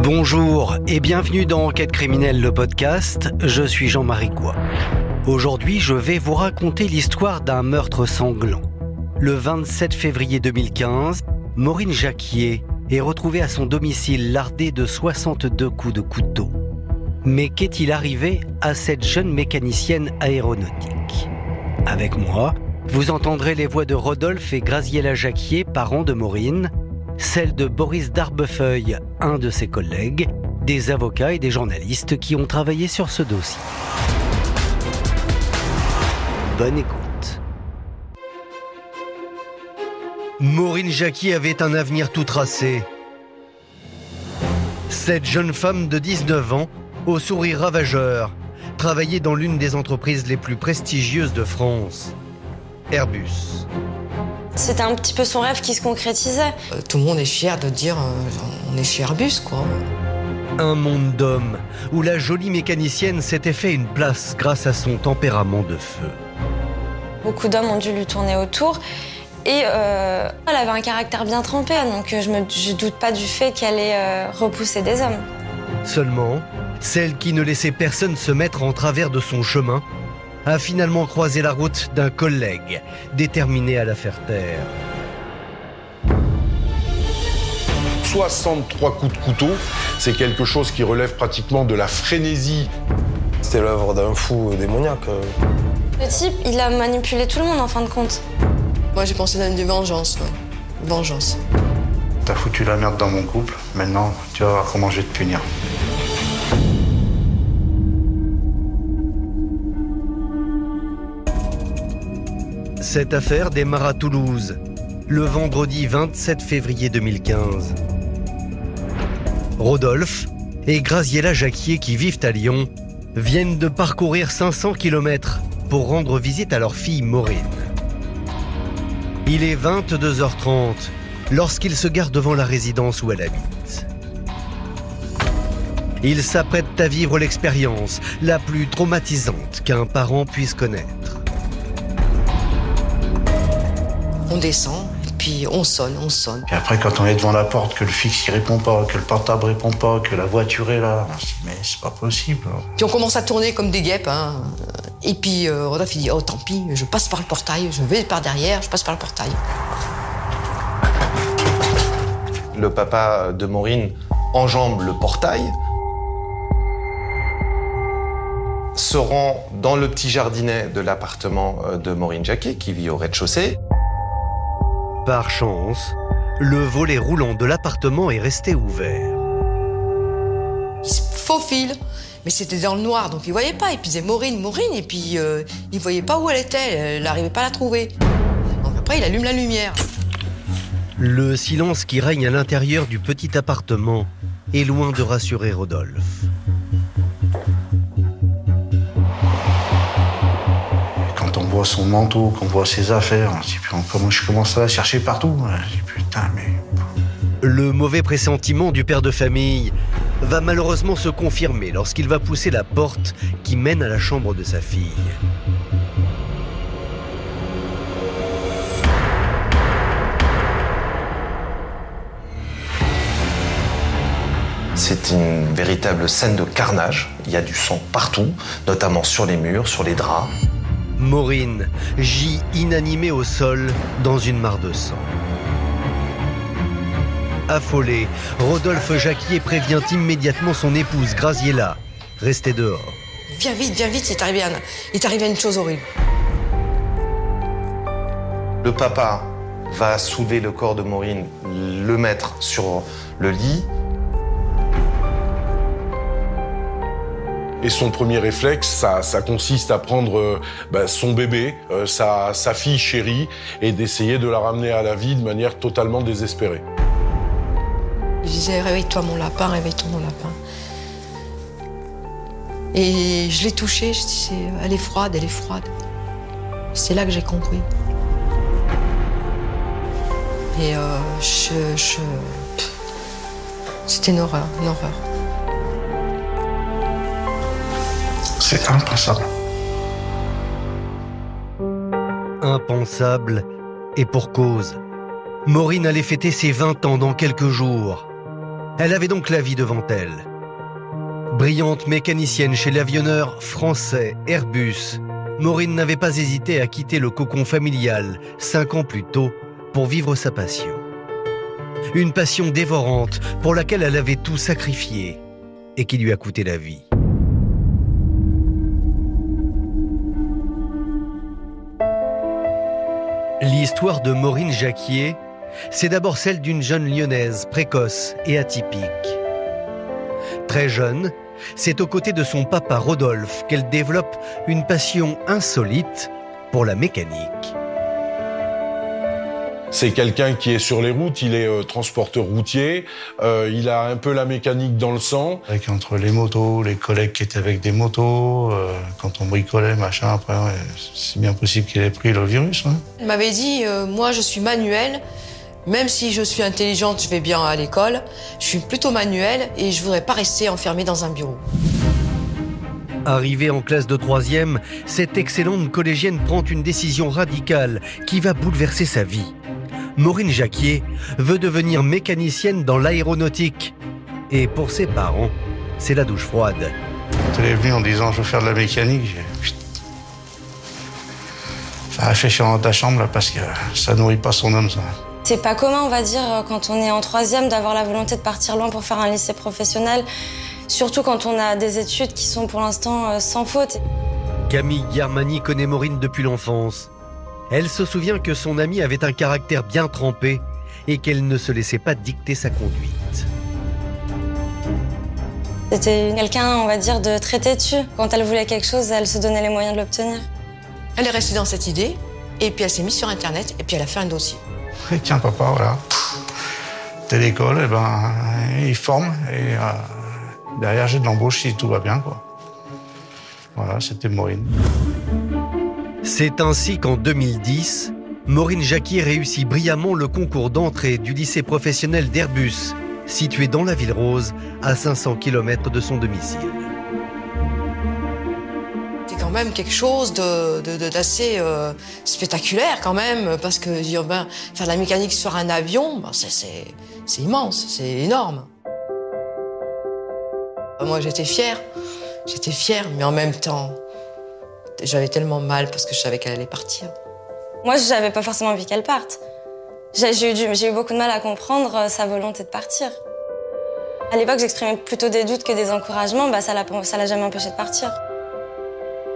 Bonjour et bienvenue dans Enquête criminelle, le podcast. Je suis Jean-Marie Coix. Aujourd'hui, je vais vous raconter l'histoire d'un meurtre sanglant. Le 27 février 2015, Maureen Jacquier est retrouvée à son domicile lardée de 62 coups de couteau. Mais qu'est-il arrivé à cette jeune mécanicienne aéronautique ? Avec moi, vous entendrez les voix de Rodolphe et Graziella Jacquier, parents de Maureen, celle de Boris Darbefeuille, un de ses collègues, des avocats et des journalistes qui ont travaillé sur ce dossier. Bonne écoute. Maureen Jacquier avait un avenir tout tracé. Cette jeune femme de 19 ans, au sourire ravageur, travaillait dans l'une des entreprises les plus prestigieuses de France, Airbus. C'était un petit peu son rêve qui se concrétisait. Tout le monde est fier de dire on est chez Airbus, quoi. Un monde d'hommes où la jolie mécanicienne s'était fait une place grâce à son tempérament de feu. Beaucoup d'hommes ont dû lui tourner autour. Et elle avait un caractère bien trempé, donc je doute pas du fait qu'elle ait repoussé des hommes. Seulement, celle qui ne laissait personne se mettre en travers de son chemin a finalement croisé la route d'un collègue déterminé à la faire taire. 63 coups de couteau, c'est quelque chose qui relève pratiquement de la frénésie. C'était l'œuvre d'un fou démoniaque. Le type, il a manipulé tout le monde en fin de compte. Moi, j'ai pensé à une vengeance, ouais. Vengeance. T'as foutu la merde dans mon couple, maintenant tu vas voir comment je vais te punir. Cette affaire démarre à Toulouse, le vendredi 27 février 2015. Rodolphe et Graziella Jacquier, qui vivent à Lyon, viennent de parcourir 500 km pour rendre visite à leur fille Maureen. Il est 22h30 lorsqu'ils se garent devant la résidence où elle habite. Ils s'apprêtent à vivre l'expérience la plus traumatisante qu'un parent puisse connaître. On descend, et puis on sonne. Et après, quand on est devant la porte, que le fixe il répond pas, que le portable répond pas, que la voiture est là, on se dit mais c'est pas possible. Puis on commence à tourner comme des guêpes, hein. Et puis Rodolphe il dit oh tant pis, je passe par le portail, je vais par derrière, je passe par le portail. Le papa de Maureen enjambe le portail, se rend dans le petit jardinet de l'appartement de Maureen Jacquier, qui vit au rez-de-chaussée. Par chance, le volet roulant de l'appartement est resté ouvert. Il se faufile, mais c'était dans le noir, donc il voyait pas. Et puis il disait Maureen, et puis il voyait pas où elle était, elle n'arrivait pas à la trouver. Donc après, il allume la lumière. Le silence qui règne à l'intérieur du petit appartement est loin de rassurer Rodolphe. Quand on voit son manteau, qu'on voit ses affaires, je commence à la chercher partout. Je dis putain mais... Le mauvais pressentiment du père de famille va malheureusement se confirmer lorsqu'il va pousser la porte qui mène à la chambre de sa fille. C'est une véritable scène de carnage. Il y a du sang partout, notamment sur les murs, sur les draps. Maureen gît inanimée au sol dans une mare de sang. Affolé, Rodolphe Jacquier prévient immédiatement son épouse Graziella, restée dehors. Viens vite, il est arrivé une chose horrible. Le papa va soulever le corps de Maureen, le mettre sur le lit. Et son premier réflexe, ça consiste à prendre son bébé, sa fille chérie, et d'essayer de la ramener à la vie de manière totalement désespérée. Je disais réveille-toi mon lapin, réveille-toi mon lapin. Et je l'ai touchée, je dis elle est froide. C'est là que j'ai compris. Et c'était une horreur. C'est impensable. Impensable et pour cause. Maureen allait fêter ses 20 ans dans quelques jours. Elle avait donc la vie devant elle. Brillante mécanicienne chez l'avionneur français Airbus, Maureen n'avait pas hésité à quitter le cocon familial 5 ans plus tôt pour vivre sa passion. Une passion dévorante pour laquelle elle avait tout sacrifié et qui lui a coûté la vie. L'histoire de Maureen Jacquier, c'est d'abord celle d'une jeune lyonnaise précoce et atypique. Très jeune, c'est aux côtés de son papa Rodolphe qu'elle développe une passion insolite pour la mécanique. C'est quelqu'un qui est sur les routes, il est transporteur routier, il a un peu la mécanique dans le sang. Entre les motos, les collègues qui étaient avec des motos, quand on bricolait, machin, après, ouais, c'est bien possible qu'il ait pris le virus. Hein. Elle m'avait dit, moi je suis manuelle, même si je suis intelligente, je vais bien à l'école, je suis plutôt manuelle et je voudrais pas rester enfermée dans un bureau. Arrivée en classe de 3e, cette excellente collégienne prend une décision radicale qui va bouleverser sa vie. Maureen Jacquier veut devenir mécanicienne dans l'aéronautique. Et pour ses parents, c'est la douche froide. Quand elle est venue en disant je veux faire de la mécanique, ça réfléchir dans ta chambre là, parce que ça nourrit pas son homme, ça. C'est pas commun, on va dire, quand on est en 3e, d'avoir la volonté de partir loin pour faire un lycée professionnel, surtout quand on a des études qui sont pour l'instant sans faute. Camille Guermani connaît Maureen depuis l'enfance. Elle se souvient que son amie avait un caractère bien trempé et qu'elle ne se laissait pas dicter sa conduite. C'était quelqu'un, on va dire, de très têtu. Quand elle voulait quelque chose, elle se donnait les moyens de l'obtenir. Elle est restée dans cette idée et puis elle s'est mise sur Internet et puis elle a fait un dossier. Et tiens papa, voilà, t'es l'école, eh ben, ils forment et derrière j'ai de l'embauche si tout va bien, quoi. Voilà, c'était Maureen. C'est ainsi qu'en 2010, Maureen Jacquier réussit brillamment le concours d'entrée du lycée professionnel d'Airbus, situé dans la Ville Rose, à 500 km de son domicile. C'est quand même quelque chose d'assez spectaculaire quand même, parce que faire de la mécanique sur un avion, c'est immense, c'est énorme. Moi j'étais fière, mais en même temps, j'avais tellement mal parce que je savais qu'elle allait partir. Moi, j'avais pas forcément envie qu'elle parte. J'ai eu beaucoup de mal à comprendre sa volonté de partir. À l'époque, j'exprimais plutôt des doutes que des encouragements, ça l'a jamais empêchée de partir.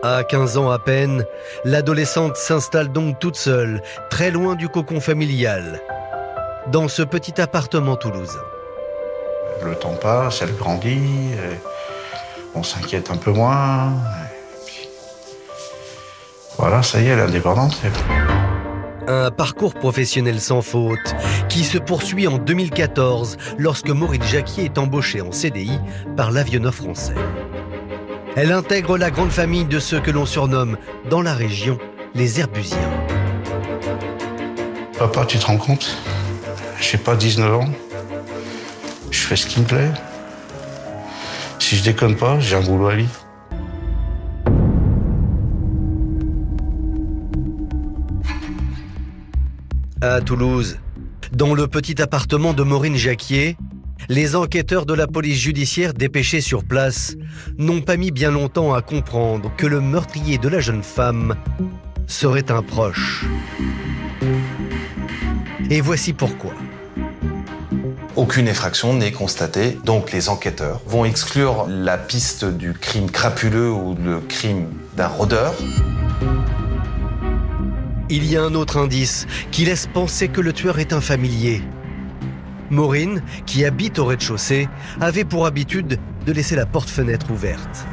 À 15 ans à peine, l'adolescente s'installe donc toute seule, très loin du cocon familial, dans ce petit appartement toulousain. Le temps passe, elle grandit, on s'inquiète un peu moins. Voilà, ça y est, elle est indépendante. Un parcours professionnel sans faute qui se poursuit en 2014 lorsque Maureen Jacquier est embauchée en CDI par l'avionneur français. Elle intègre la grande famille de ceux que l'on surnomme dans la région les Airbusiens. Papa, tu te rends compte? J'ai pas 19 ans. Je fais ce qui me plaît. Si je déconne pas, j'ai un boulot à vie. À Toulouse, dans le petit appartement de Maureen Jacquier, les enquêteurs de la police judiciaire dépêchés sur place n'ont pas mis bien longtemps à comprendre que le meurtrier de la jeune femme serait un proche. Et voici pourquoi. Aucune effraction n'est constatée, donc les enquêteurs vont exclure la piste du crime crapuleux ou le crime d'un rôdeur. Il y a un autre indice qui laisse penser que le tueur est un familier. Maureen, qui habite au rez-de-chaussée, avait pour habitude de laisser la porte-fenêtre ouverte.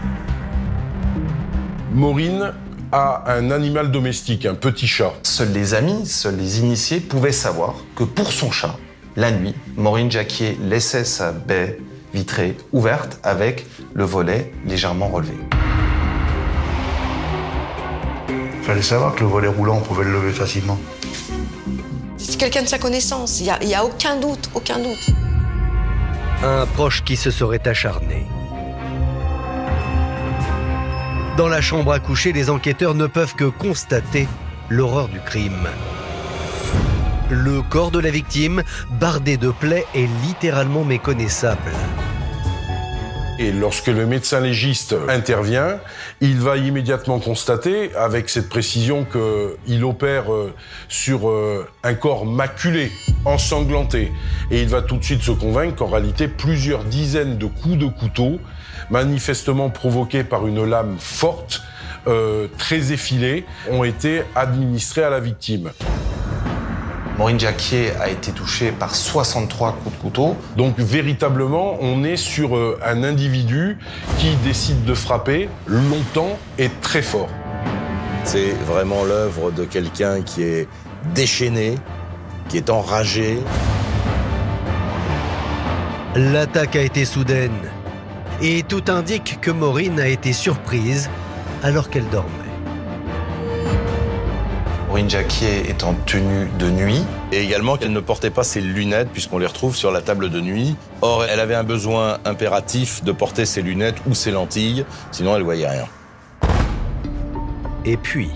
Maureen a un animal domestique, un petit chat. Seuls les amis, seuls les initiés pouvaient savoir que pour son chat, la nuit, Maureen Jacquier laissait sa baie vitrée ouverte avec le volet légèrement relevé. Il fallait savoir que le volet roulant, on pouvait le lever facilement. C'est quelqu'un de sa connaissance, il y a aucun doute, aucun doute. Un proche qui se serait acharné. Dans la chambre à coucher, les enquêteurs ne peuvent que constater l'horreur du crime. Le corps de la victime, bardé de plaies, est littéralement méconnaissable. Et lorsque le médecin légiste intervient, il va immédiatement constater, avec cette précision, qu'il opère sur un corps maculé, ensanglanté. Et il va tout de suite se convaincre qu'en réalité, plusieurs dizaines de coups de couteau, manifestement provoqués par une lame forte, très effilée, ont été administrés à la victime. Maureen Jacquier a été touchée par 63 coups de couteau. Donc véritablement, on est sur un individu qui décide de frapper longtemps et très fort. C'est vraiment l'œuvre de quelqu'un qui est déchaîné, qui est enragé. L'attaque a été soudaine et tout indique que Maureen a été surprise alors qu'elle dormait. Maureen Jacquier est en tenue de nuit. Et également qu'elle ne portait pas ses lunettes puisqu'on les retrouve sur la table de nuit. Or, elle avait un besoin impératif de porter ses lunettes ou ses lentilles, sinon elle voyait rien. Et puis,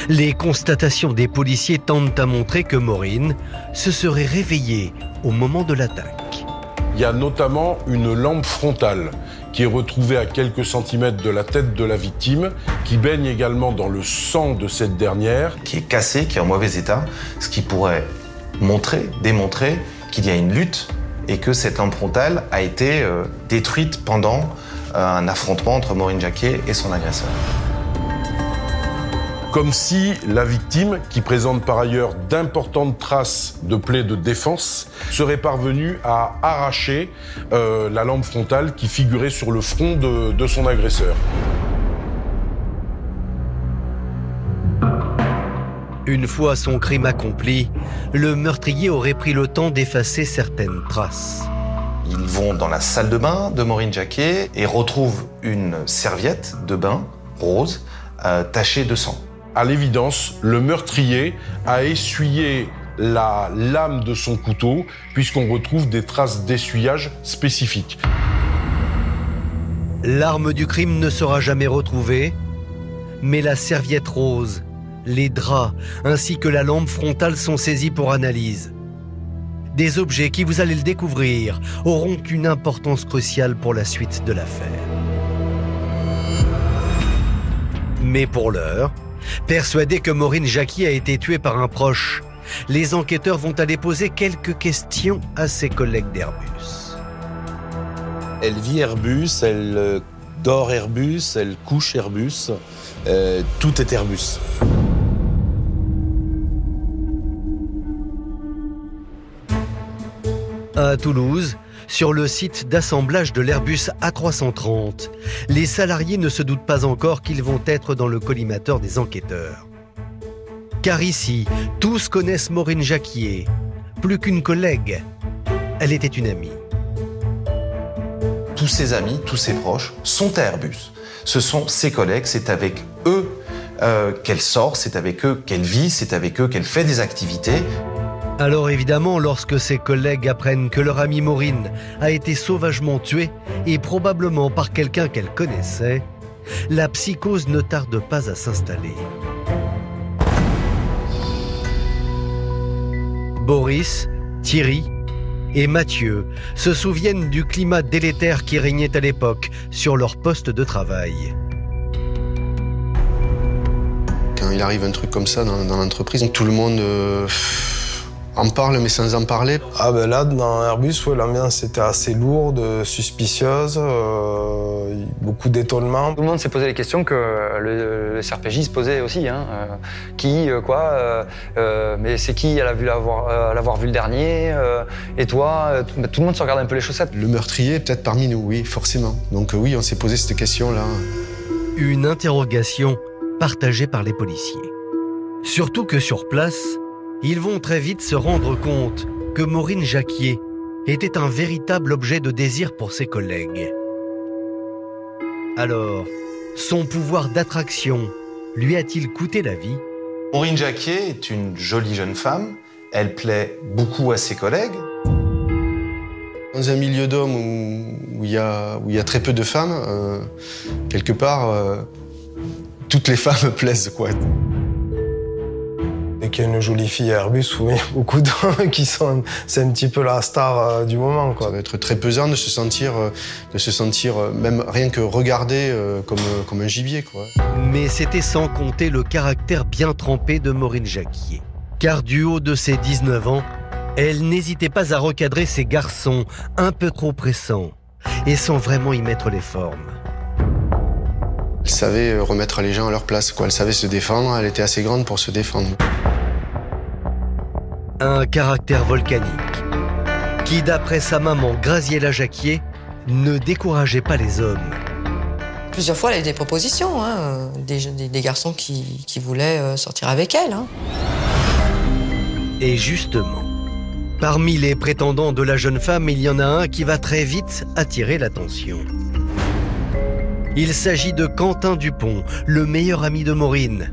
les constatations des policiers tentent à montrer que Maureen se serait réveillée au moment de l'attaque. Il y a notamment une lampe frontale qui est retrouvée à quelques centimètres de la tête de la victime, qui baigne également dans le sang de cette dernière. Qui est cassée, qui est en mauvais état, ce qui pourrait démontrer qu'il y a une lutte et que cette lampe frontale a été détruite pendant un affrontement entre Maureen Jacquier et son agresseur. Comme si la victime, qui présente par ailleurs d'importantes traces de plaies de défense, serait parvenue à arracher la lampe frontale qui figurait sur le front de son agresseur. Une fois son crime accompli, le meurtrier aurait pris le temps d'effacer certaines traces. Ils vont dans la salle de bain de Maureen Jacquier et retrouvent une serviette de bain rose tachée de sang. À l'évidence, le meurtrier a essuyé la lame de son couteau puisqu'on retrouve des traces d'essuyage spécifiques. L'arme du crime ne sera jamais retrouvée, mais la serviette rose, les draps ainsi que la lampe frontale sont saisis pour analyse. Des objets qui, vous allez le découvrir, auront une importance cruciale pour la suite de l'affaire. Mais pour l'heure, persuadés que Maureen Jacquier a été tuée par un proche, les enquêteurs vont aller poser quelques questions à ses collègues d'Airbus. Elle vit Airbus, elle dort Airbus, elle couche Airbus, tout est Airbus. À Toulouse, sur le site d'assemblage de l'Airbus A330, les salariés ne se doutent pas encore qu'ils vont être dans le collimateur des enquêteurs. Car ici, tous connaissent Maureen Jacquier. Plus qu'une collègue, elle était une amie. Tous ses amis, tous ses proches sont à Airbus. Ce sont ses collègues, c'est avec eux qu'elle sort, c'est avec eux qu'elle vit, c'est avec eux qu'elle fait des activités. Alors évidemment, lorsque ses collègues apprennent que leur amie Maureen a été sauvagement tuée, et probablement par quelqu'un qu'elle connaissait, la psychose ne tarde pas à s'installer. Boris, Thierry et Mathieu se souviennent du climat délétère qui régnait à l'époque sur leur poste de travail. Quand il arrive un truc comme ça dans l'entreprise, tout le monde en parle, mais sans en parler. Ah ben là, dans Airbus, ouais, l'ambiance était assez lourde, suspicieuse, beaucoup d'étonnement. Tout le monde s'est posé les questions que le CRPJ se posait aussi. Qui, quoi, mais c'est qui l'avoir vu le dernier, et toi, tout le monde se regardait un peu les chaussettes. Le meurtrier, peut-être parmi nous, oui, forcément. Donc oui, on s'est posé cette question-là. Une interrogation partagée par les policiers. Surtout que sur place, ils vont très vite se rendre compte que Maureen Jacquier était un véritable objet de désir pour ses collègues. Alors, son pouvoir d'attraction lui a-t-il coûté la vie ? Maureen Jacquier est une jolie jeune femme. Elle plaît beaucoup à ses collègues. Dans un milieu d'hommes où il y a très peu de femmes, quelque part, toutes les femmes plaisent, quoi. Dès qu'il y a une jolie fille à Airbus, oui, beaucoup d'hommes qui sont... C'est un petit peu la star du moment, quoi. Ça va être très pesant de se sentir même rien que regardé comme un gibier, quoi. Mais c'était sans compter le caractère bien trempé de Maureen Jacquier. Car du haut de ses 19 ans, elle n'hésitait pas à recadrer ses garçons un peu trop pressants et sans vraiment y mettre les formes. Elle savait remettre les gens à leur place, quoi. Elle savait se défendre, elle était assez grande pour se défendre. Un caractère volcanique qui, d'après sa maman Graziella Jacquier, ne décourageait pas les hommes. Plusieurs fois, elle a eu des propositions, hein, des garçons qui voulaient sortir avec elle. Hein. Et justement, parmi les prétendants de la jeune femme, il y en a un qui va très vite attirer l'attention. Il s'agit de Quentin Dupont, le meilleur ami de Maureen.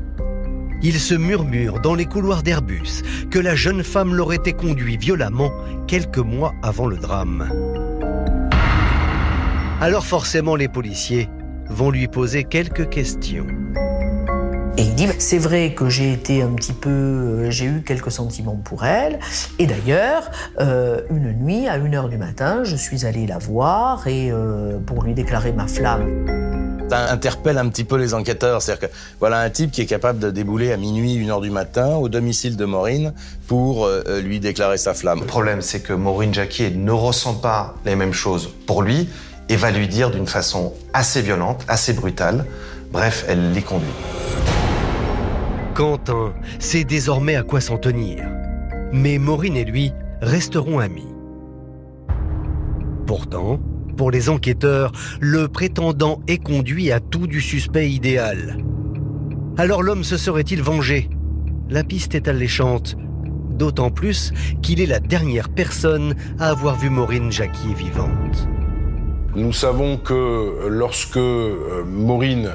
Il se murmure dans les couloirs d'Airbus que la jeune femme l'aurait conduit violemment quelques mois avant le drame. Alors forcément, les policiers vont lui poser quelques questions. Et il dit, c'est vrai que j'ai été un petit peu, j'ai eu quelques sentiments pour elle. Et d'ailleurs, une nuit, à 1h du matin, je suis allé la voir et pour lui déclarer ma flamme. Ça interpelle un petit peu les enquêteurs. C'est-à-dire que voilà un type qui est capable de débouler à minuit, 1h du matin, au domicile de Maureen pour lui déclarer sa flamme. Le problème, c'est que Maureen Jacquier ne ressent pas les mêmes choses pour lui et va lui dire d'une façon assez violente, assez brutale. Bref, elle l'y conduit. Quentin sait désormais à quoi s'en tenir. Mais Maureen et lui resteront amis. Pourtant, pour les enquêteurs, le prétendant est conduit à tout du suspect idéal. Alors l'homme se serait-il vengé? La piste est alléchante, d'autant plus qu'il est la dernière personne à avoir vu Maureen Jacquier vivante. Nous savons que lorsque Maureen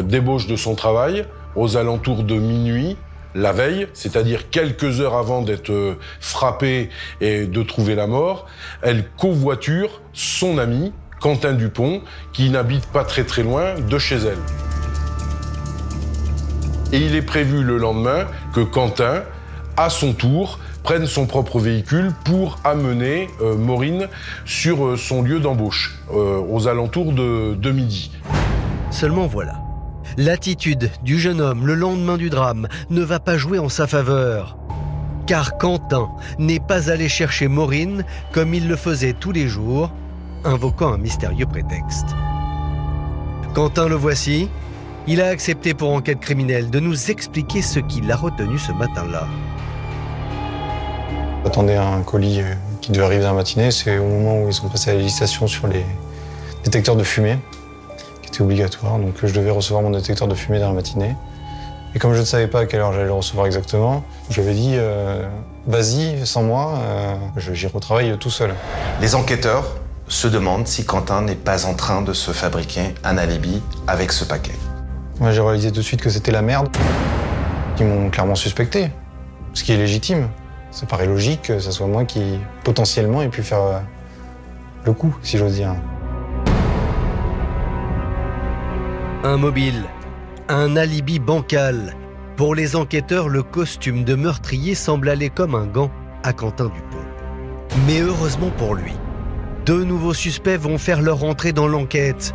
débauche de son travail, aux alentours de minuit, la veille, c'est-à-dire quelques heures avant d'être frappée et de trouver la mort, elle covoiture son ami, Quentin Dupont, qui n'habite pas très loin de chez elle. Et il est prévu le lendemain que Quentin, à son tour, prenne son propre véhicule pour amener Maureen sur son lieu d'embauche, aux alentours de midi. Seulement voilà. L'attitude du jeune homme le lendemain du drame ne va pas jouer en sa faveur. Car Quentin n'est pas allé chercher Maureen comme il le faisait tous les jours, invoquant un mystérieux prétexte. Quentin, le voici. Il a accepté pour enquête criminelle de nous expliquer ce qui l'a retenu ce matin-là. J'attendais un colis qui devait arriver dans la matinée. C'est au moment où ils sont passés à la législation sur les détecteurs de fumée. C'était obligatoire, donc je devais recevoir mon détecteur de fumée dans la matinée. Et comme je ne savais pas à quelle heure j'allais le recevoir exactement, je lui ai dit vas-y, sans moi, j'y retravaille tout seul. Les enquêteurs se demandent si Quentin n'est pas en train de se fabriquer un alibi avec ce paquet. Moi, j'ai réalisé tout de suite que c'était la merde. Ils m'ont clairement suspecté, ce qui est légitime. Ça paraît logique que ce soit moi qui, potentiellement, ait pu faire le coup, si j'ose dire. Un mobile, un alibi bancal. Pour les enquêteurs, le costume de meurtrier semble aller comme un gant à Quentin Dupont. Mais heureusement pour lui, deux nouveaux suspects vont faire leur entrée dans l'enquête.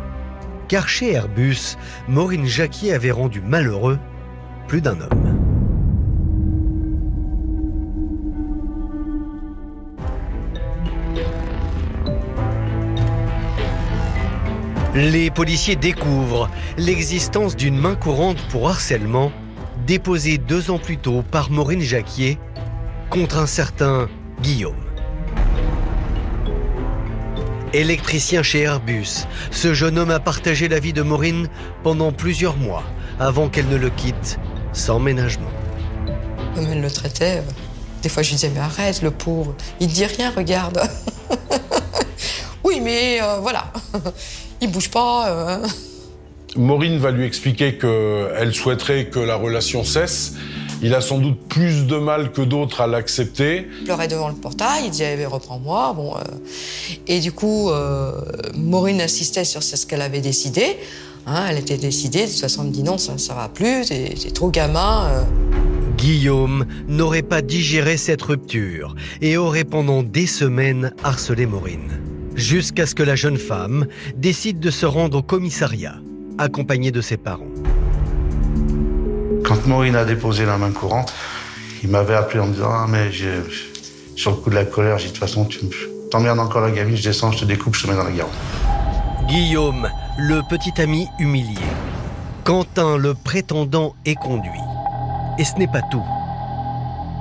Car chez Airbus, Maureen Jacquier avait rendu malheureux plus d'un homme. Les policiers découvrent l'existence d'une main courante pour harcèlement déposée 2 ans plus tôt par Maureen Jacquier contre un certain Guillaume. Électricien chez Airbus, ce jeune homme a partagé la vie de Maureen pendant plusieurs mois avant qu'elle ne le quitte sans ménagement. Comme elle le traitait, des fois je lui disais mais arrête le pauvre, il ne dit rien, regarde. Oui mais voilà. Il bouge pas. Maureen va lui expliquer qu'elle souhaiterait que la relation cesse. Il a sans doute plus de mal que d'autres à l'accepter. Il pleurait devant le portail, il disait reprends-moi. Bon, et du coup, Maureen insistait sur ce qu'elle avait décidé. Hein, elle était décidée, de toute façon, elle me dit non, ça va plus, t'es trop gamin. Guillaume n'aurait pas digéré cette rupture et aurait pendant des semaines harcelé Maureen. Jusqu'à ce que la jeune femme décide de se rendre au commissariat, accompagnée de ses parents. Quand Maureen a déposé la main courante, il m'avait appelé en me disant « Ah mais sur le coup de la colère, j'ai dit de toute façon, tu t'emmerdes encore la gamine, je descends, je te découpe, je te mets dans la Garonne. » Guillaume, le petit ami humilié. Quentin, le prétendant, est conduit. Et ce n'est pas tout.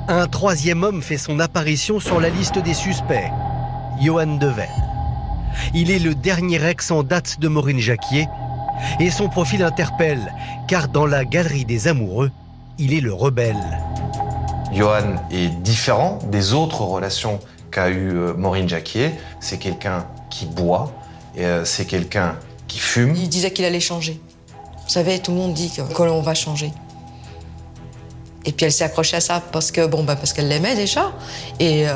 Un troisième homme fait son apparition sur la liste des suspects, Johan Devel. Il est le dernier ex en date de Maureen Jacquier et son profil interpelle, car dans la galerie des amoureux, il est le rebelle. Johan est différent des autres relations qu'a eu Maureen Jacquier. C'est quelqu'un qui boit, c'est quelqu'un qui fume. Il disait qu'il allait changer. Vous savez, tout le monde dit que l'on va changer. Et puis elle s'est accrochée à ça parce que parce qu'elle l'aimait déjà et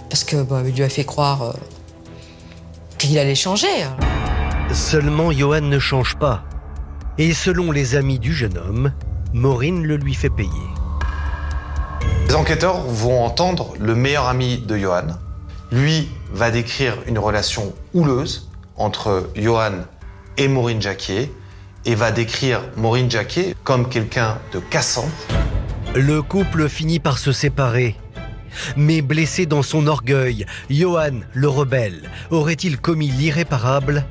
parce que il lui a fait croire qu'il allait changer. Seulement Johan ne change pas. Et selon les amis du jeune homme, Maureen le lui fait payer. Les enquêteurs vont entendre le meilleur ami de Johan. Lui va décrire une relation houleuse entre Johan et Maureen Jacquier et va décrire Maureen Jacquier comme quelqu'un de cassant. Le couple finit par se séparer. Mais blessé dans son orgueil, Johan, le rebelle, aurait-il commis l'irréparable ?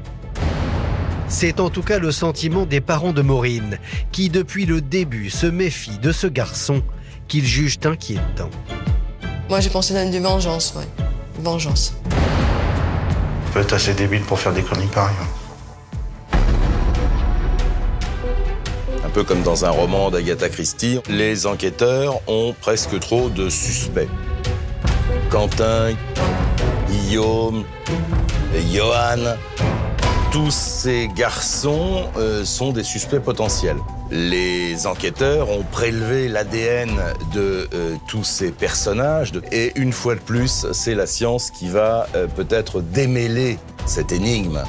C'est en tout cas le sentiment des parents de Maureen, qui depuis le début se méfient de ce garçon qu'ils jugent inquiétant. Moi j'ai pensé à une vengeance, ouais. Vengeance. On peut être assez débile pour faire des conneries pareilles. Un peu comme dans un roman d'Agatha Christie, les enquêteurs ont presque trop de suspects. Quentin, Guillaume, Johan, tous ces garçons sont des suspects potentiels. Les enquêteurs ont prélevé l'ADN de tous ces personnages et une fois de plus, c'est la science qui va peut-être démêler cette énigme.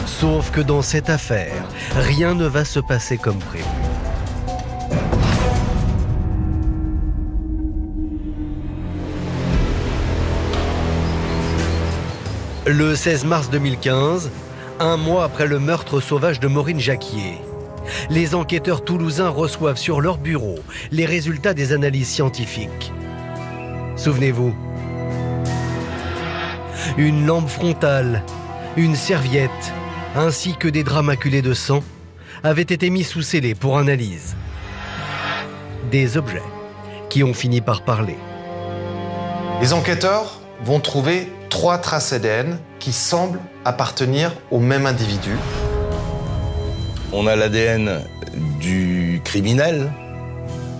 Sauf que dans cette affaire, rien ne va se passer comme prévu. Le 16 mars 2015, un mois après le meurtre sauvage de Maureen Jacquier, les enquêteurs toulousains reçoivent sur leur bureau les résultats des analyses scientifiques. Souvenez-vous, une lampe frontale, une serviette, ainsi que des draps maculés de sang, avaient été mis sous scellé pour analyse. Des objets qui ont fini par parler. Les enquêteurs vont trouver 3 traces ADN qui semblent appartenir au même individu. On a l'ADN du criminel.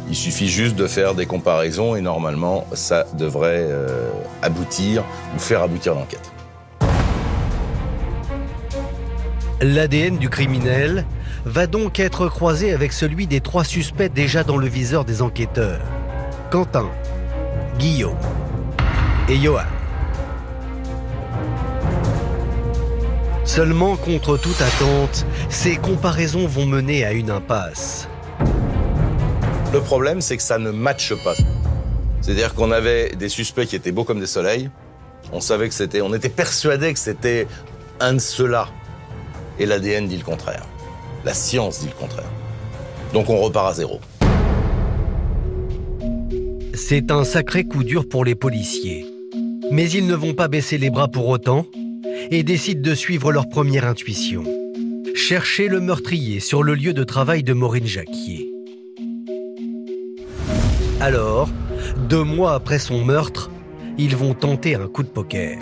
Il suffit juste de faire des comparaisons et normalement, ça devrait aboutir ou faire aboutir l'enquête. L'ADN du criminel va donc être croisé avec celui des 3 suspects déjà dans le viseur des enquêteurs. Quentin, Guillaume et Johan. Seulement, contre toute attente, ces comparaisons vont mener à une impasse. Le problème, c'est que ça ne matche pas. C'est-à-dire qu'on avait des suspects qui étaient beaux comme des soleils. On savait que c'était, on était persuadé que c'était un de ceux-là. Et l'ADN dit le contraire. La science dit le contraire. Donc on repart à zéro. C'est un sacré coup dur pour les policiers. Mais ils ne vont pas baisser les bras pour autant et décident de suivre leur première intuition. Chercher le meurtrier sur le lieu de travail de Maureen Jacquier. Alors, 2 mois après son meurtre, ils vont tenter un coup de poker.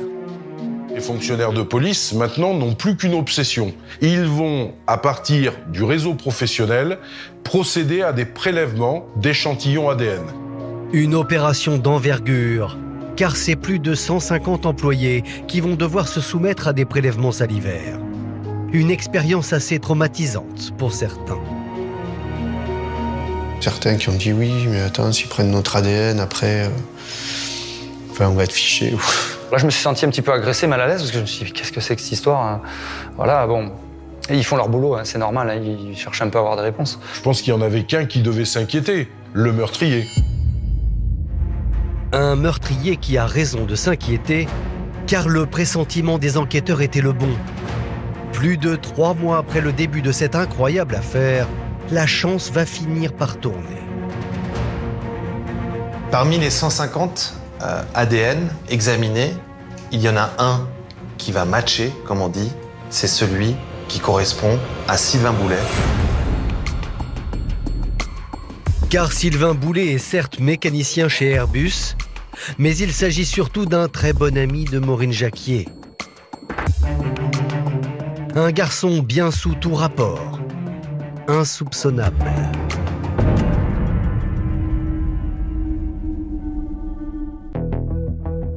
Les fonctionnaires de police, maintenant, n'ont plus qu'une obsession. Ils vont, à partir du réseau professionnel, procéder à des prélèvements d'échantillons ADN. Une opération d'envergure, car c'est plus de 150 employés qui vont devoir se soumettre à des prélèvements salivaires. Une expérience assez traumatisante pour certains. Certains qui ont dit oui, mais attends, s'ils prennent notre ADN, après, on va être fichés. Là, je me suis senti un petit peu agressé, mal à l'aise, parce que je me suis dit, qu'est-ce que c'est que cette histoire hein. Voilà, bon. Et ils font leur boulot, hein, c'est normal, hein, ils cherchent un peu à avoir des réponses. Je pense qu'il n'y en avait qu'un qui devait s'inquiéter, le meurtrier. Un meurtrier qui a raison de s'inquiéter, car le pressentiment des enquêteurs était le bon. Plus de 3 mois après le début de cette incroyable affaire, la chance va finir par tourner. Parmi les 150 ADN examinés, il y en a un qui va matcher, comme on dit, c'est celui qui correspond à Sylvain Boulet. Car Sylvain Boulet est certes mécanicien chez Airbus, mais il s'agit surtout d'un très bon ami de Maureen Jacquier. Un garçon bien sous tout rapport, insoupçonnable.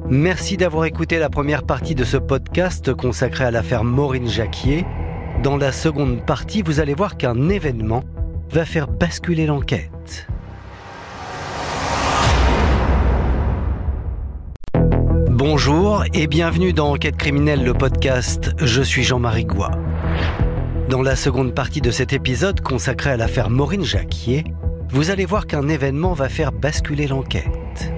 Merci d'avoir écouté la première partie de ce podcast consacré à l'affaire Maureen Jacquier. Dans la seconde partie, vous allez voir qu'un événement va faire basculer l'enquête. Bonjour et bienvenue dans Enquête criminelle, le podcast. Je suis Jean-Marie Goua. Dans la seconde partie de cet épisode consacré à l'affaire Maureen Jacquier, vous allez voir qu'un événement va faire basculer l'enquête.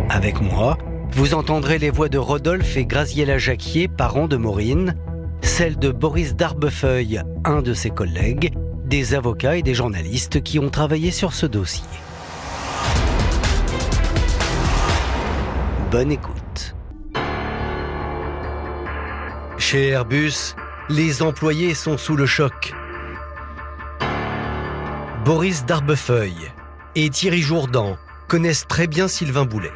Avec moi, vous entendrez les voix de Rodolphe et Graziella Jacquier, parents de Maureen, celles de Boris Darbefeuille, un de ses collègues, des avocats et des journalistes qui ont travaillé sur ce dossier. Bonne écoute. Chez Airbus, les employés sont sous le choc. Boris Darbefeuille et Thierry Jourdan connaissent très bien Sylvain Boulet.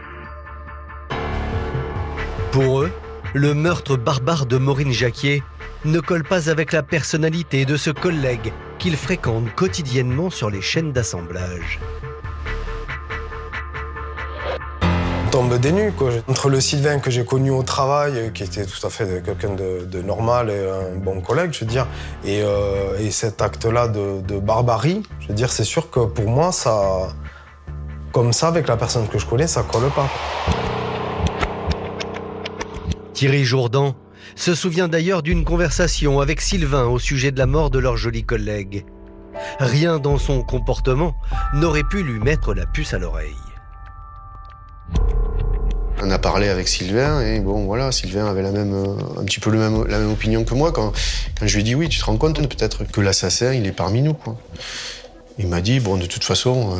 Pour eux, le meurtre barbare de Maureen Jacquier ne colle pas avec la personnalité de ce collègue qu'ils fréquentent quotidiennement sur les chaînes d'assemblage. On tombe des nues, quoi. Entre le Sylvain que j'ai connu au travail, qui était tout à fait quelqu'un de normal et un bon collègue, je veux dire, et cet acte-là de barbarie, je veux dire, c'est sûr que pour moi, ça, comme ça, avec la personne que je connais, ça colle pas. Thierry Jourdan se souvient d'ailleurs d'une conversation avec Sylvain au sujet de la mort de leur joli collègue. Rien dans son comportement n'aurait pu lui mettre la puce à l'oreille. On a parlé avec Sylvain et bon voilà, Sylvain avait un petit peu la même opinion que moi quand je lui ai dit oui, tu te rends compte peut-être que l'assassin il est parmi nous, quoi. Il m'a dit bon, de toute façon,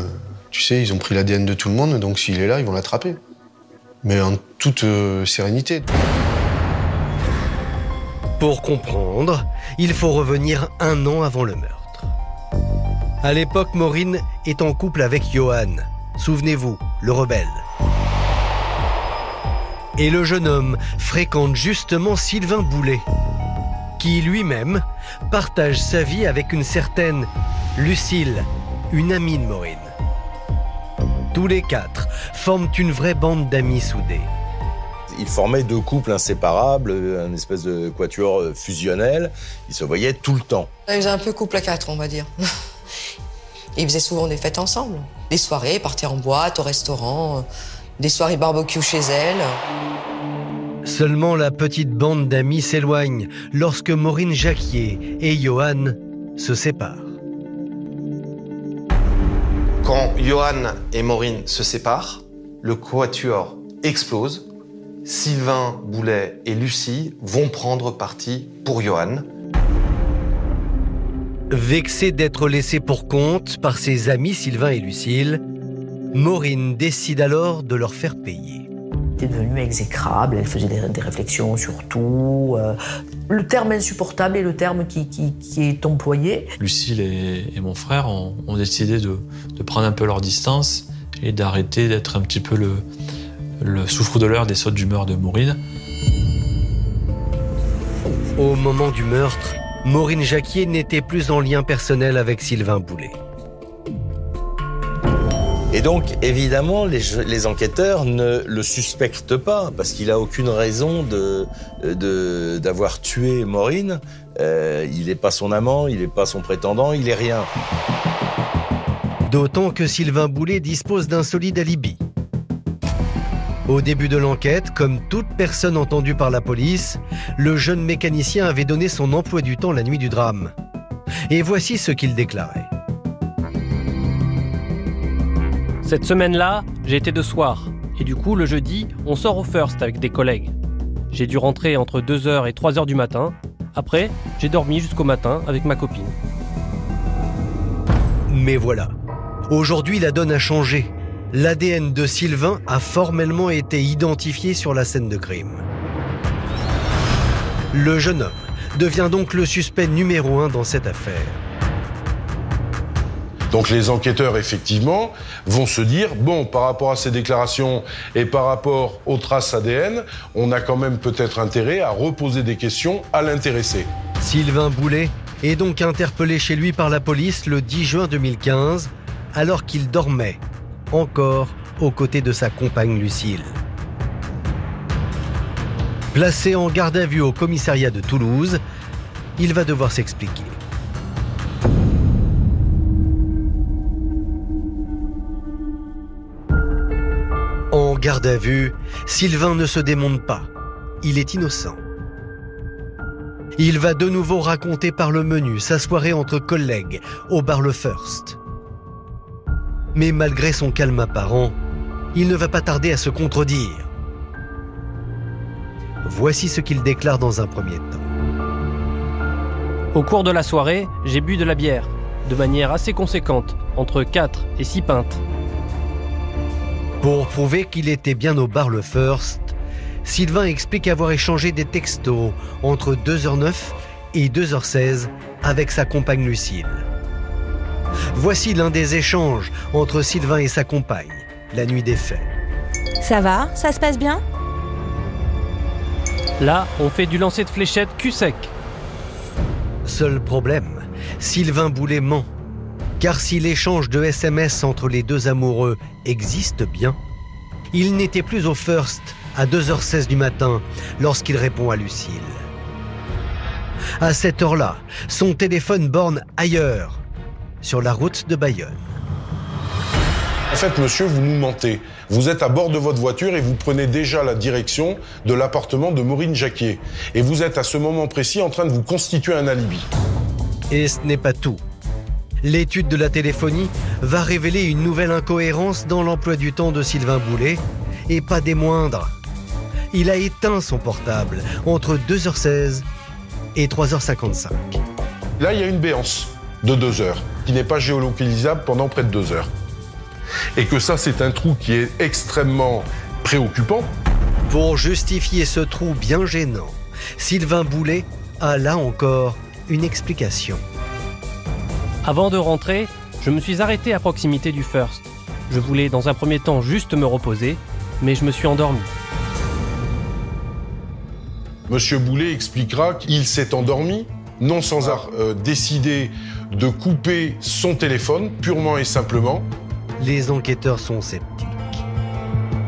tu sais, ils ont pris l'ADN de tout le monde, donc s'il est là, ils vont l'attraper. Mais en toute sérénité. Pour comprendre, il faut revenir 1 an avant le meurtre. À l'époque, Maureen est en couple avec Johan. Souvenez-vous, le rebelle. Et le jeune homme fréquente justement Sylvain Boulet, qui lui-même partage sa vie avec une certaine Lucille, une amie de Maureen. Tous les 4 forment une vraie bande d'amis soudés. Ils formaient 2 couples inséparables, une espèce de quatuor fusionnel. Ils se voyaient tout le temps. Ils faisaient un peu couple à 4, on va dire. Ils faisaient souvent des fêtes ensemble. Des soirées, partir en boîte, au restaurant, des soirées barbecue chez elle. Seulement la petite bande d'amis s'éloigne lorsque Maureen Jacquier et Johan se séparent. Quand Johan et Maureen se séparent, le quatuor explose. Sylvain Boulet et Lucie vont prendre parti pour Johan. Vexée d'être laissée pour compte par ses amis Sylvain et Lucille, Maureen décide alors de leur faire payer. Elle était devenue exécrable, elle faisait des réflexions sur tout. Le terme insupportable est le terme qui est employé. Lucille et mon frère ont décidé de prendre un peu leur distance et d'arrêter d'être un petit peu le souffre-douleur des sautes d'humeur de Maureen. Au moment du meurtre, Maureen Jacquier n'était plus en lien personnel avec Sylvain Boulet. Et donc, évidemment, les enquêteurs ne le suspectent pas, parce qu'il n'a aucune raison d'avoir tué Maureen. Il n'est pas son amant, il n'est pas son prétendant, il n'est rien. D'autant que Sylvain Boulet dispose d'un solide alibi. Au début de l'enquête, comme toute personne entendue par la police, le jeune mécanicien avait donné son emploi du temps la nuit du drame. Et voici ce qu'il déclarait. Cette semaine-là, j'ai été de soir. Et du coup, le jeudi, on sort au First avec des collègues. J'ai dû rentrer entre 2h et 3h du matin. Après, j'ai dormi jusqu'au matin avec ma copine. Mais voilà, aujourd'hui la donne a changé. L'ADN de Sylvain a formellement été identifié sur la scène de crime. Le jeune homme devient donc le suspect numéro 1 dans cette affaire. Donc les enquêteurs, effectivement, vont se dire, bon, par rapport à ces déclarations et par rapport aux traces ADN, on a quand même peut-être intérêt à reposer des questions à l'intéressé. Sylvain Boulet est donc interpellé chez lui par la police le 10 juin 2015, alors qu'il dormait, encore aux côtés de sa compagne Lucille. Placé en garde à vue au commissariat de Toulouse, il va devoir s'expliquer. En garde à vue, Sylvain ne se démonte pas. Il est innocent. Il va de nouveau raconter par le menu sa soirée entre collègues au bar Le First. Mais malgré son calme apparent, il ne va pas tarder à se contredire. Voici ce qu'il déclare dans un premier temps. Au cours de la soirée, j'ai bu de la bière, de manière assez conséquente, entre 4 et 6 pintes. Pour prouver qu'il était bien au bar Le First, Sylvain explique avoir échangé des textos entre 2h09 et 2h16 avec sa compagne Lucille. Voici l'un des échanges entre Sylvain et sa compagne, la nuit des faits. Ça va? Ça se passe bien? Là, on fait du lancer de fléchettes cul sec. Seul problème, Sylvain Boulet ment. Car si l'échange de SMS entre les deux amoureux existe bien, il n'était plus au First à 2h16 du matin lorsqu'il répond à Lucille. À cette heure-là, son téléphone borne ailleurs, sur la route de Bayonne. En fait, monsieur, vous nous mentez. Vous êtes à bord de votre voiture et vous prenez déjà la direction de l'appartement de Maureen Jacquier. Et vous êtes à ce moment précis en train de vous constituer un alibi. Et ce n'est pas tout. L'étude de la téléphonie va révéler une nouvelle incohérence dans l'emploi du temps de Sylvain Boulet, et pas des moindres. Il a éteint son portable entre 2h16 et 3h55. Là, il y a une béance de 2 heures qui n'est pas géolocalisable pendant près de 2 heures. Et que ça, c'est un trou qui est extrêmement préoccupant. Pour justifier ce trou bien gênant, Sylvain Boulet a là encore une explication. Avant de rentrer, je me suis arrêté à proximité du First. Je voulais dans un premier temps juste me reposer, mais je me suis endormi. Monsieur Boulet expliquera qu'il s'est endormi, non sans décider de couper son téléphone, purement et simplement. Les enquêteurs sont sceptiques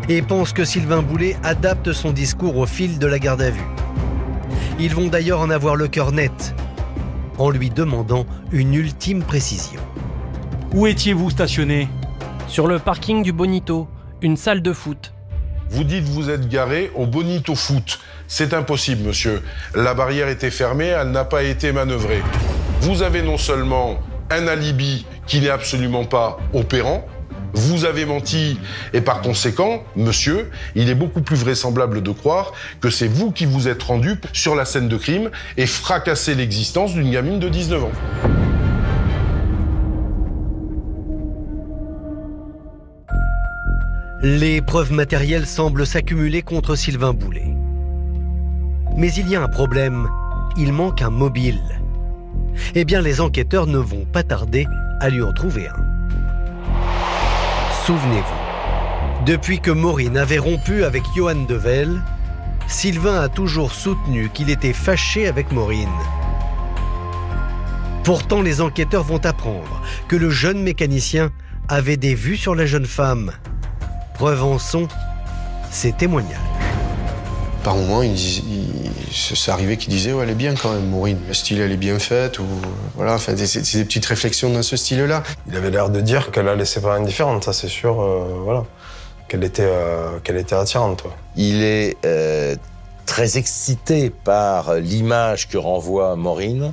et pensent que Sylvain Boulet adapte son discours au fil de la garde à vue. Ils vont d'ailleurs en avoir le cœur net en lui demandant une ultime précision. Où étiez-vous stationné? Sur le parking du Bonito, une salle de foot. Vous dites vous êtes garé au Bonito Foot. C'est impossible, monsieur. La barrière était fermée, elle n'a pas été manœuvrée. Vous avez non seulement un alibi qui n'est absolument pas opérant, vous avez menti et par conséquent, monsieur, il est beaucoup plus vraisemblable de croire que c'est vous qui vous êtes rendu sur la scène de crime et fracassé l'existence d'une gamine de 19 ans. Les preuves matérielles semblent s'accumuler contre Sylvain Boulet. Mais il y a un problème, il manque un mobile. Eh bien, les enquêteurs ne vont pas tarder à lui en trouver un. Souvenez-vous, depuis que Maureen avait rompu avec Johan Devel, Sylvain a toujours soutenu qu'il était fâché avec Maureen. Pourtant, les enquêteurs vont apprendre que le jeune mécanicien avait des vues sur la jeune femme. Preuve en sont ses témoignages. Par moments, c'est arrivé qu'il disait ouais, elle est bien quand même, Maureen. Le style, elle est bien faite. Ou, voilà, enfin, c'est des petites réflexions dans ce style-là. Il avait l'air de dire qu'elle la laissait pas indifférente, ça c'est sûr. Voilà, qu'elle était attirante. Toi. Il est très excité par l'image que renvoie Maureen.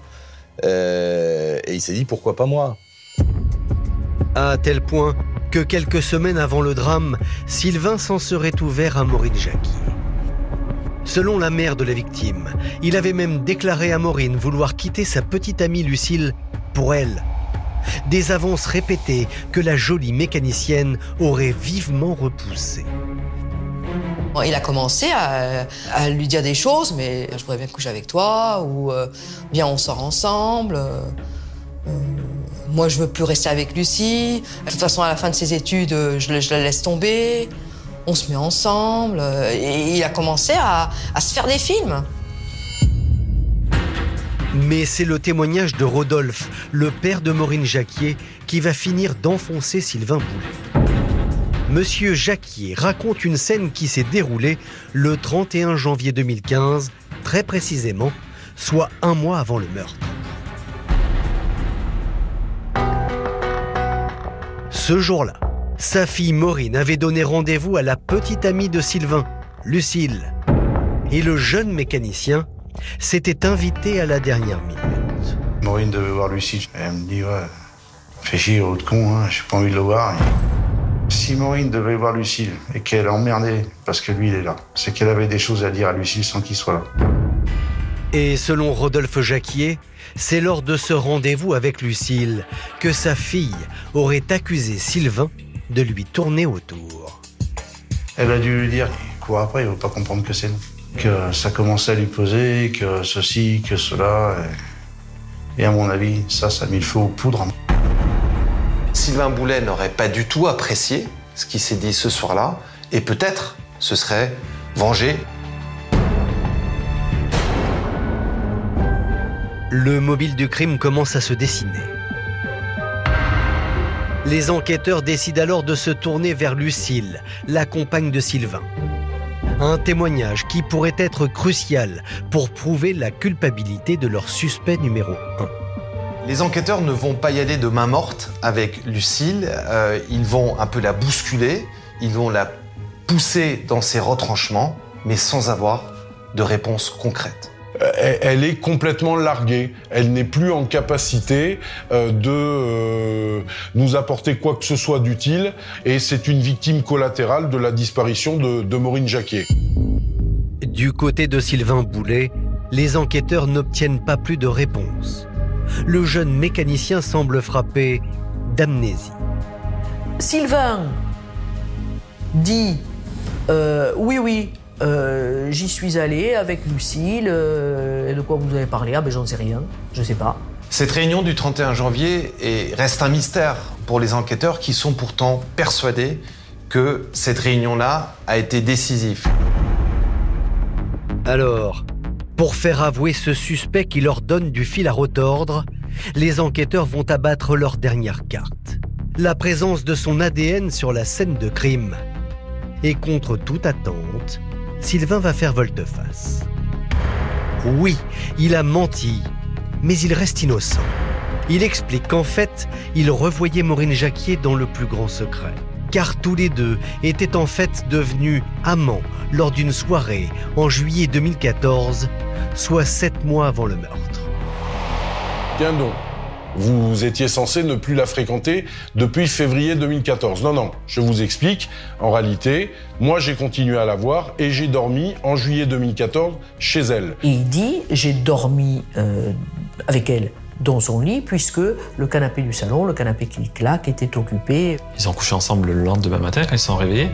Et il s'est dit pourquoi pas moi. À tel point que quelques semaines avant le drame, Sylvain s'en serait ouvert à Maureen Jacquier. Selon la mère de la victime, il avait même déclaré à Maureen vouloir quitter sa petite amie Lucille pour elle. Des avances répétées que la jolie mécanicienne aurait vivement repoussées. Il a commencé à lui dire des choses, mais je voudrais bien coucher avec toi, ou viens on sort ensemble, moi je veux plus rester avec Lucie, de toute façon à la fin de ses études je la laisse tomber, on se met ensemble, et il a commencé à se faire des films. Mais c'est le témoignage de Rodolphe, le père de Maureen Jacquier, qui va finir d'enfoncer Sylvain Boulet. Monsieur Jacquier raconte une scène qui s'est déroulée le 31 janvier 2015, très précisément, soit un mois avant le meurtre. Ce jour-là, sa fille Maureen avait donné rendez-vous à la petite amie de Sylvain, Lucille. Et le jeune mécanicien s'était invité à la dernière minute. Maureen devait voir Lucille. Elle me dit, ouais, fais chier, autre con, hein, j'ai pas envie de le voir. Si Maureen devait voir Lucille et qu'elle emmerdait parce que lui, il est là, c'est qu'elle avait des choses à dire à Lucille sans qu'il soit là. Et selon Rodolphe Jacquier, c'est lors de ce rendez-vous avec Lucille que sa fille aurait accusé Sylvain de lui tourner autour. Elle a dû lui dire, court après, il ne veut pas comprendre que c'est nous. Que ça commençait à lui peser, que ceci, que cela. Et à mon avis, ça a mis le feu aux poudres. Sylvain Boulet n'aurait pas du tout apprécié ce qui s'est dit ce soir-là, et peut-être se serait vengé. Le mobile du crime commence à se dessiner. Les enquêteurs décident alors de se tourner vers Lucille, la compagne de Sylvain. Un témoignage qui pourrait être crucial pour prouver la culpabilité de leur suspect numéro 1. Les enquêteurs ne vont pas y aller de main morte avec Lucille, ils vont un peu la bousculer, ils vont la pousser dans ses retranchements, mais sans avoir de réponse concrète. Elle est complètement larguée. Elle n'est plus en capacité de nous apporter quoi que ce soit d'utile. Et c'est une victime collatérale de la disparition de Maureen Jacquier. Du côté de Sylvain Boulet, les enquêteurs n'obtiennent pas plus de réponse. Le jeune mécanicien semble frappé d'amnésie. Sylvain dit oui. J'y suis allé avec Lucille. Et de quoi vous avez parlé? Ah ben j'en sais rien, je sais pas. Cette réunion du 31 janvier reste un mystère pour les enquêteurs qui sont pourtant persuadés que cette réunion-là a été décisive. Alors, pour faire avouer ce suspect qui leur donne du fil à retordre, les enquêteurs vont abattre leur dernière carte. La présence de son ADN sur la scène de crime. Et contre toute attente, Sylvain va faire volte-face. Oui, il a menti, mais il reste innocent. Il explique qu'en fait, il revoyait Maureen Jacquier dans le plus grand secret. Car tous les deux étaient en fait devenus amants lors d'une soirée en juillet 2014, soit 7 mois avant le meurtre. Tiens donc, vous étiez censé ne plus la fréquenter depuis février 2014. Non, je vous explique. En réalité, moi j'ai continué à la voir et j'ai dormi en juillet 2014 chez elle. Et il dit, j'ai dormi avec elle dans son lit, puisque le canapé du salon, le canapé clic-clac, était occupé. Ils ont couché ensemble le lendemain matin quand ils se sont réveillés.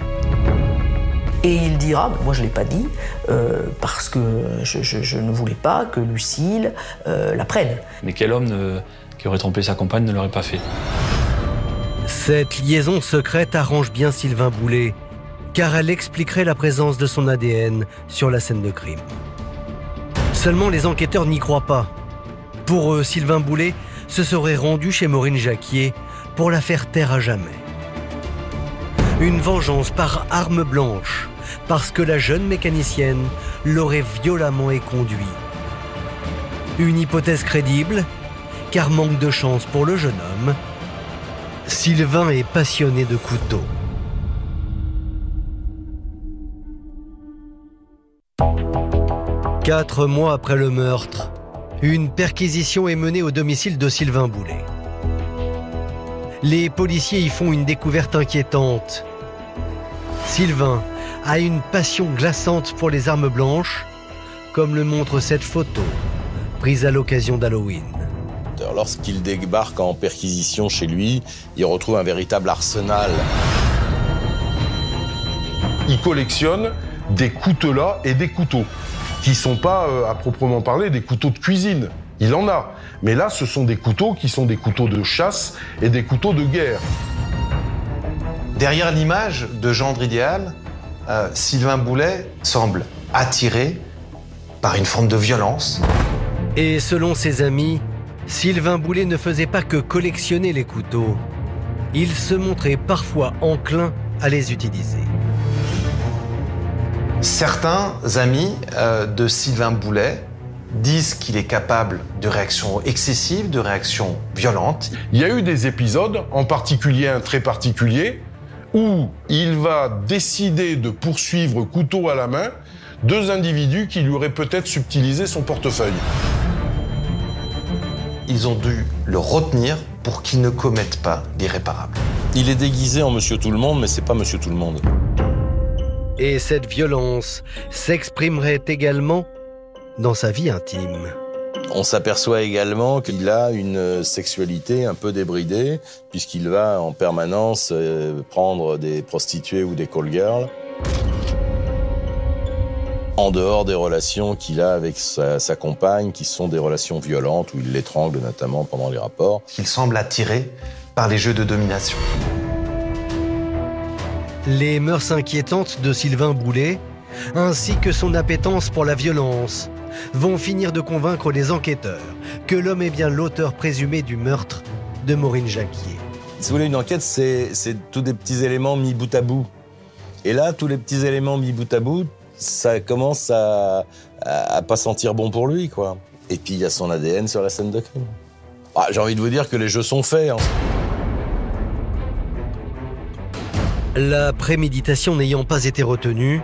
Et il dira, moi je ne l'ai pas dit, parce que je ne voulais pas que Lucille la prenne. Mais quel homme qui aurait trompé sa compagne ne l'aurait pas fait? Cette liaison secrète arrange bien Sylvain Boulet, car elle expliquerait la présence de son ADN sur la scène de crime. Seulement les enquêteurs n'y croient pas. Pour eux, Sylvain Boulet se serait rendu chez Maureen Jacquier pour la faire taire à jamais. Une vengeance par arme blanche, parce que la jeune mécanicienne l'aurait violemment éconduit. Une hypothèse crédible, car manque de chance pour le jeune homme, Sylvain est passionné de couteaux. « 4 mois après le meurtre, une perquisition est menée au domicile de Sylvain Boulet. les policiers y font une découverte inquiétante. Sylvain a une passion glaçante pour les armes blanches, comme le montre cette photo, prise à l'occasion d'Halloween. Lorsqu'il débarque en perquisition chez lui, il retrouve un véritable arsenal. Il collectionne des coutelas et des couteaux, qui ne sont pas, à proprement parler, des couteaux de cuisine. Il en a. Mais là, ce sont des couteaux qui sont des couteaux de chasse et des couteaux de guerre. Derrière l'image de gendre idéal, Sylvain Boulet semble attiré par une forme de violence. Et selon ses amis, Sylvain Boulet ne faisait pas que collectionner les couteaux. Il se montrait parfois enclin à les utiliser. Certains amis de Sylvain Boulet disent qu'il est capable de réactions excessives, de réactions violentes. Il y a eu des épisodes, en particulier un très particulier, où il va décider de poursuivre couteau à la main 2 individus qui lui auraient peut-être subtilisé son portefeuille. Ils ont dû le retenir pour qu'il ne commette pas l'irréparable. Il est déguisé en Monsieur Tout-le-Monde, mais c'est pas Monsieur Tout-le-Monde. Et cette violence s'exprimerait également dans sa vie intime. On s'aperçoit également qu'il a une sexualité un peu débridée, puisqu'il va en permanence prendre des prostituées ou des call girls, en dehors des relations qu'il a avec sa compagne, qui sont des relations violentes, où il l'étrangle notamment pendant les rapports. Il semble attiré par les jeux de domination. Les mœurs inquiétantes de Sylvain Boulet, ainsi que son appétence pour la violence, vont finir de convaincre les enquêteurs que l'homme est bien l'auteur présumé du meurtre de Maureen Jacquier. Si vous voulez, une enquête, c'est tous des petits éléments mis bout à bout. Et là, tous les petits éléments mis bout à bout, ça commence à pas sentir bon pour lui, quoi. Et puis, il y a son ADN sur la scène de crime. Ah, j'ai envie de vous dire que les jeux sont faits, hein. La préméditation n'ayant pas été retenue,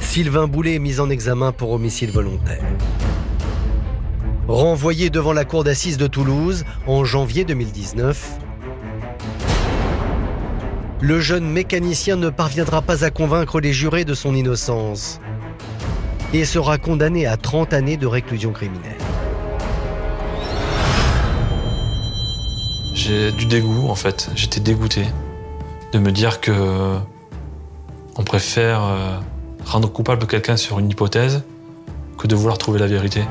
Sylvain Boulet est mis en examen pour homicide volontaire. Renvoyé devant la cour d'assises de Toulouse en janvier 2019, le jeune mécanicien ne parviendra pas à convaincre les jurés de son innocence et sera condamné à 30 années de réclusion criminelle. J'ai du dégoût, en fait. J'étais dégoûté de me dire que on préfère rendre coupable quelqu'un sur une hypothèse que de vouloir trouver la vérité.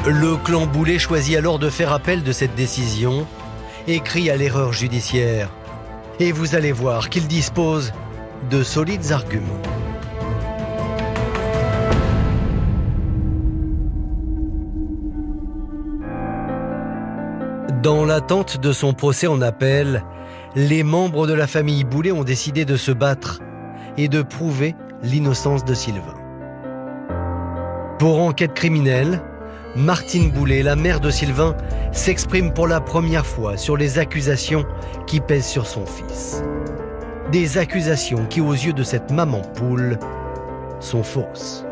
Le clan Boulet choisit alors de faire appel de cette décision et crie à l'erreur judiciaire. Et vous allez voir qu'il dispose de solides arguments. Dans l'attente de son procès en appel, les membres de la famille Boulet ont décidé de se battre et de prouver l'innocence de Sylvain. Pour enquête criminelle, Martine Boulet, la mère de Sylvain, s'exprime pour la première fois sur les accusations qui pèsent sur son fils. Des accusations qui, aux yeux de cette maman poule, sont fausses.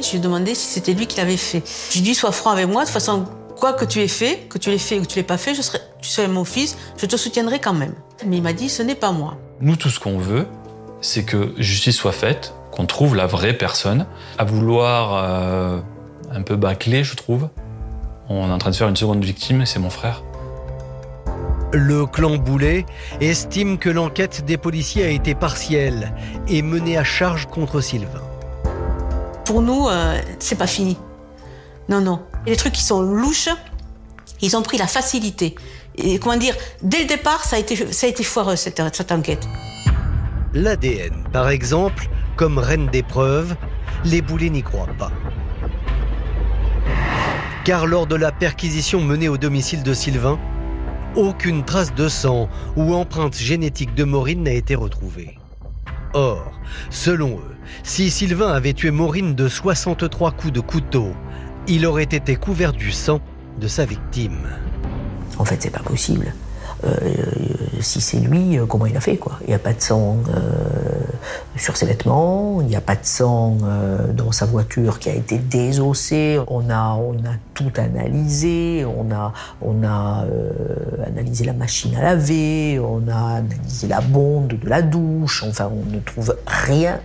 Je lui ai demandé si c'était lui qui l'avait fait. Je lui ai dit, sois franc avec moi, de toute façon, quoi que tu aies fait, que tu l'aies fait ou que tu l'aies pas fait, tu serais mon fils, je te soutiendrai quand même. Mais il m'a dit, ce n'est pas moi. Nous, tout ce qu'on veut, c'est que justice soit faite, qu'on trouve la vraie personne. À vouloir un peu bâcler, je trouve, on est en train de faire une seconde victime, c'est mon frère. Le clan Boulet estime que l'enquête des policiers a été partielle et menée à charge contre Sylvain. Pour nous, c'est pas fini. Non, non. Et les trucs qui sont louches, ils ont pris la facilité. Et comment dire, dès le départ, ça a été foireux, cette enquête. L'ADN, par exemple, comme reine des preuves, les Boulets n'y croient pas. Car lors de la perquisition menée au domicile de Sylvain, aucune trace de sang ou empreinte génétique de Maureen n'a été retrouvée. Or, selon eux, si Sylvain avait tué Maureen de 63 coups de couteau, il aurait été couvert du sang de sa victime. En fait, c'est pas possible. si c'est lui, comment il a fait, quoi. Il n'y a pas de sang sur ses vêtements, il n'y a pas de sang dans sa voiture qui a été désossée. On a tout analysé, on a analysé la machine à laver, on a analysé la bonde de la douche, enfin on ne trouve rien.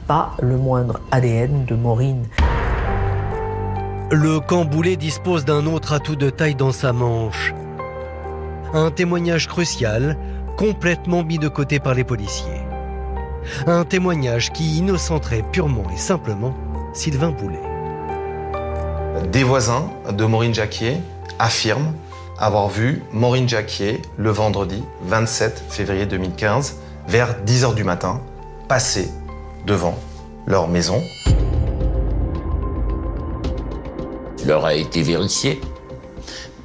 Pas le moindre ADN de Maureen. Le camp Boulet dispose d'un autre atout de taille dans sa manche. Un témoignage crucial, complètement mis de côté par les policiers. Un témoignage qui innocenterait purement et simplement Sylvain Boulet. Des voisins de Maureen Jacquier affirment avoir vu Maureen Jacquier le vendredi 27 février 2015 vers 10h du matin passer devant leur maison. Il leur a été vérifié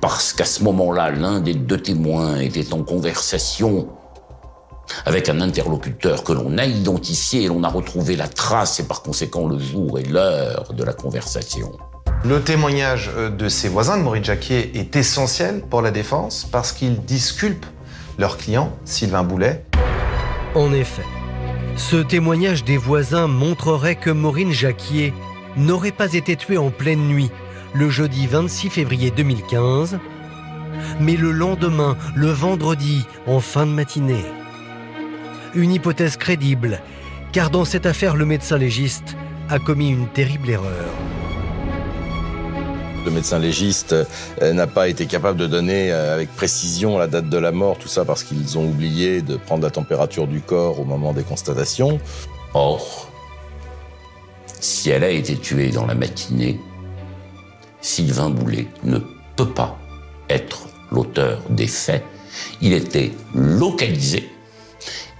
parce qu'à ce moment-là, l'un des deux témoins était en conversation avec un interlocuteur que l'on a identifié et l'on a retrouvé la trace et par conséquent le jour et l'heure de la conversation. Le témoignage de ces voisins de Maureen Jacquier est essentiel pour la défense parce qu'il disculpe leur client, Sylvain Boulet. En effet, ce témoignage des voisins montrerait que Maureen Jacquier n'aurait pas été tuée en pleine nuit, le jeudi 26 février 2015, mais le lendemain, le vendredi, en fin de matinée. Une hypothèse crédible, car dans cette affaire, le médecin légiste a commis une terrible erreur. Le médecin légiste n'a pas été capable de donner avec précision la date de la mort, tout ça parce qu'ils ont oublié de prendre la température du corps au moment des constatations. Or, si elle a été tuée dans la matinée, Sylvain Boulet ne peut pas être l'auteur des faits. Il était localisé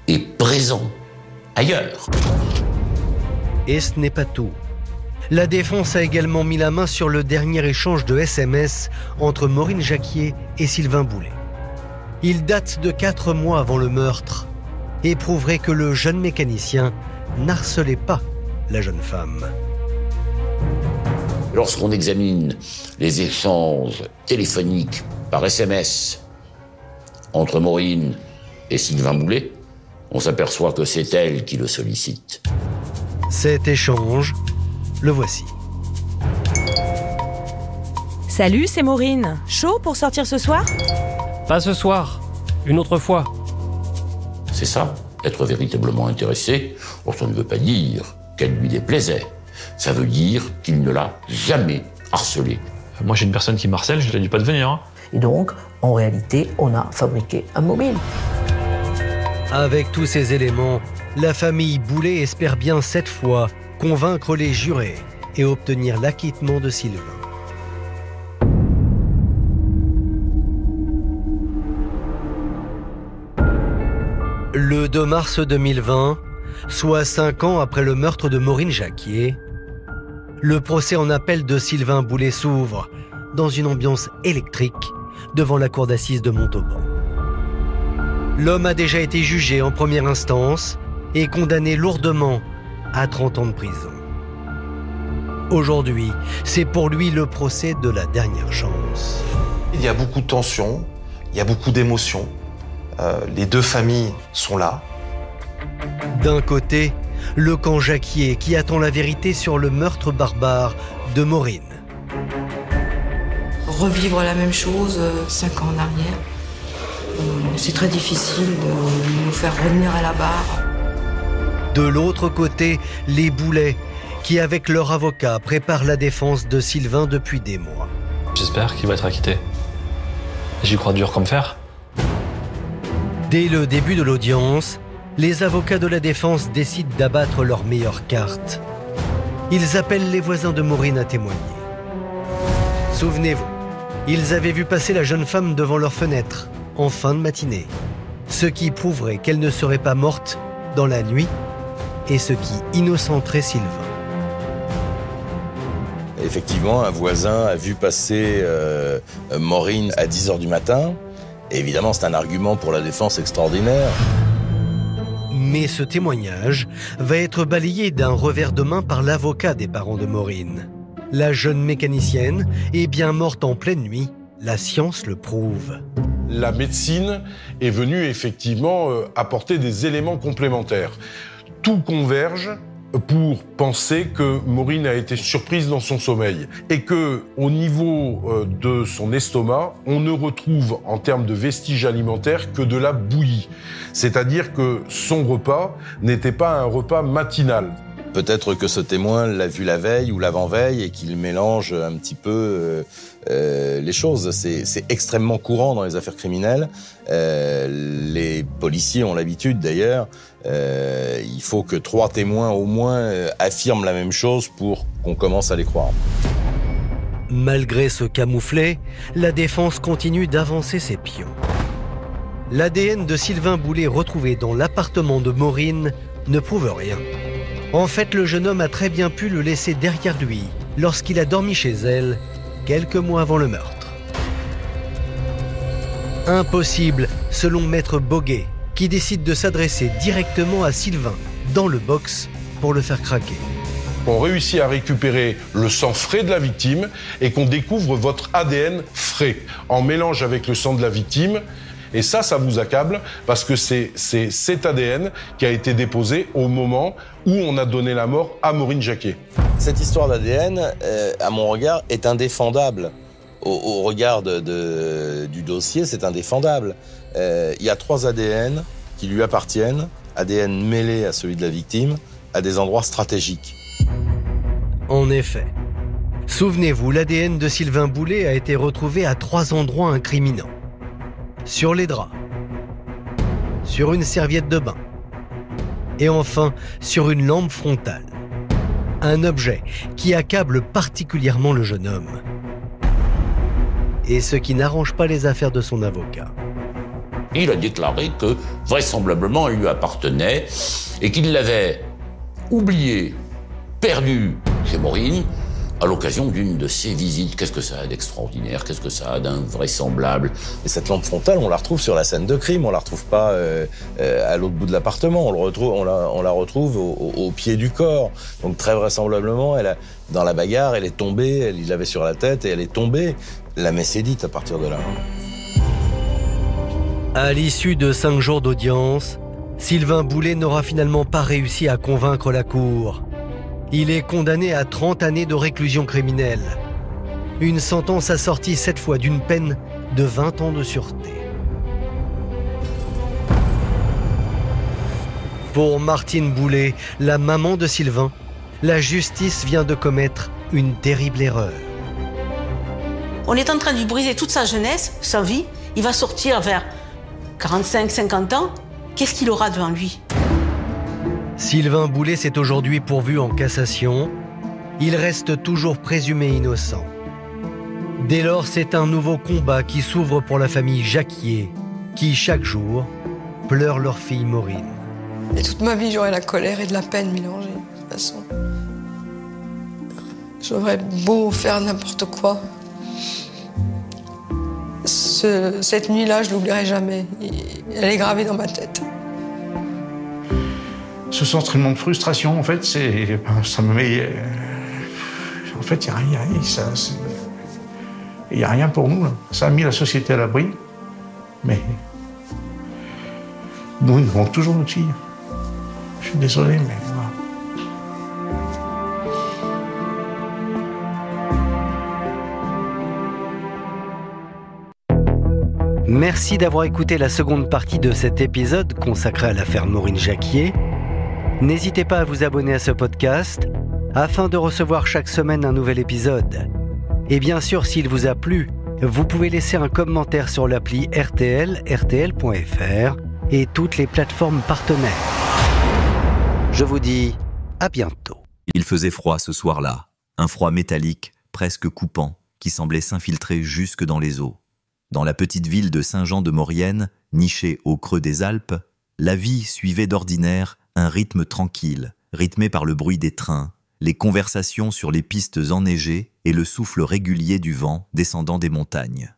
et présent ailleurs. Et ce n'est pas tout. La défense a également mis la main sur le dernier échange de SMS entre Maureen Jacquier et Sylvain Boulet. Il date de 4 mois avant le meurtre et prouverait que le jeune mécanicien n'harcelait pas la jeune femme. Lorsqu'on examine les échanges téléphoniques par SMS entre Maureen et Sylvain Boulet, on s'aperçoit que c'est elle qui le sollicite. Cet échange, le voici. Salut, c'est Maureen. Chaud pour sortir ce soir? Pas ce soir, une autre fois. C'est ça, être véritablement intéressé. Or, ça ne veut pas dire qu'elle lui déplaisait. Ça veut dire qu'il ne l'a jamais harcelée. Moi, j'ai une personne qui m'harcèle, je ne lui ai dit pas de venir. Hein. Et donc, en réalité, on a fabriqué un mobile. Avec tous ces éléments, la famille Boulet espère bien cette fois convaincre les jurés et obtenir l'acquittement de Sylvain. Le 2 mars 2020, soit 5 ans après le meurtre de Maureen Jacquier, le procès en appel de Sylvain Boulet s'ouvre dans une ambiance électrique devant la cour d'assises de Montauban. L'homme a déjà été jugé en première instance et condamné lourdement à 30 ans de prison. Aujourd'hui, c'est pour lui le procès de la dernière chance. Il y a beaucoup de tensions, il y a beaucoup d'émotions. Les deux familles sont là. D'un côté, le camp Jacquier qui attend la vérité sur le meurtre barbare de Maureen. Revivre la même chose 5 ans en arrière, c'est très difficile de nous faire revenir à la barre. De l'autre côté, les Boulets qui, avec leur avocat, préparent la défense de Sylvain depuis des mois. J'espère qu'il va être acquitté. J'y crois dur comme fer. Dès le début de l'audience, les avocats de la défense décident d'abattre leurs meilleures cartes. Ils appellent les voisins de Maureen à témoigner. Souvenez-vous, ils avaient vu passer la jeune femme devant leur fenêtre, en fin de matinée, ce qui prouverait qu'elle ne serait pas morte dans la nuit et ce qui innocenterait Sylvain. Effectivement, un voisin a vu passer Maureen à 10h du matin. Et évidemment, c'est un argument pour la défense extraordinaire. Mais ce témoignage va être balayé d'un revers de main par l'avocat des parents de Maureen. La jeune mécanicienne est bien morte en pleine nuit, la science le prouve. la médecine est venue effectivement apporter des éléments complémentaires. Tout converge pour penser que Maureen a été surprise dans son sommeil et que, au niveau de son estomac, on ne retrouve en termes de vestiges alimentaires que de la bouillie. C'est-à-dire que son repas n'était pas un repas matinal. Peut-être que ce témoin l'a vu la veille ou l'avant-veille et qu'il mélange un petit peu les choses. C'est extrêmement courant dans les affaires criminelles. Les policiers ont l'habitude d'ailleurs. Il faut que 3 témoins au moins affirment la même chose pour qu'on commence à les croire. Malgré ce camouflet, la défense continue d'avancer ses pions. L'ADN de Sylvain Boulet retrouvé dans l'appartement de Maureen ne prouve rien. En fait, le jeune homme a très bien pu le laisser derrière lui lorsqu'il a dormi chez elle quelques mois avant le meurtre. Impossible, selon Maître Boguet, qui décide de s'adresser directement à Sylvain dans le box pour le faire craquer. On réussit à récupérer le sang frais de la victime et qu'on découvre votre ADN frais, en mélange avec le sang de la victime. Et ça vous accable parce que c'est cet ADN qui a été déposé au moment où on a donné la mort à Maureen Jacquier. Cette histoire d'ADN, à mon regard, est indéfendable. Au regard du dossier, c'est indéfendable. Il y a 3 ADN qui lui appartiennent, ADN mêlés à celui de la victime, à des endroits stratégiques. En effet. Souvenez-vous, l'ADN de Sylvain Boulet a été retrouvé à 3 endroits incriminants. Sur les draps, sur une serviette de bain et enfin sur une lampe frontale. Un objet qui accable particulièrement le jeune homme. Et ce qui n'arrange pas les affaires de son avocat. Il a déclaré que vraisemblablement elle lui appartenait et qu'il l'avait oublié, perdu chez Maureen à l'occasion d'une de ses visites. Qu'est-ce que ça a d'extraordinaire? Qu'est-ce que ça a d'invraisemblable? Et cette lampe frontale, on la retrouve sur la scène de crime, on la retrouve pas à l'autre bout de l'appartement, on la retrouve au pied du corps. Donc très vraisemblablement, dans la bagarre, elle est tombée, il l'avait sur la tête et elle est tombée. La messe est dite à partir de là. À l'issue de 5 jours d'audience, Sylvain Boulet n'aura finalement pas réussi à convaincre la cour. Il est condamné à 30 années de réclusion criminelle. Une sentence assortie cette fois d'une peine de 20 ans de sûreté. Pour Martine Boulet, la maman de Sylvain, la justice vient de commettre une terrible erreur. On est en train de lui briser toute sa jeunesse, sa vie. Il va sortir vers 45-50 ans. Qu'est-ce qu'il aura devant lui ? Sylvain Boulet s'est aujourd'hui pourvu en cassation. Il reste toujours présumé innocent. Dès lors, c'est un nouveau combat qui s'ouvre pour la famille Jacquier, qui, chaque jour, pleure leur fille Maureen. Et toute ma vie, j'aurai la colère et de la peine mélangées, de toute façon. J'aurais beau faire n'importe quoi. Cette nuit-là, je l'oublierai jamais. Elle est gravée dans ma tête. Ce sentiment de frustration, en fait, ça me met... En fait, il n'y a rien pour nous. Là. Ça a mis la société à l'abri, mais nous, il nous manque toujours notre fille. Je suis désolé, mais voilà. Merci d'avoir écouté la seconde partie de cet épisode consacré à l'affaire Maureen Jacquier. N'hésitez pas à vous abonner à ce podcast afin de recevoir chaque semaine un nouvel épisode. Et bien sûr, s'il vous a plu, vous pouvez laisser un commentaire sur l'appli RTL, rtl.fr et toutes les plateformes partenaires. Je vous dis à bientôt. Il faisait froid ce soir-là, un froid métallique, presque coupant, qui semblait s'infiltrer jusque dans les os. Dans la petite ville de Saint-Jean-de-Maurienne, nichée au creux des Alpes, la vie suivait d'ordinaire un rythme tranquille, rythmé par le bruit des trains, les conversations sur les pistes enneigées et le souffle régulier du vent descendant des montagnes.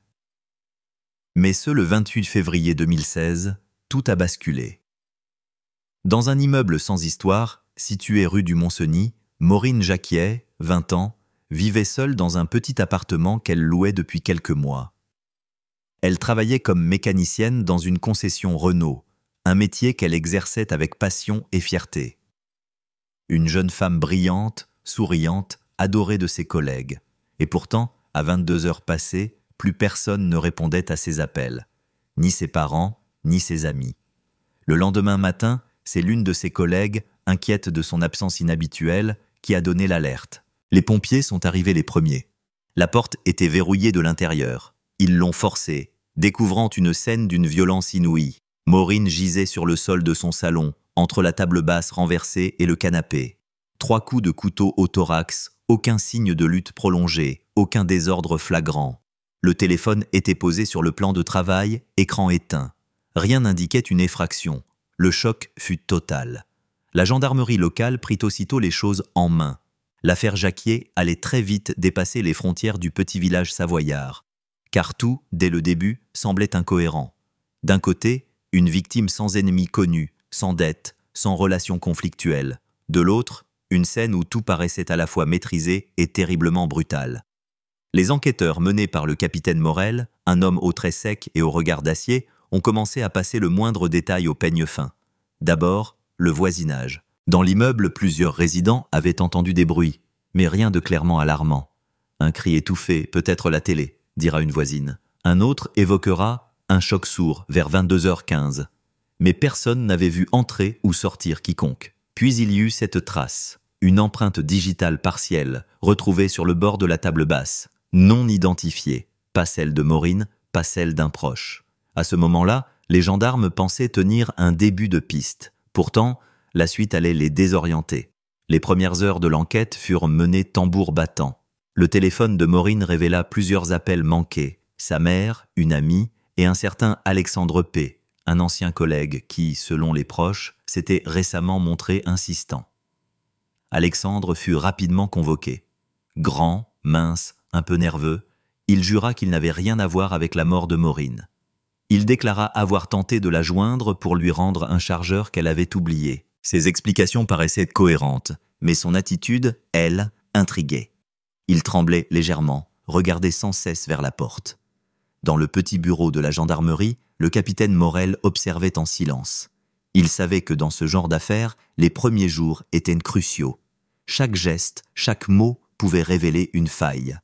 Mais ce le 28 février 2016, tout a basculé. Dans un immeuble sans histoire, situé rue du Montcenis, Maureen Jacquier, 20 ans, vivait seule dans un petit appartement qu'elle louait depuis quelques mois. Elle travaillait comme mécanicienne dans une concession Renault, un métier qu'elle exerçait avec passion et fierté. Une jeune femme brillante, souriante, adorée de ses collègues. Et pourtant, à 22 heures passées, plus personne ne répondait à ses appels. Ni ses parents, ni ses amis. Le lendemain matin, c'est l'une de ses collègues, inquiète de son absence inhabituelle, qui a donné l'alerte. Les pompiers sont arrivés les premiers. La porte était verrouillée de l'intérieur. Ils l'ont forcée, découvrant une scène d'une violence inouïe. Maureen gisait sur le sol de son salon, entre la table basse renversée et le canapé. 3 coups de couteau au thorax, aucun signe de lutte prolongée, aucun désordre flagrant. Le téléphone était posé sur le plan de travail, écran éteint. Rien n'indiquait une effraction. Le choc fut total. La gendarmerie locale prit aussitôt les choses en main. L'affaire Jacquier allait très vite dépasser les frontières du petit village savoyard. Car tout, dès le début, semblait incohérent. D'un côté, une victime sans ennemi connu, sans dette, sans relation conflictuelle. De l'autre, une scène où tout paraissait à la fois maîtrisé et terriblement brutal. Les enquêteurs menés par le capitaine Morel, un homme aux traits secs et au regard d'acier, ont commencé à passer le moindre détail au peigne fin. D'abord, le voisinage. Dans l'immeuble, plusieurs résidents avaient entendu des bruits, mais rien de clairement alarmant. Un cri étouffé, peut-être la télé, dira une voisine. Un autre évoquera un choc sourd vers 22h15. Mais personne n'avait vu entrer ou sortir quiconque. Puis il y eut cette trace, une empreinte digitale partielle, retrouvée sur le bord de la table basse, non identifiée, pas celle de Maureen, pas celle d'un proche. À ce moment-là, les gendarmes pensaient tenir un début de piste. Pourtant, la suite allait les désorienter. Les premières heures de l'enquête furent menées tambour battant. Le téléphone de Maureen révéla plusieurs appels manqués. Sa mère, une amie et un certain Alexandre P., un ancien collègue qui, selon les proches, s'était récemment montré insistant. Alexandre fut rapidement convoqué. Grand, mince, un peu nerveux, il jura qu'il n'avait rien à voir avec la mort de Maureen. Il déclara avoir tenté de la joindre pour lui rendre un chargeur qu'elle avait oublié. Ses explications paraissaient cohérentes, mais son attitude, elle, intriguait. Il tremblait légèrement, regardait sans cesse vers la porte. Dans le petit bureau de la gendarmerie, le capitaine Morel observait en silence. Il savait que dans ce genre d'affaires, les premiers jours étaient cruciaux. Chaque geste, chaque mot pouvait révéler une faille.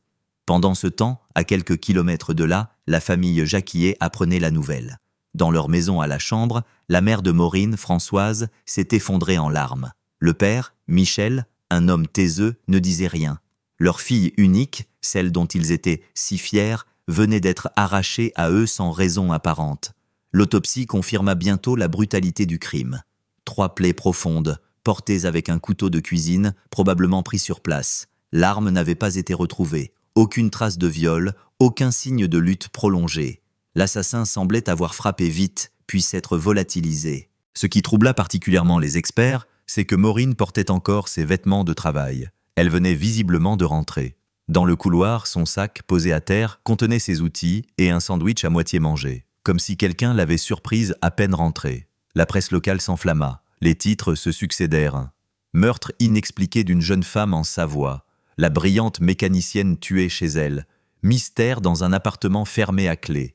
Pendant ce temps, à quelques kilomètres de là, la famille Jacquier apprenait la nouvelle. Dans leur maison à la Chambre, la mère de Maureen, Françoise, s'est effondrée en larmes. Le père, Michel, un homme taiseux, ne disait rien. Leur fille unique, celle dont ils étaient si fiers, venait d'être arrachée à eux sans raison apparente. L'autopsie confirma bientôt la brutalité du crime. 3 plaies profondes, portées avec un couteau de cuisine, probablement pris sur place. L'arme n'avait pas été retrouvée. Aucune trace de viol, aucun signe de lutte prolongée. L'assassin semblait avoir frappé vite, puis s'être volatilisé. Ce qui troubla particulièrement les experts, c'est que Maureen portait encore ses vêtements de travail. Elle venait visiblement de rentrer. Dans le couloir, son sac, posé à terre, contenait ses outils et un sandwich à moitié mangé, comme si quelqu'un l'avait surprise à peine rentrée. La presse locale s'enflamma. Les titres se succédèrent. Meurtre inexpliqué d'une jeune femme en Savoie. La brillante mécanicienne tuée chez elle. Mystère dans un appartement fermé à clé.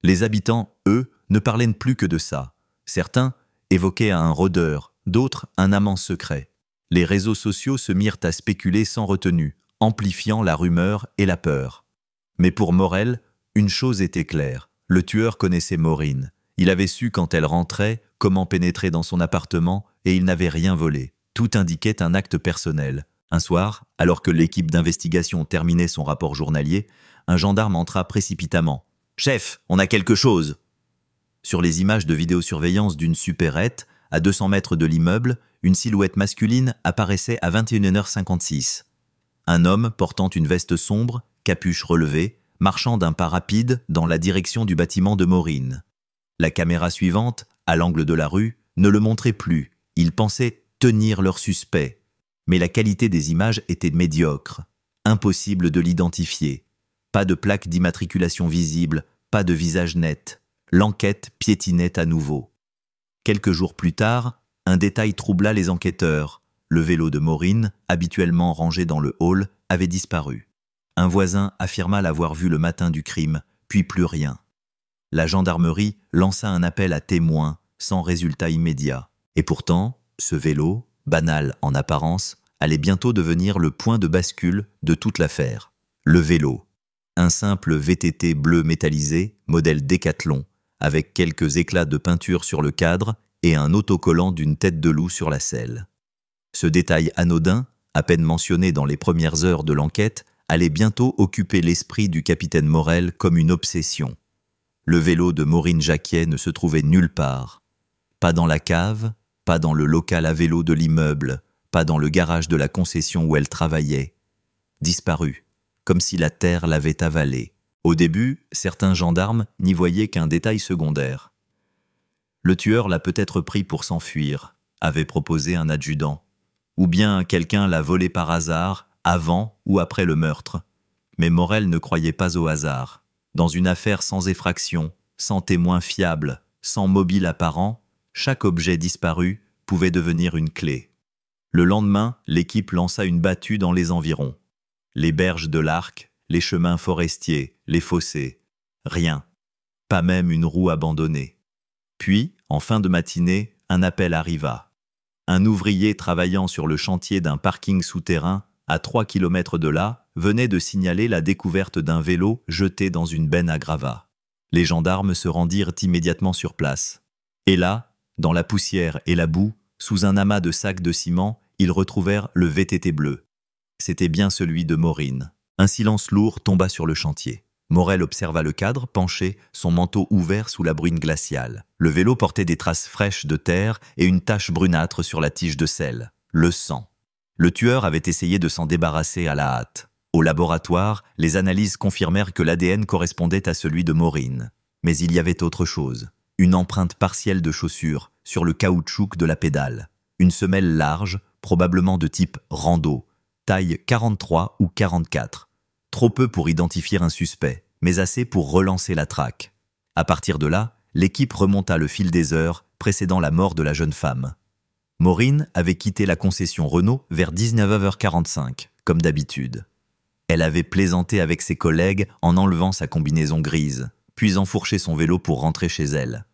Les habitants, eux, ne parlaient plus que de ça. Certains évoquaient un rôdeur, d'autres un amant secret. Les réseaux sociaux se mirent à spéculer sans retenue, amplifiant la rumeur et la peur. Mais pour Morel, une chose était claire. Le tueur connaissait Maureen. Il avait su quand elle rentrait, comment pénétrer dans son appartement, et il n'avait rien volé. Tout indiquait un acte personnel. Un soir, alors que l'équipe d'investigation terminait son rapport journalier, un gendarme entra précipitamment. « Chef, on a quelque chose !» Sur les images de vidéosurveillance d'une supérette, à 200 mètres de l'immeuble, une silhouette masculine apparaissait à 21h56. Un homme portant une veste sombre, capuche relevée, marchant d'un pas rapide dans la direction du bâtiment de Maureen. La caméra suivante, à l'angle de la rue, ne le montrait plus. Ils pensaient tenir leur suspect. Mais la qualité des images était médiocre. Impossible de l'identifier. Pas de plaque d'immatriculation visible, pas de visage net. L'enquête piétinait à nouveau. Quelques jours plus tard, un détail troubla les enquêteurs. Le vélo de Maureen, habituellement rangé dans le hall, avait disparu. Un voisin affirma l'avoir vu le matin du crime, puis plus rien. la gendarmerie lança un appel à témoins sans résultat immédiat. Et pourtant, ce vélo, banal en apparence, allait bientôt devenir le point de bascule de toute l'affaire. Le vélo. Un simple VTT bleu métallisé, modèle Décathlon, avec quelques éclats de peinture sur le cadre et un autocollant d'une tête de loup sur la selle. Ce détail anodin, à peine mentionné dans les premières heures de l'enquête, allait bientôt occuper l'esprit du capitaine Morel comme une obsession. Le vélo de Maureen Jacquiet ne se trouvait nulle part. Pas dans la cave, pas dans le local à vélo de l'immeuble, pas dans le garage de la concession où elle travaillait. Disparu, comme si la terre l'avait avalé. Au début, certains gendarmes n'y voyaient qu'un détail secondaire. Le tueur l'a peut-être pris pour s'enfuir, avait proposé un adjudant. Ou bien quelqu'un l'a volé par hasard, avant ou après le meurtre. Mais Morel ne croyait pas au hasard. Dans une affaire sans effraction, sans témoin fiable, sans mobile apparent, chaque objet disparu pouvait devenir une clé. Le lendemain, l'équipe lança une battue dans les environs. Les berges de l'Arc, les chemins forestiers, les fossés. Rien. Pas même une roue abandonnée. Puis, en fin de matinée, un appel arriva. Un ouvrier travaillant sur le chantier d'un parking souterrain, à 3 km de là, venait de signaler la découverte d'un vélo jeté dans une benne à gravats. Les gendarmes se rendirent immédiatement sur place. Et là, dans la poussière et la boue, sous un amas de sacs de ciment, ils retrouvèrent le VTT bleu. C'était bien celui de Maureen. Un silence lourd tomba sur le chantier. Morel observa le cadre, penché, son manteau ouvert sous la bruine glaciale. Le vélo portait des traces fraîches de terre et une tache brunâtre sur la tige de sel. Le sang. Le tueur avait essayé de s'en débarrasser à la hâte. Au laboratoire, les analyses confirmèrent que l'ADN correspondait à celui de Maureen. Mais il y avait autre chose. Une empreinte partielle de chaussure sur le caoutchouc de la pédale. Une semelle large, probablement de type rando, taille 43 ou 44. Trop peu pour identifier un suspect, mais assez pour relancer la traque. À partir de là, l'équipe remonta le fil des heures précédant la mort de la jeune femme. Maureen avait quitté la concession Renault vers 19h45, comme d'habitude. Elle avait plaisanté avec ses collègues en enlevant sa combinaison grise, puis enfourché son vélo pour rentrer chez elle.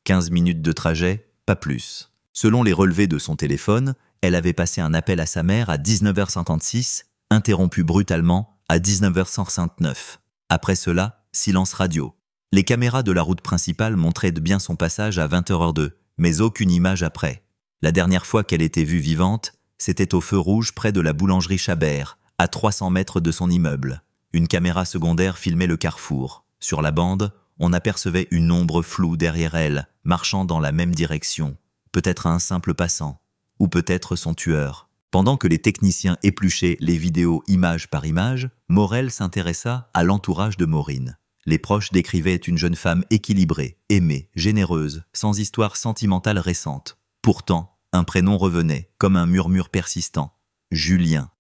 15 minutes de trajet, pas plus. Selon les relevés de son téléphone, elle avait passé un appel à sa mère à 19h56, interrompu brutalement à 19h69. Après cela, silence radio. Les caméras de la route principale montraient bien son passage à 20h02, mais aucune image après. La dernière fois qu'elle était vue vivante, c'était au feu rouge près de la boulangerie Chabert, à 300 mètres de son immeuble. Une caméra secondaire filmait le carrefour. Sur la bande, on apercevait une ombre floue derrière elle, marchant dans la même direction. Peut-être un simple passant, ou peut-être son tueur. Pendant que les techniciens épluchaient les vidéos image par image, Morel s'intéressa à l'entourage de Maureen. Les proches décrivaient une jeune femme équilibrée, aimée, généreuse, sans histoire sentimentale récente. Pourtant, un prénom revenait, comme un murmure persistant. Julien.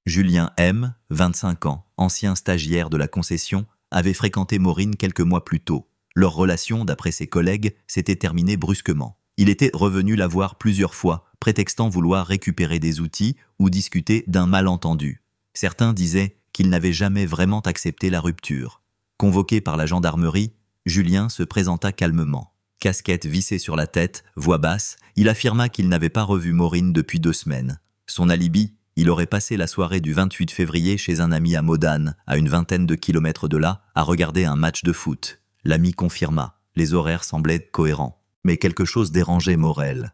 Julien M., 25 ans, ancien stagiaire de la concession, avait fréquenté Maureen quelques mois plus tôt. Leur relation, d'après ses collègues, s'était terminée brusquement. Il était revenu la voir plusieurs fois, prétextant vouloir récupérer des outils ou discuter d'un malentendu. Certains disaient qu'il n'avait jamais vraiment accepté la rupture. Convoqué par la gendarmerie, Julien se présenta calmement. Casquette vissée sur la tête, voix basse, il affirma qu'il n'avait pas revu Maureen depuis 2 semaines. Son alibi, il aurait passé la soirée du 28 février chez un ami à Modane, à une vingtaine de kilomètres de là, à regarder un match de foot. L'ami confirma, les horaires semblaient cohérents. Mais quelque chose dérangeait Morel.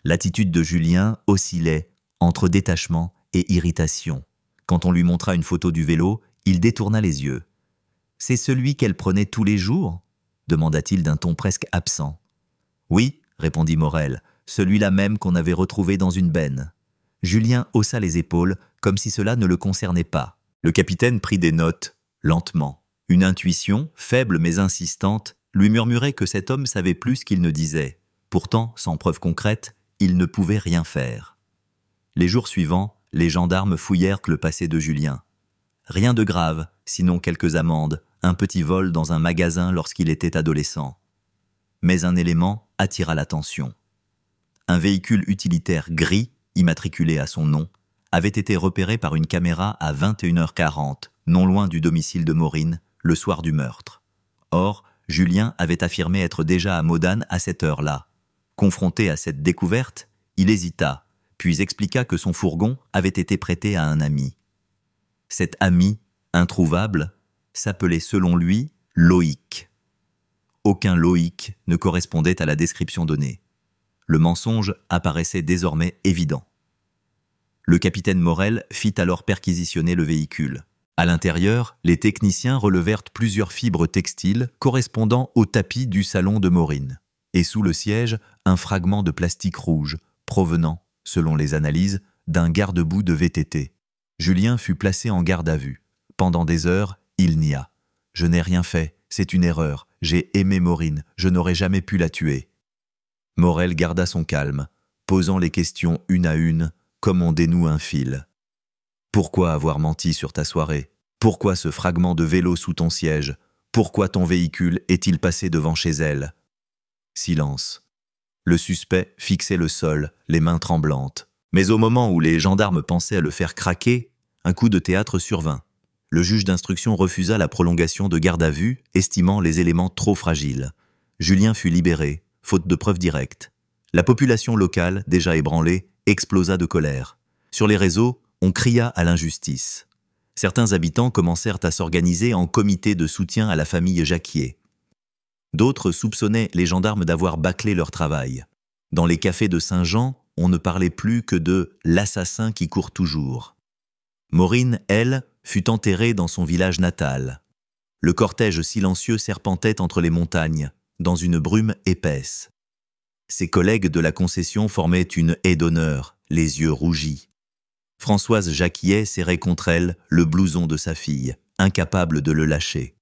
L'attitude de Julien oscillait entre détachement et irritation. Quand on lui montra une photo du vélo, il détourna les yeux. « C'est celui qu'elle prenait tous les jours ?» demanda-t-il d'un ton presque absent. « Oui, » répondit Morel, « celui-là même qu'on avait retrouvé dans une benne. » Julien haussa les épaules, comme si cela ne le concernait pas. Le capitaine prit des notes, lentement. Une intuition, faible mais insistante, lui murmurait que cet homme savait plus qu'il ne disait. Pourtant, sans preuve concrète, il ne pouvait rien faire. Les jours suivants, les gendarmes fouillèrent le passé de Julien. Rien de grave, sinon quelques amendes, un petit vol dans un magasin lorsqu'il était adolescent. Mais un élément attira l'attention. Un véhicule utilitaire gris, immatriculé à son nom, avait été repéré par une caméra à 21h40, non loin du domicile de Maureen, le soir du meurtre. Or, Julien avait affirmé être déjà à Modane à cette heure-là. Confronté à cette découverte, il hésita, puis expliqua que son fourgon avait été prêté à un ami. Cet ami, introuvable, s'appelait selon lui Loïc. Aucun Loïc ne correspondait à la description donnée. Le mensonge apparaissait désormais évident. Le capitaine Morel fit alors perquisitionner le véhicule. À l'intérieur, les techniciens relevèrent plusieurs fibres textiles correspondant au tapis du salon de Maureen. Et sous le siège, un fragment de plastique rouge, provenant, selon les analyses, d'un garde-boue de VTT. Julien fut placé en garde à vue. Pendant des heures, il nia. « Je n'ai rien fait, c'est une erreur. J'ai aimé Maureen, je n'aurais jamais pu la tuer. » Morel garda son calme, posant les questions une à une, comme on dénoue un fil. Pourquoi avoir menti sur ta soirée? Pourquoi ce fragment de vélo sous ton siège? Pourquoi ton véhicule est-il passé devant chez elle? Silence. Le suspect fixait le sol, les mains tremblantes. Mais au moment où les gendarmes pensaient à le faire craquer, un coup de théâtre survint. Le juge d'instruction refusa la prolongation de garde à vue, estimant les éléments trop fragiles. Julien fut libéré, faute de preuves directes. La population locale, déjà ébranlée, explosa de colère. Sur les réseaux, on cria à l'injustice. Certains habitants commencèrent à s'organiser en comité de soutien à la famille Jacquier. D'autres soupçonnaient les gendarmes d'avoir bâclé leur travail. Dans les cafés de Saint-Jean, on ne parlait plus que de « l'assassin qui court toujours ». Maureen, elle, fut enterrée dans son village natal. Le cortège silencieux serpentait entre les montagnes, dans une brume épaisse. Ses collègues de la concession formaient une haie d'honneur, les yeux rougis. Françoise Jacquier serrait contre elle le blouson de sa fille, incapable de le lâcher.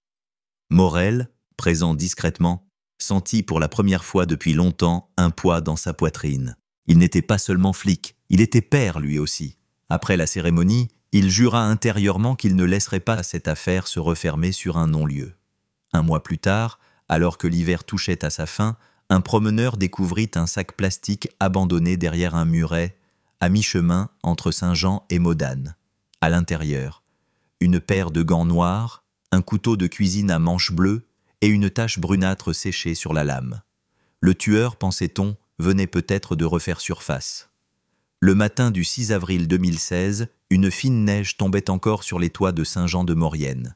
Morel, présent discrètement, sentit pour la première fois depuis longtemps un poids dans sa poitrine. Il n'était pas seulement flic, il était père lui aussi. Après la cérémonie, il jura intérieurement qu'il ne laisserait pas cette affaire se refermer sur un non-lieu. Un mois plus tard, alors que l'hiver touchait à sa fin, un promeneur découvrit un sac plastique abandonné derrière un muret, à mi-chemin entre Saint-Jean et Modane. À l'intérieur, une paire de gants noirs, un couteau de cuisine à manche bleue et une tache brunâtre séchée sur la lame. Le tueur, pensait-on, venait peut-être de refaire surface. Le matin du 6 avril 2016, une fine neige tombait encore sur les toits de Saint-Jean-de-Maurienne.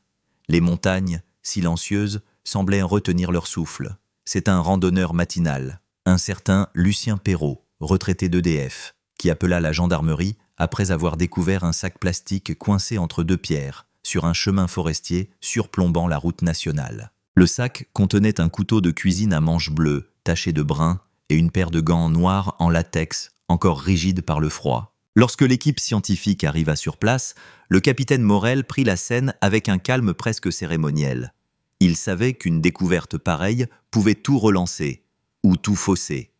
Les montagnes, silencieuses, semblaient retenir leur souffle. C'est un randonneur matinal, un certain Lucien Perrault, retraité d'EDF, qui appela la gendarmerie après avoir découvert un sac plastique coincé entre deux pierres, sur un chemin forestier surplombant la route nationale. Le sac contenait un couteau de cuisine à manche bleue, taché de brun, et une paire de gants noirs en latex, encore rigides par le froid. Lorsque l'équipe scientifique arriva sur place, le capitaine Morel prit la scène avec un calme presque cérémoniel. Il savait qu'une découverte pareille pouvait tout relancer, ou tout fausser.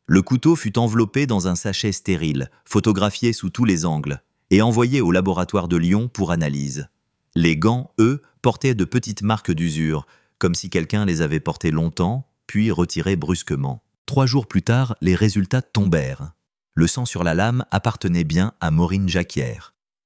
Le couteau fut enveloppé dans un sachet stérile, photographié sous tous les angles, et envoyé au laboratoire de Lyon pour analyse. Les gants, eux, portaient de petites marques d'usure, comme si quelqu'un les avait portés longtemps, puis retirés brusquement. 3 jours plus tard, les résultats tombèrent. Le sang sur la lame appartenait bien à Maureen Jacquier.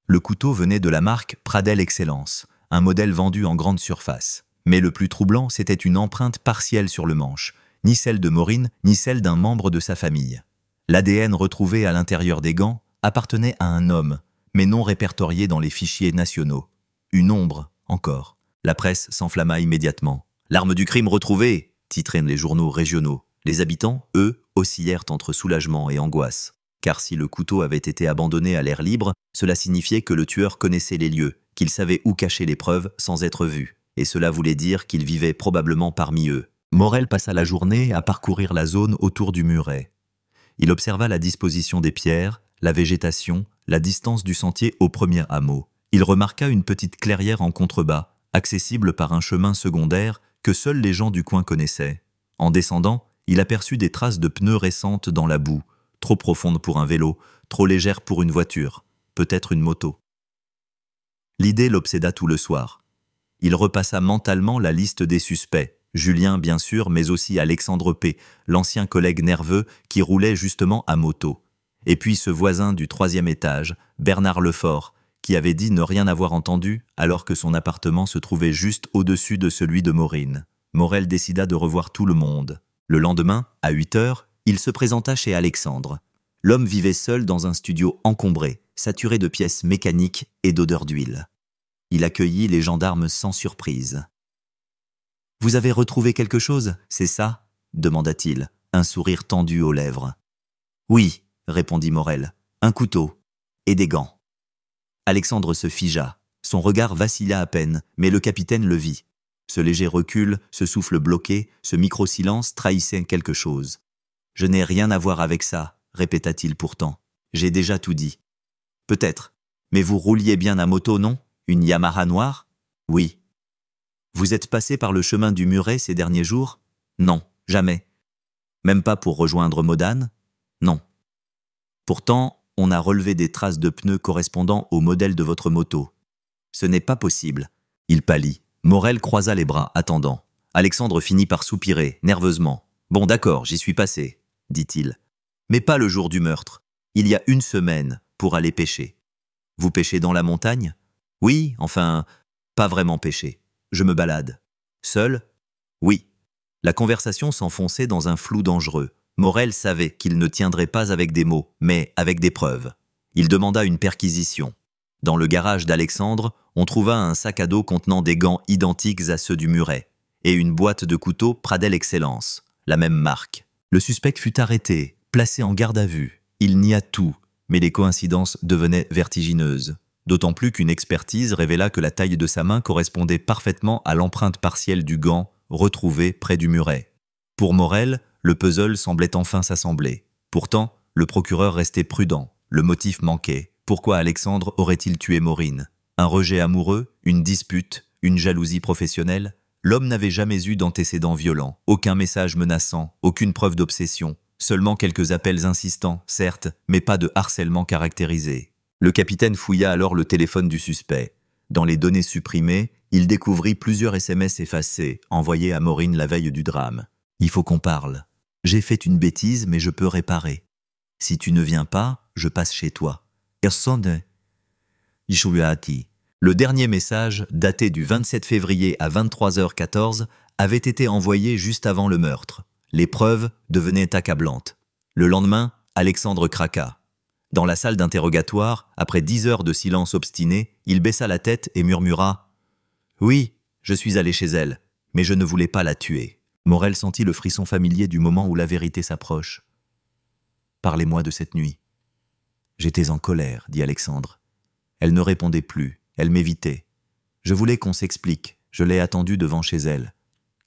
Le couteau venait de la marque Pradel Excellence, un modèle vendu en grande surface. Mais le plus troublant, c'était une empreinte partielle sur le manche, ni celle de Maureen, ni celle d'un membre de sa famille. L'ADN retrouvé à l'intérieur des gants appartenait à un homme, mais non répertorié dans les fichiers nationaux. Une ombre, encore. La presse s'enflamma immédiatement. « L'arme du crime retrouvée !» titraient les journaux régionaux. Les habitants, eux, oscillèrent entre soulagement et angoisse. Car si le couteau avait été abandonné à l'air libre, cela signifiait que le tueur connaissait les lieux, qu'il savait où cacher les preuves sans être vu. Et cela voulait dire qu'il vivait probablement parmi eux. Morel passa la journée à parcourir la zone autour du muret. Il observa la disposition des pierres, la végétation, la distance du sentier au premier hameau. Il remarqua une petite clairière en contrebas, accessible par un chemin secondaire que seuls les gens du coin connaissaient. En descendant, il aperçut des traces de pneus récentes dans la boue, trop profondes pour un vélo, trop légères pour une voiture, peut-être une moto. L'idée l'obséda tout le soir. Il repassa mentalement la liste des suspects, Julien bien sûr, mais aussi Alexandre P., l'ancien collègue nerveux qui roulait justement à moto. Et puis ce voisin du 3e étage, Bernard Lefort, qui avait dit ne rien avoir entendu alors que son appartement se trouvait juste au-dessus de celui de Maureen. Morel décida de revoir tout le monde. Le lendemain, à 8 heures, il se présenta chez Alexandre. L'homme vivait seul dans un studio encombré, saturé de pièces mécaniques et d'odeurs d'huile. Il accueillit les gendarmes sans surprise. « Vous avez retrouvé quelque chose, c'est ça ?» demanda-t-il, un sourire tendu aux lèvres. « Oui, » répondit Morel, « un couteau et des gants. » Alexandre se figea. Son regard vacilla à peine, mais le capitaine le vit. Ce léger recul, ce souffle bloqué, ce micro-silence trahissaient quelque chose. « Je n'ai rien à voir avec ça, » répéta-t-il pourtant. « J'ai déjà tout dit. »« Peut-être. Mais vous rouliez bien à moto, non? Une Yamaha noire? »« Oui. »« Vous êtes passé par le chemin du Muret ces derniers jours? »« Non, jamais. »« Même pas pour rejoindre Modane? »« Non. » Pourtant, on a relevé des traces de pneus correspondant au modèle de votre moto. Ce n'est pas possible. Il pâlit. Morel croisa les bras, attendant. Alexandre finit par soupirer, nerveusement. « Bon, d'accord, j'y suis passé, » dit-il. « Mais pas le jour du meurtre. Il y a 1 semaine, pour aller pêcher. »« Vous pêchez dans la montagne ? » ?»« Oui, enfin, pas vraiment pêcher. Je me balade. »« Seul ? » ?»« Oui. » La conversation s'enfonçait dans un flou dangereux. Morel savait qu'il ne tiendrait pas avec des mots, mais avec des preuves. Il demanda une perquisition. Dans le garage d'Alexandre, on trouva un sac à dos contenant des gants identiques à ceux du Muret et une boîte de couteaux Pradel Excellence, la même marque. Le suspect fut arrêté, placé en garde à vue. Il nia tout, mais les coïncidences devenaient vertigineuses. D'autant plus qu'une expertise révéla que la taille de sa main correspondait parfaitement à l'empreinte partielle du gant retrouvée près du Muret. Pour Morel, le puzzle semblait enfin s'assembler. Pourtant, le procureur restait prudent. Le motif manquait. Pourquoi Alexandre aurait-il tué Maureen? Un rejet amoureux? Une dispute? Une jalousie professionnelle? L'homme n'avait jamais eu d'antécédents violents, aucun message menaçant, aucune preuve d'obsession, seulement quelques appels insistants, certes, mais pas de harcèlement caractérisé. Le capitaine fouilla alors le téléphone du suspect. Dans les données supprimées, il découvrit plusieurs SMS effacés, envoyés à Maureen la veille du drame. « Il faut qu'on parle. J'ai fait une bêtise, mais je peux réparer. Si tu ne viens pas, je passe chez toi. » Le dernier message, daté du 27 février à 23h14, avait été envoyé juste avant le meurtre. Les preuves devenaient accablantes. Le lendemain, Alexandre craqua. Dans la salle d'interrogatoire, après 10 heures de silence obstiné, il baissa la tête et murmura « Oui, je suis allé chez elle, mais je ne voulais pas la tuer. » Morel sentit le frisson familier du moment où la vérité s'approche. « Parlez-moi de cette nuit. » « J'étais en colère, » dit Alexandre. Elle ne répondait plus, elle m'évitait. Je voulais qu'on s'explique, je l'ai attendue devant chez elle.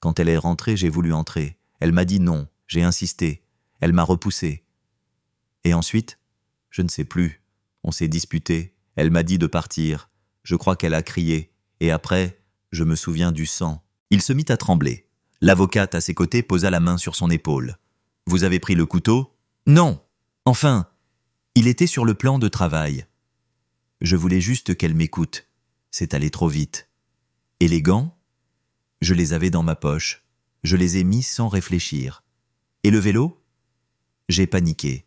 Quand elle est rentrée, j'ai voulu entrer. Elle m'a dit non, j'ai insisté. Elle m'a repoussé. Et ensuite, je ne sais plus. On s'est disputé, elle m'a dit de partir. Je crois qu'elle a crié. Et après, je me souviens du sang. Il se mit à trembler. L'avocate à ses côtés posa la main sur son épaule. « Vous avez pris le couteau ?»« Non. Enfin, il était sur le plan de travail. Je voulais juste qu'elle m'écoute. C'est allé trop vite. Et les gants ? Je les avais dans ma poche. Je les ai mis sans réfléchir. Et le vélo ? J'ai paniqué.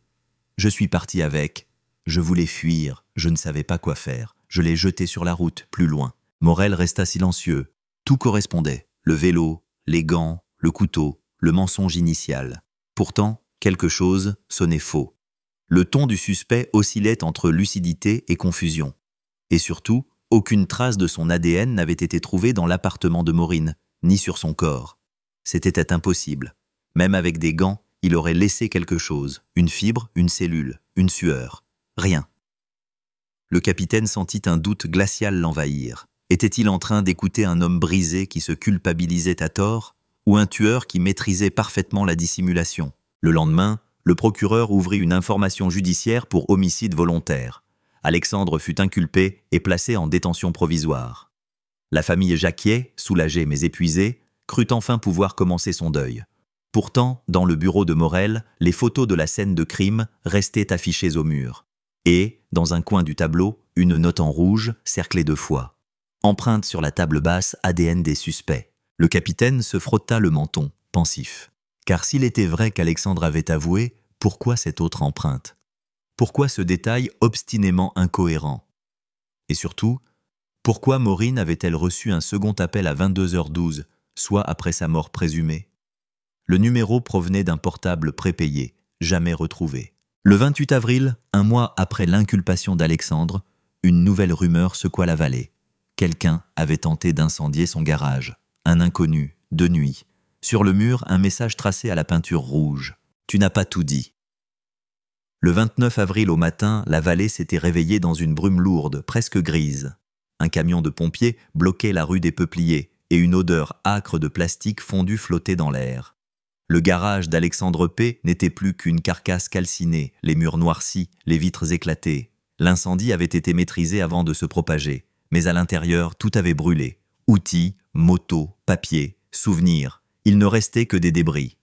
Je suis parti avec. Je voulais fuir. Je ne savais pas quoi faire. Je l'ai jeté sur la route, plus loin. » Morel resta silencieux. Tout correspondait. Le vélo, les gants, le couteau, le mensonge initial. Pourtant, quelque chose sonnait faux. Le ton du suspect oscillait entre lucidité et confusion. Et surtout, aucune trace de son ADN n'avait été trouvée dans l'appartement de Maureen, ni sur son corps. C'était impossible. Même avec des gants, il aurait laissé quelque chose, une fibre, une cellule, une sueur. Rien. Le capitaine sentit un doute glacial l'envahir. Était-il en train d'écouter un homme brisé qui se culpabilisait à tort, ou un tueur qui maîtrisait parfaitement la dissimulation? Le lendemain, le procureur ouvrit une information judiciaire pour homicide volontaire. Alexandre fut inculpé et placé en détention provisoire. La famille Jacquier, soulagée mais épuisée, crut enfin pouvoir commencer son deuil. Pourtant, dans le bureau de Morel, les photos de la scène de crime restaient affichées au mur. Et, dans un coin du tableau, une note en rouge, cerclée de foi. Empreinte sur la table basse ADN des suspects. Le capitaine se frotta le menton, pensif. Car s'il était vrai qu'Alexandre avait avoué, pourquoi cette autre empreinte? Pourquoi ce détail obstinément incohérent? Et surtout, pourquoi Maureen avait-elle reçu un second appel à 22h12, soit après sa mort présumée. Le numéro provenait d'un portable prépayé, jamais retrouvé. Le 28 avril, un mois après l'inculpation d'Alexandre, une nouvelle rumeur secoua la vallée. Quelqu'un avait tenté d'incendier son garage. Un inconnu, de nuit. Sur le mur, un message tracé à la peinture rouge. « Tu n'as pas tout dit ». Le 29 avril au matin, la vallée s'était réveillée dans une brume lourde, presque grise. Un camion de pompiers bloquait la rue des Peupliers et une odeur âcre de plastique fondu flottait dans l'air. Le garage d'Alexandre P. n'était plus qu'une carcasse calcinée, les murs noircis, les vitres éclatées. L'incendie avait été maîtrisé avant de se propager, mais à l'intérieur, tout avait brûlé. Outils, motos, papiers, souvenirs. Il ne restait que des débris.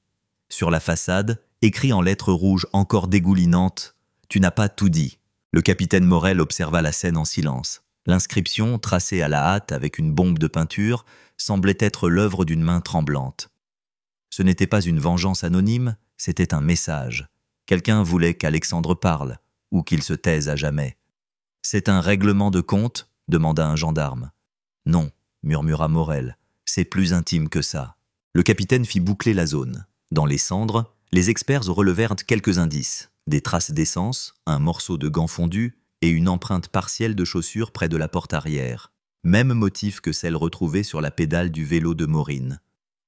Sur la façade, écrit en lettres rouges encore dégoulinantes, « Tu n'as pas tout dit ». Le capitaine Morel observa la scène en silence. L'inscription, tracée à la hâte avec une bombe de peinture, semblait être l'œuvre d'une main tremblante. Ce n'était pas une vengeance anonyme, c'était un message. Quelqu'un voulait qu'Alexandre parle, ou qu'il se taise à jamais. « C'est un règlement de compte ?» demanda un gendarme. « Non », murmura Morel, « c'est plus intime que ça. » Le capitaine fit boucler la zone. Dans les cendres, les experts relevèrent quelques indices. Des traces d'essence, un morceau de gant fondu et une empreinte partielle de chaussure près de la porte arrière. Même motif que celle retrouvée sur la pédale du vélo de Maureen.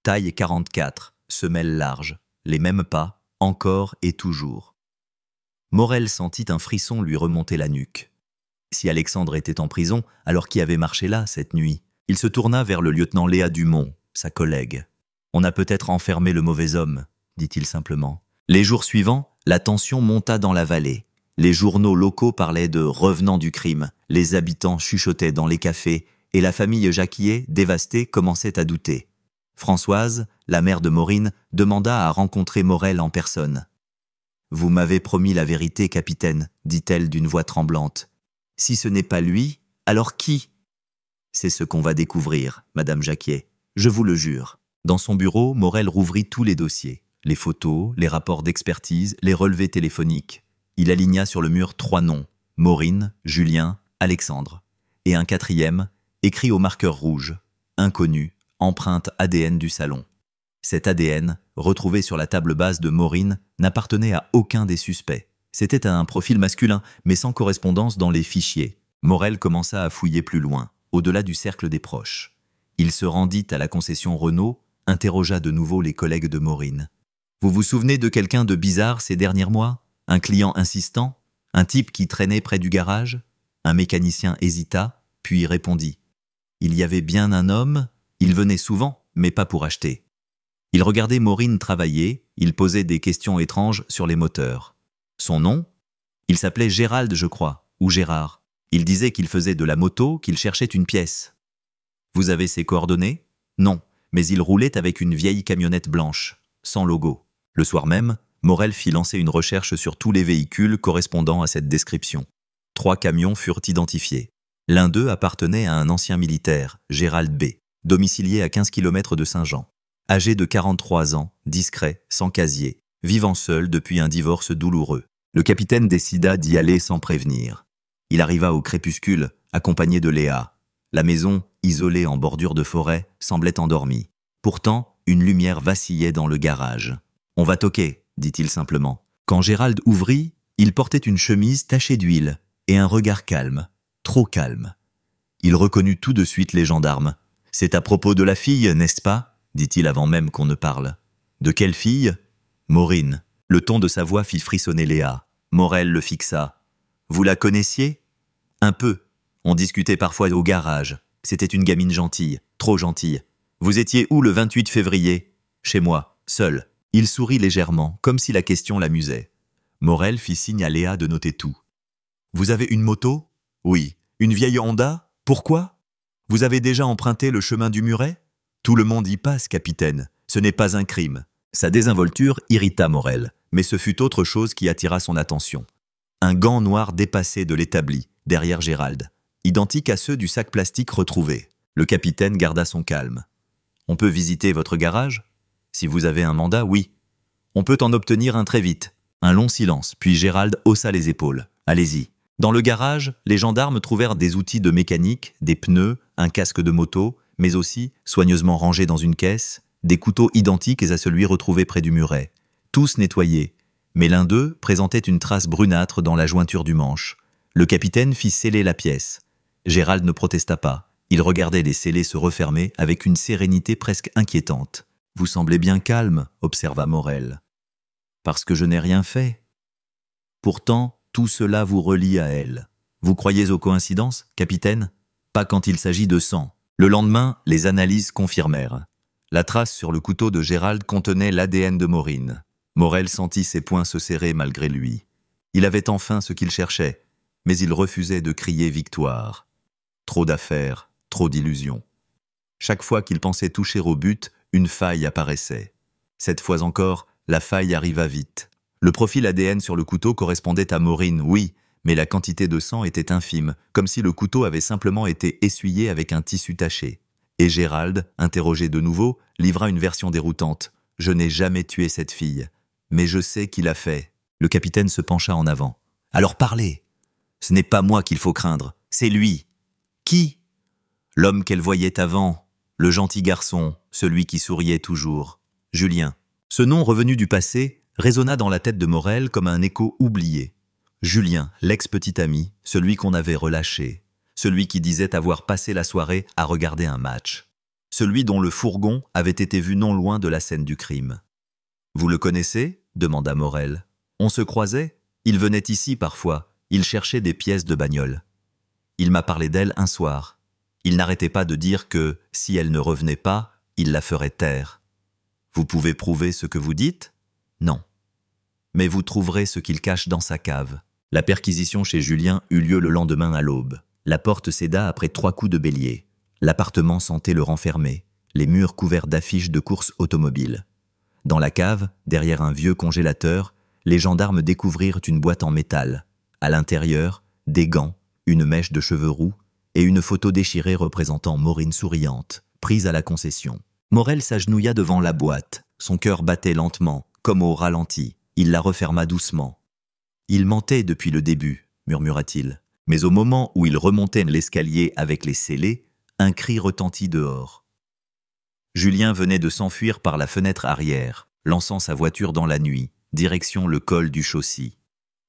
Taille 44, semelle large, les mêmes pas, encore et toujours. Morel sentit un frisson lui remonter la nuque. Si Alexandre était en prison, alors qui avait marché là cette nuit? Il se tourna vers le lieutenant Léa Dumont, sa collègue. « On a peut-être enfermé le mauvais homme », dit-il simplement. Les jours suivants, la tension monta dans la vallée. Les journaux locaux parlaient de « revenants du crime », les habitants chuchotaient dans les cafés et la famille Jacquier, dévastée, commençait à douter. Françoise, la mère de Maureen, demanda à rencontrer Morel en personne. « Vous m'avez promis la vérité, capitaine », dit-elle d'une voix tremblante. « Si ce n'est pas lui, alors qui ?»« C'est ce qu'on va découvrir, Madame Jacquier, je vous le jure. » Dans son bureau, Morel rouvrit tous les dossiers. Les photos, les rapports d'expertise, les relevés téléphoniques. Il aligna sur le mur 3 noms, Maureen, Julien, Alexandre. Et un 4e, écrit au marqueur rouge, inconnu, empreinte ADN du salon. Cet ADN, retrouvé sur la table basse de Maureen, n'appartenait à aucun des suspects. C'était un profil masculin, mais sans correspondance dans les fichiers. Morel commença à fouiller plus loin, au-delà du cercle des proches. Il se rendit à la concession Renault, interrogea de nouveau les collègues de Maureen. « Vous vous souvenez de quelqu'un de bizarre ces derniers mois? Un client insistant? Un type qui traînait près du garage ?» Un mécanicien hésita, puis répondit. « Il y avait bien un homme, il venait souvent, mais pas pour acheter. » Il regardait Maureen travailler, il posait des questions étranges sur les moteurs. Son nom? Il s'appelait Gérald, je crois, ou Gérard. Il disait qu'il faisait de la moto, qu'il cherchait une pièce. « Vous avez ses coordonnées? » « Non, mais il roulait avec une vieille camionnette blanche, sans logo. » Le soir même, Morel fit lancer une recherche sur tous les véhicules correspondant à cette description. 3 camions furent identifiés. L'un d'eux appartenait à un ancien militaire, Gérald B., domicilié à 15 km de Saint-Jean. Âgé de 43 ans, discret, sans casier, vivant seul depuis un divorce douloureux. Le capitaine décida d'y aller sans prévenir. Il arriva au crépuscule, accompagné de Léa. La maison, isolée en bordure de forêt, semblait endormie. Pourtant, une lumière vacillait dans le garage. « On va toquer », dit-il simplement. Quand Gérald ouvrit, il portait une chemise tachée d'huile et un regard calme, trop calme. Il reconnut tout de suite les gendarmes. « C'est à propos de la fille, n'est-ce pas ?» dit-il avant même qu'on ne parle. « De quelle fille ?»« Maureen. » Le ton de sa voix fit frissonner Léa. Morel le fixa. « Vous la connaissiez ?»« Un peu. On discutait parfois au garage. C'était une gamine gentille, trop gentille. Vous étiez où le 28 février ? Chez moi, seul. » Il sourit légèrement, comme si la question l'amusait. Morel fit signe à Léa de noter tout. « Vous avez une moto ? Oui. Une vieille Honda ? Pourquoi ? Vous avez déjà emprunté le chemin du Muret ? Tout le monde y passe, capitaine. Ce n'est pas un crime. » Sa désinvolture irrita Morel, mais ce fut autre chose qui attira son attention. Un gant noir dépassé de l'établi, derrière Gérald, identique à ceux du sac plastique retrouvé. Le capitaine garda son calme. « On peut visiter votre garage ? Si vous avez un mandat, oui. On peut en obtenir un très vite. » Un long silence, puis Gérald haussa les épaules. « Allez-y. » Dans le garage, les gendarmes trouvèrent des outils de mécanique, des pneus, un casque de moto, mais aussi, soigneusement rangés dans une caisse, des couteaux identiques à celui retrouvé près du muret. Tous nettoyés, mais l'un d'eux présentait une trace brunâtre dans la jointure du manche. Le capitaine fit sceller la pièce. Gérald ne protesta pas. Il regardait les scellés se refermer avec une sérénité presque inquiétante. « Vous semblez bien calme, » observa Morel. « Parce que je n'ai rien fait. Pourtant, tout cela vous relie à elle. Vous croyez aux coïncidences, capitaine? Pas quand il s'agit de sang. » Le lendemain, les analyses confirmèrent. La trace sur le couteau de Gérald contenait l'ADN de Maureen. Morel sentit ses poings se serrer malgré lui. Il avait enfin ce qu'il cherchait, mais il refusait de crier victoire. Trop d'affaires, trop d'illusions. Chaque fois qu'il pensait toucher au but, une faille apparaissait. Cette fois encore, la faille arriva vite. Le profil ADN sur le couteau correspondait à Maureen, oui, mais la quantité de sang était infime, comme si le couteau avait simplement été essuyé avec un tissu taché. Et Gérald, interrogé de nouveau, livra une version déroutante. « Je n'ai jamais tué cette fille, mais je sais qui l'a fait. » Le capitaine se pencha en avant. « Alors parlez. Ce n'est pas moi qu'il faut craindre, c'est lui. » « Qui ? » ?»« L'homme qu'elle voyait avant, le gentil garçon, celui qui souriait toujours. Julien. » Ce nom revenu du passé résonna dans la tête de Morel comme un écho oublié. Julien, l'ex-petit ami, celui qu'on avait relâché, celui qui disait avoir passé la soirée à regarder un match, celui dont le fourgon avait été vu non loin de la scène du crime. « Vous le connaissez » demanda Morel. « On se croisait ? Il venait ici parfois, il cherchait des pièces de bagnole. Il m'a parlé d'elle un soir. Il n'arrêtait pas de dire que, si elle ne revenait pas, il la ferait taire. Vous pouvez prouver ce que vous dites ? Non. Mais vous trouverez ce qu'il cache dans sa cave. » La perquisition chez Julien eut lieu le lendemain à l'aube. La porte céda après 3 coups de bélier. L'appartement sentait le renfermer, les murs couverts d'affiches de courses automobiles. Dans la cave, derrière un vieux congélateur, les gendarmes découvrirent une boîte en métal. À l'intérieur, des gants, une mèche de cheveux roux et une photo déchirée représentant Maureen souriante, prise à la concession. Morel s'agenouilla devant la boîte. Son cœur battait lentement, comme au ralenti. Il la referma doucement. « Il mentait depuis le début, » murmura-t-il. Mais au moment où il remontait l'escalier avec les scellés, un cri retentit dehors. Julien venait de s'enfuir par la fenêtre arrière, lançant sa voiture dans la nuit, direction le col du Chaussy.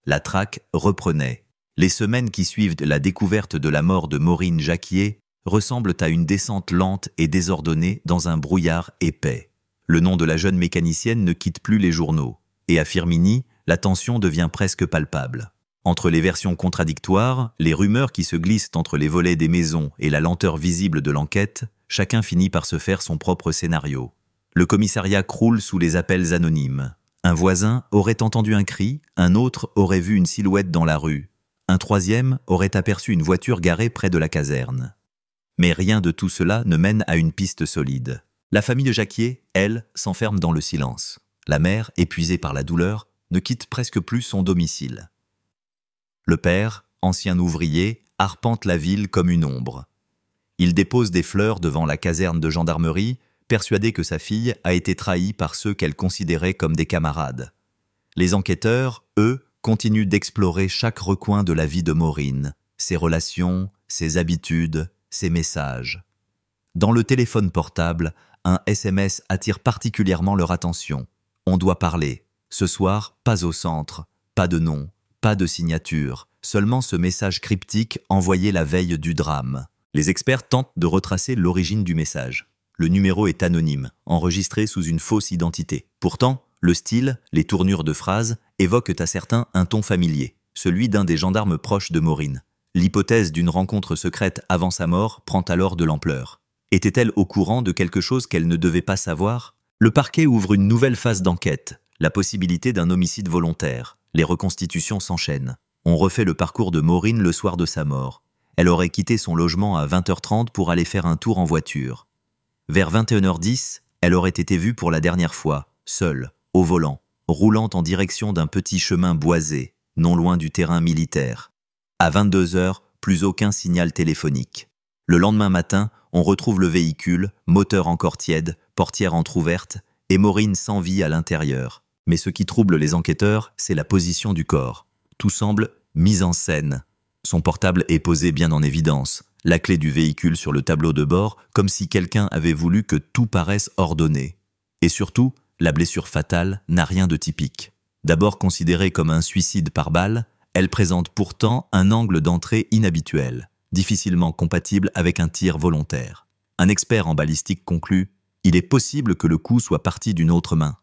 La traque reprenait. Les semaines qui suivent la découverte de la mort de Maureen Jacquier ressemblent à une descente lente et désordonnée dans un brouillard épais. Le nom de la jeune mécanicienne ne quitte plus les journaux, et à Firminy, la tension devient presque palpable. Entre les versions contradictoires, les rumeurs qui se glissent entre les volets des maisons et la lenteur visible de l'enquête, chacun finit par se faire son propre scénario. Le commissariat croule sous les appels anonymes. Un voisin aurait entendu un cri, un autre aurait vu une silhouette dans la rue. Un troisième aurait aperçu une voiture garée près de la caserne. Mais rien de tout cela ne mène à une piste solide. La famille de Jacquier, elle, s'enferme dans le silence. La mère, épuisée par la douleur, ne quitte presque plus son domicile. Le père, ancien ouvrier, arpente la ville comme une ombre. Il dépose des fleurs devant la caserne de gendarmerie, persuadé que sa fille a été trahie par ceux qu'elle considérait comme des camarades. Les enquêteurs, eux, continuent d'explorer chaque recoin de la vie de Maureen, ses relations, ses habitudes, ses messages. Dans le téléphone portable, un SMS attire particulièrement leur attention. On doit parler. Ce soir, pas au centre, pas de nom, pas de signature, seulement ce message cryptique envoyé la veille du drame. Les experts tentent de retracer l'origine du message. Le numéro est anonyme, enregistré sous une fausse identité. Pourtant, le style, les tournures de phrases évoquent à certains un ton familier, celui d'un des gendarmes proches de Maureen. L'hypothèse d'une rencontre secrète avant sa mort prend alors de l'ampleur. Était-elle au courant de quelque chose qu'elle ne devait pas savoir ? Le parquet ouvre une nouvelle phase d'enquête, la possibilité d'un homicide volontaire. Les reconstitutions s'enchaînent. On refait le parcours de Maureen le soir de sa mort. Elle aurait quitté son logement à 20h30 pour aller faire un tour en voiture. Vers 21h10, elle aurait été vue pour la dernière fois, seule, au volant, roulant en direction d'un petit chemin boisé, non loin du terrain militaire. À 22h, plus aucun signal téléphonique. Le lendemain matin, on retrouve le véhicule, moteur encore tiède, portière entrouverte, et Maureen sans vie à l'intérieur. Mais ce qui trouble les enquêteurs, c'est la position du corps. Tout semble mis en scène. Son portable est posé bien en évidence. la clé du véhicule sur le tableau de bord, comme si quelqu'un avait voulu que tout paraisse ordonné. Et surtout, la blessure fatale n'a rien de typique. D'abord considérée comme un suicide par balle, elle présente pourtant un angle d'entrée inhabituel, difficilement compatible avec un tir volontaire. Un expert en balistique conclut « Il est possible que le coup soit parti d'une autre main. »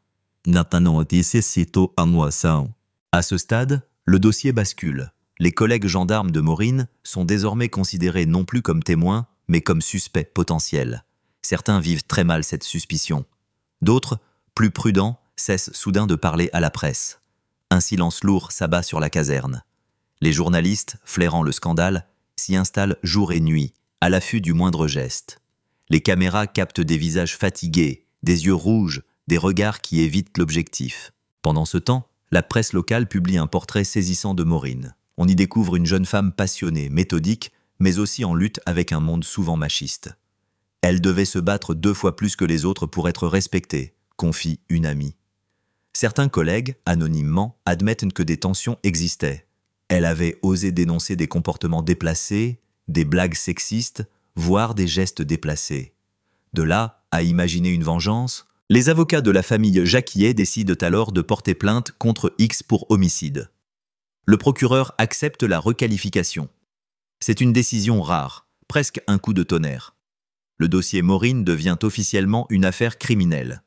À ce stade, le dossier bascule. Les collègues gendarmes de Maureen sont désormais considérés non plus comme témoins, mais comme suspects potentiels. Certains vivent très mal cette suspicion. D'autres, plus prudents, cessent soudain de parler à la presse. Un silence lourd s'abat sur la caserne. Les journalistes, flairant le scandale, s'y installent jour et nuit, à l'affût du moindre geste. Les caméras captent des visages fatigués, des yeux rouges, des regards qui évitent l'objectif. Pendant ce temps, la presse locale publie un portrait saisissant de Maureen. On y découvre une jeune femme passionnée, méthodique, mais aussi en lutte avec un monde souvent machiste. Elle devait se battre 2 fois plus que les autres pour être respectée, confie une amie. Certains collègues, anonymement, admettent que des tensions existaient. Elle avait osé dénoncer des comportements déplacés, des blagues sexistes, voire des gestes déplacés. De là à imaginer une vengeance, les avocats de la famille Jacquier décident alors de porter plainte contre X pour homicide. Le procureur accepte la requalification. C'est une décision rare, presque un coup de tonnerre. Le dossier Maureen devient officiellement une affaire criminelle.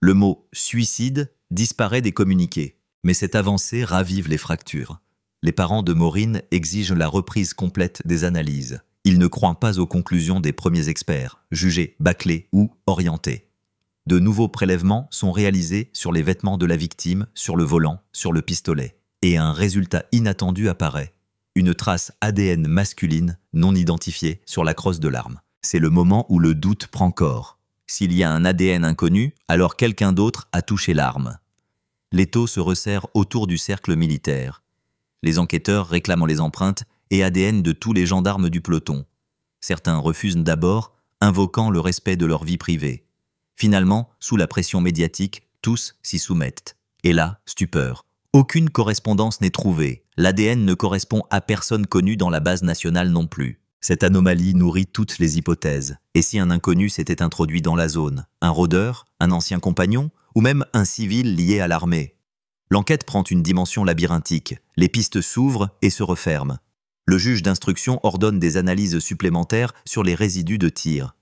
Le mot « suicide » disparaît des communiqués, mais cette avancée ravive les fractures. Les parents de Maureen exigent la reprise complète des analyses. Ils ne croient pas aux conclusions des premiers experts, jugés bâclés ou orientés. De nouveaux prélèvements sont réalisés sur les vêtements de la victime, sur le volant, sur le pistolet. Et un résultat inattendu apparaît. Une trace ADN masculine non identifiée sur la crosse de l'arme. C'est le moment où le doute prend corps. S'il y a un ADN inconnu, alors quelqu'un d'autre a touché l'arme. L'étau se resserre autour du cercle militaire. Les enquêteurs réclament les empreintes et ADN de tous les gendarmes du peloton. Certains refusent d'abord, invoquant le respect de leur vie privée. Finalement, sous la pression médiatique, tous s'y soumettent. Et là, stupeur. Aucune correspondance n'est trouvée. L'ADN ne correspond à personne connu dans la base nationale non plus. Cette anomalie nourrit toutes les hypothèses. Et si un inconnu s'était introduit dans la zone? Un rôdeur? Un ancien compagnon? Ou même un civil lié à l'armée? L'enquête prend une dimension labyrinthique. Les pistes s'ouvrent et se referment. Le juge d'instruction ordonne des analyses supplémentaires sur les résidus de tir.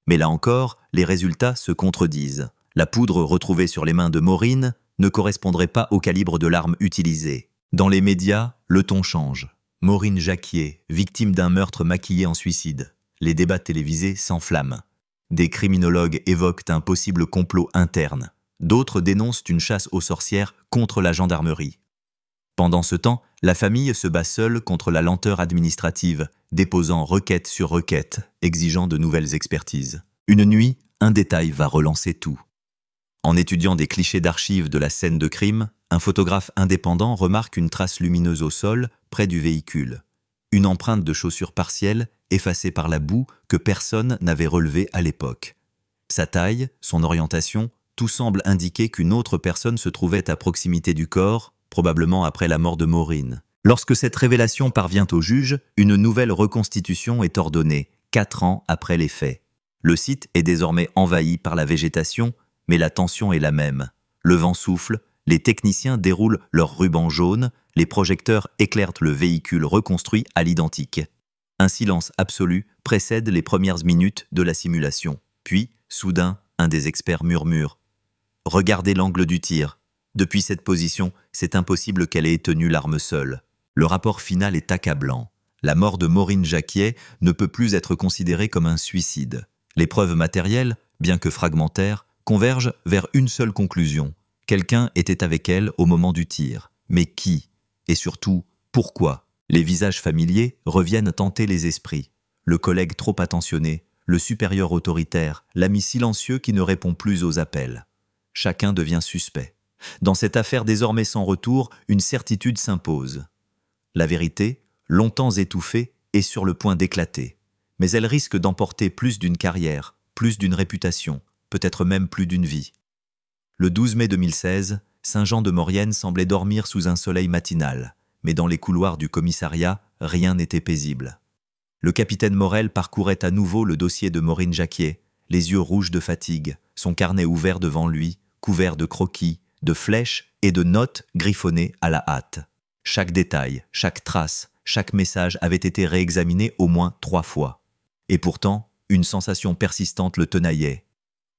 Mais là encore, les résultats se contredisent. La poudre retrouvée sur les mains de Maureen ne correspondrait pas au calibre de l'arme utilisée. Dans les médias, le ton change. Maureen Jacquier, victime d'un meurtre maquillé en suicide. Les débats télévisés s'enflamment. Des criminologues évoquent un possible complot interne. D'autres dénoncent une chasse aux sorcières contre la gendarmerie. Pendant ce temps, la famille se bat seule contre la lenteur administrative, déposant requête sur requête, exigeant de nouvelles expertises. Une nuit, un détail va relancer tout. En étudiant des clichés d'archives de la scène de crime, un photographe indépendant remarque une trace lumineuse au sol, près du véhicule. Une empreinte de chaussure partielle, effacée par la boue, que personne n'avait relevée à l'époque. Sa taille, son orientation, tout semble indiquer qu'une autre personne se trouvait à proximité du corps, probablement après la mort de Maureen. Lorsque cette révélation parvient au juge, une nouvelle reconstitution est ordonnée, 4 ans après les faits. Le site est désormais envahi par la végétation, mais la tension est la même. Le vent souffle, les techniciens déroulent leurs rubans jaunes, les projecteurs éclairent le véhicule reconstruit à l'identique. Un silence absolu précède les premières minutes de la simulation. Puis, soudain, un des experts murmure « Regardez l'angle du tir. Depuis cette position, c'est impossible qu'elle ait tenu l'arme seule. » Le rapport final est accablant. La mort de Maureen Jacquier ne peut plus être considérée comme un suicide. Les preuves matérielles, bien que fragmentaires, convergent vers une seule conclusion. Quelqu'un était avec elle au moment du tir. Mais qui? Et surtout, pourquoi? Les visages familiers reviennent tenter les esprits. Le collègue trop attentionné, le supérieur autoritaire, l'ami silencieux qui ne répond plus aux appels. Chacun devient suspect. Dans cette affaire désormais sans retour, une certitude s'impose. La vérité, longtemps étouffée, est sur le point d'éclater. Mais elle risque d'emporter plus d'une carrière, plus d'une réputation, peut-être même plus d'une vie. Le 12 mai 2016, Saint-Jean-de-Maurienne semblait dormir sous un soleil matinal, mais dans les couloirs du commissariat, rien n'était paisible. Le capitaine Morel parcourait à nouveau le dossier de Maureen Jacquier, les yeux rouges de fatigue, son carnet ouvert devant lui, couvert de croquis, de flèches et de notes griffonnées à la hâte. Chaque détail, chaque trace, chaque message avait été réexaminé au moins 3 fois. Et pourtant, une sensation persistante le tenaillait.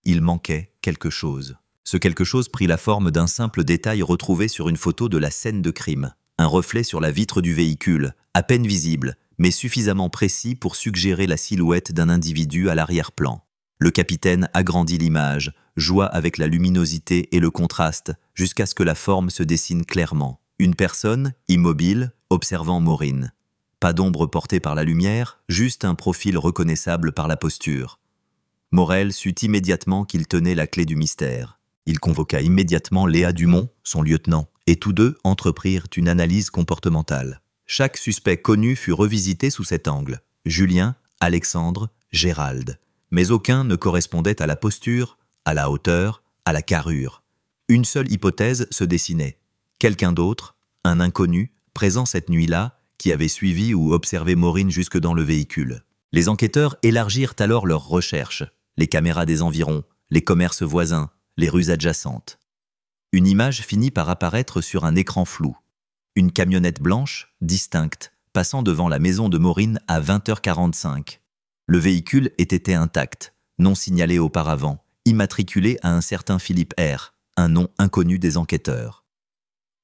Il manquait quelque chose. Ce quelque chose prit la forme d'un simple détail retrouvé sur une photo de la scène de crime. Un reflet sur la vitre du véhicule, à peine visible, mais suffisamment précis pour suggérer la silhouette d'un individu à l'arrière-plan. Le capitaine agrandit l'image, joua avec la luminosité et le contraste, jusqu'à ce que la forme se dessine clairement. Une personne, immobile, observant Maureen. Pas d'ombre portée par la lumière, juste un profil reconnaissable par la posture. Morel sut immédiatement qu'il tenait la clé du mystère. Il convoqua immédiatement Léa Dumont, son lieutenant, et tous deux entreprirent une analyse comportementale. Chaque suspect connu fut revisité sous cet angle. Julien, Alexandre, Gérald. Mais aucun ne correspondait à la posture, à la hauteur, à la carrure. Une seule hypothèse se dessinait. Quelqu'un d'autre, un inconnu, présent cette nuit-là, qui avait suivi ou observé Maureen jusque dans le véhicule. Les enquêteurs élargirent alors leurs recherches. Les caméras des environs, les commerces voisins, les rues adjacentes. Une image finit par apparaître sur un écran flou. Une camionnette blanche, distincte, passant devant la maison de Maureen à 20h45. Le véhicule était intact, non signalé auparavant, immatriculé à un certain Philippe R., un nom inconnu des enquêteurs.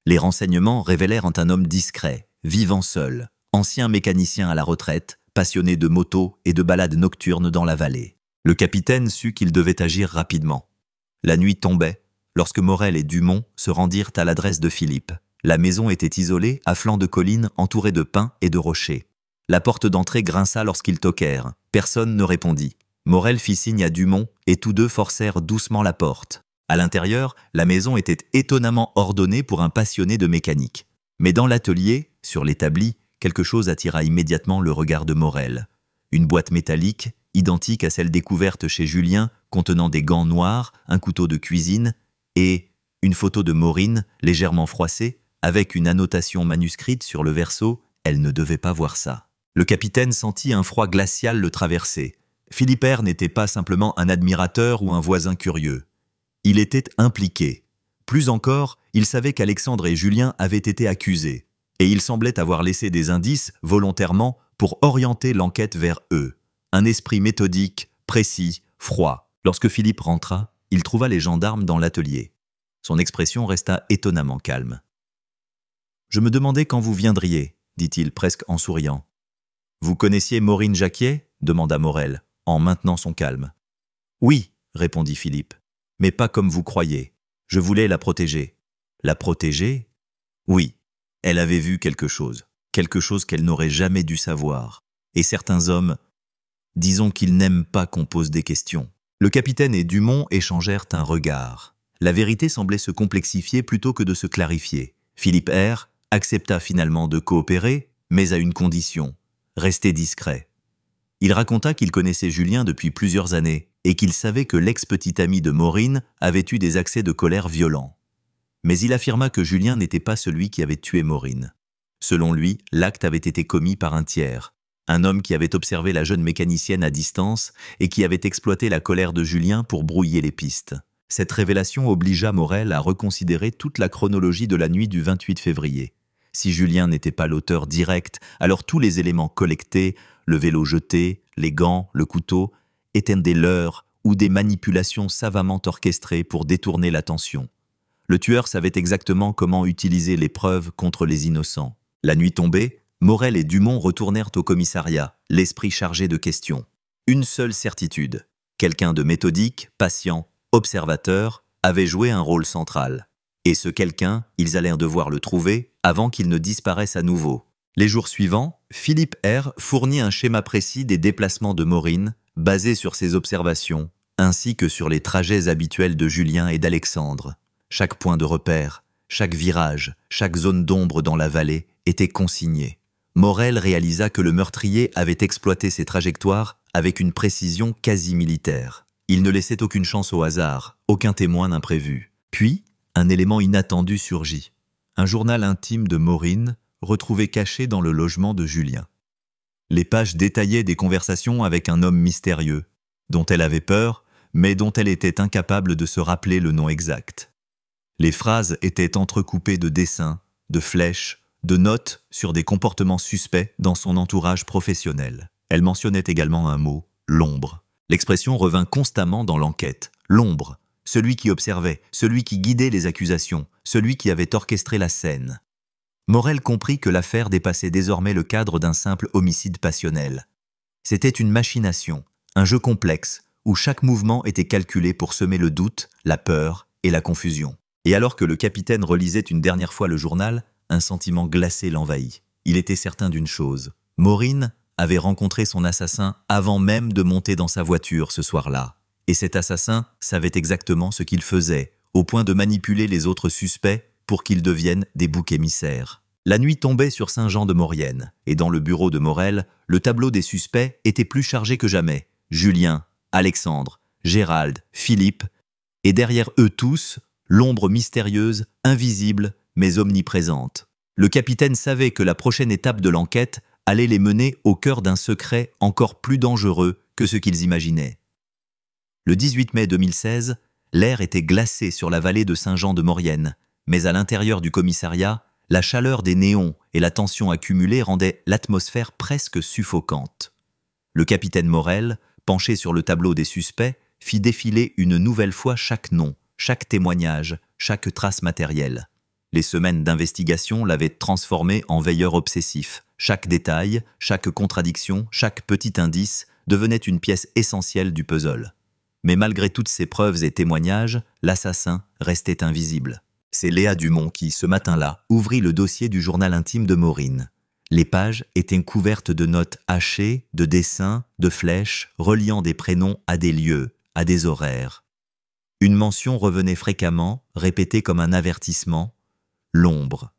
Les renseignements révélèrent un homme discret, vivant seul, ancien mécanicien à la retraite, passionné de motos et de balades nocturnes dans la vallée. Le capitaine sut qu'il devait agir rapidement. La nuit tombait, lorsque Morel et Dumont se rendirent à l'adresse de Philippe. La maison était isolée, à flanc de colline, entourée de pins et de rochers. La porte d'entrée grinça lorsqu'ils toquèrent. Personne ne répondit. Morel fit signe à Dumont et tous deux forcèrent doucement la porte. À l'intérieur, la maison était étonnamment ordonnée pour un passionné de mécanique. Mais dans l'atelier, sur l'établi, quelque chose attira immédiatement le regard de Morel. Une boîte métallique, identique à celle découverte chez Julien, contenant des gants noirs, un couteau de cuisine et une photo de Maureen, légèrement froissée, avec une annotation manuscrite sur le verso « Elle ne devait pas voir ça ». Le capitaine sentit un froid glacial le traverser. Philippe R. n'était pas simplement un admirateur ou un voisin curieux. Il était impliqué. Plus encore, il savait qu'Alexandre et Julien avaient été accusés, et il semblait avoir laissé des indices, volontairement, pour orienter l'enquête vers eux. Un esprit méthodique, précis, froid. Lorsque Philippe rentra, il trouva les gendarmes dans l'atelier. Son expression resta étonnamment calme. « Je me demandais quand vous viendriez, » dit-il presque en souriant. « Vous connaissiez Maureen Jacquier » demanda Morel, en maintenant son calme. « Oui, » répondit Philippe, « mais pas comme vous croyez. Je voulais la protéger. » « La protéger ? Oui, elle avait vu quelque chose qu'elle n'aurait jamais dû savoir. Et certains hommes, disons qu'ils n'aiment pas qu'on pose des questions. » Le capitaine et Dumont échangèrent un regard. La vérité semblait se complexifier plutôt que de se clarifier. Philippe R. accepta finalement de coopérer, mais à une condition, rester discret. Il raconta qu'il connaissait Julien depuis plusieurs années et qu'il savait que l'ex-petit ami de Maureen avait eu des accès de colère violents. Mais il affirma que Julien n'était pas celui qui avait tué Maureen. Selon lui, l'acte avait été commis par un tiers, un homme qui avait observé la jeune mécanicienne à distance et qui avait exploité la colère de Julien pour brouiller les pistes. Cette révélation obligea Morel à reconsidérer toute la chronologie de la nuit du 28 février. Si Julien n'était pas l'auteur direct, alors tous les éléments collectés, le vélo jeté, les gants, le couteau, étaient des leurres ou des manipulations savamment orchestrées pour détourner l'attention. Le tueur savait exactement comment utiliser les preuves contre les innocents. La nuit tombée, Morel et Dumont retournèrent au commissariat, l'esprit chargé de questions. Une seule certitude, quelqu'un de méthodique, patient, observateur, avait joué un rôle central. Et ce quelqu'un, ils allèrent devoir le trouver avant qu'il ne disparaisse à nouveau. Les jours suivants, Philippe R. fournit un schéma précis des déplacements de Maureen, basé sur ses observations, ainsi que sur les trajets habituels de Julien et d'Alexandre. Chaque point de repère, chaque virage, chaque zone d'ombre dans la vallée était consigné. Morel réalisa que le meurtrier avait exploité ses trajectoires avec une précision quasi militaire. Il ne laissait aucune chance au hasard, aucun témoin imprévu. Puis, un élément inattendu surgit. Un journal intime de Maureen, retrouvé caché dans le logement de Julien. Les pages détaillaient des conversations avec un homme mystérieux, dont elle avait peur, mais dont elle était incapable de se rappeler le nom exact. Les phrases étaient entrecoupées de dessins, de flèches, de notes sur des comportements suspects dans son entourage professionnel. Elle mentionnait également un mot, l'ombre. L'expression revint constamment dans l'enquête. L'ombre, celui qui observait, celui qui guidait les accusations, celui qui avait orchestré la scène. Morel comprit que l'affaire dépassait désormais le cadre d'un simple homicide passionnel. C'était une machination, un jeu complexe, où chaque mouvement était calculé pour semer le doute, la peur et la confusion. Et alors que le capitaine relisait une dernière fois le journal, un sentiment glacé l'envahit. Il était certain d'une chose. Maureen avait rencontré son assassin avant même de monter dans sa voiture ce soir-là. Et cet assassin savait exactement ce qu'il faisait, au point de manipuler les autres suspects pour qu'ils deviennent des boucs émissaires. La nuit tombait sur Saint-Jean-de-Maurienne, et dans le bureau de Morel, le tableau des suspects était plus chargé que jamais. Julien, Alexandre, Gérald, Philippe, et derrière eux tous, l'ombre mystérieuse, invisible, mais omniprésente. Le capitaine savait que la prochaine étape de l'enquête allait les mener au cœur d'un secret encore plus dangereux que ce qu'ils imaginaient. Le 18 mai 2016, l'air était glacé sur la vallée de Saint-Jean-de-Maurienne, mais à l'intérieur du commissariat, la chaleur des néons et la tension accumulée rendaient l'atmosphère presque suffocante. Le capitaine Morel, penché sur le tableau des suspects, fit défiler une nouvelle fois chaque nom, chaque témoignage, chaque trace matérielle. Les semaines d'investigation l'avaient transformé en veilleur obsessif. Chaque détail, chaque contradiction, chaque petit indice devenait une pièce essentielle du puzzle. Mais malgré toutes ces preuves et témoignages, l'assassin restait invisible. C'est Léa Dumont qui, ce matin-là, ouvrit le dossier du journal intime de Maureen. Les pages étaient couvertes de notes hachées, de dessins, de flèches, reliant des prénoms à des lieux, à des horaires. Une mention revenait fréquemment, répétée comme un avertissement, l'ombre.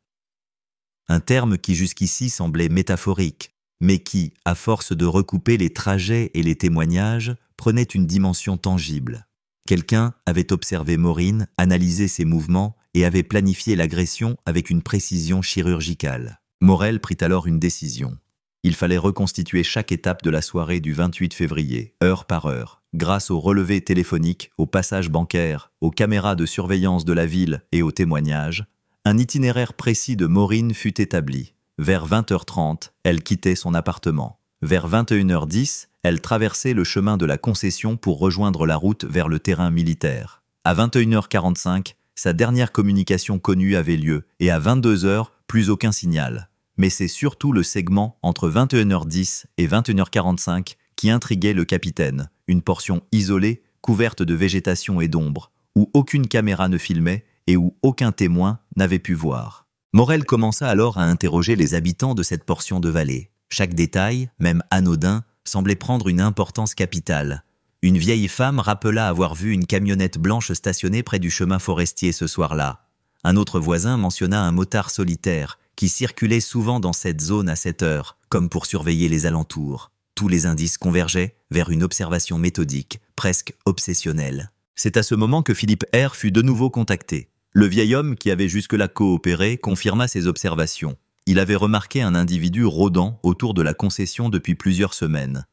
Un terme qui jusqu'ici semblait métaphorique, mais qui, à force de recouper les trajets et les témoignages, prenait une dimension tangible. Quelqu'un avait observé Maureen, analysé ses mouvements et avait planifié l'agression avec une précision chirurgicale. Morel prit alors une décision. Il fallait reconstituer chaque étape de la soirée du 28 février, heure par heure, grâce aux relevés téléphoniques, aux passages bancaires, aux caméras de surveillance de la ville et aux témoignages. Un itinéraire précis de Maureen fut établi. Vers 20h30, elle quittait son appartement. Vers 21h10, elle traversait le chemin de la concession pour rejoindre la route vers le terrain militaire. À 21h45, sa dernière communication connue avait lieu et à 22h, plus aucun signal. Mais c'est surtout le segment entre 21h10 et 21h45 qui intriguait le capitaine, une portion isolée, couverte de végétation et d'ombre, où aucune caméra ne filmait et où aucun témoin n'avait pu voir. Morel commença alors à interroger les habitants de cette portion de vallée. Chaque détail, même anodin, semblait prendre une importance capitale. Une vieille femme rappela avoir vu une camionnette blanche stationnée près du chemin forestier ce soir-là. Un autre voisin mentionna un motard solitaire qui circulait souvent dans cette zone à cette heure, comme pour surveiller les alentours. Tous les indices convergeaient vers une observation méthodique, presque obsessionnelle. C'est à ce moment que Philippe R. fut de nouveau contacté. Le vieil homme qui avait jusque-là coopéré confirma ses observations. Il avait remarqué un individu rôdant autour de la concession depuis plusieurs semaines.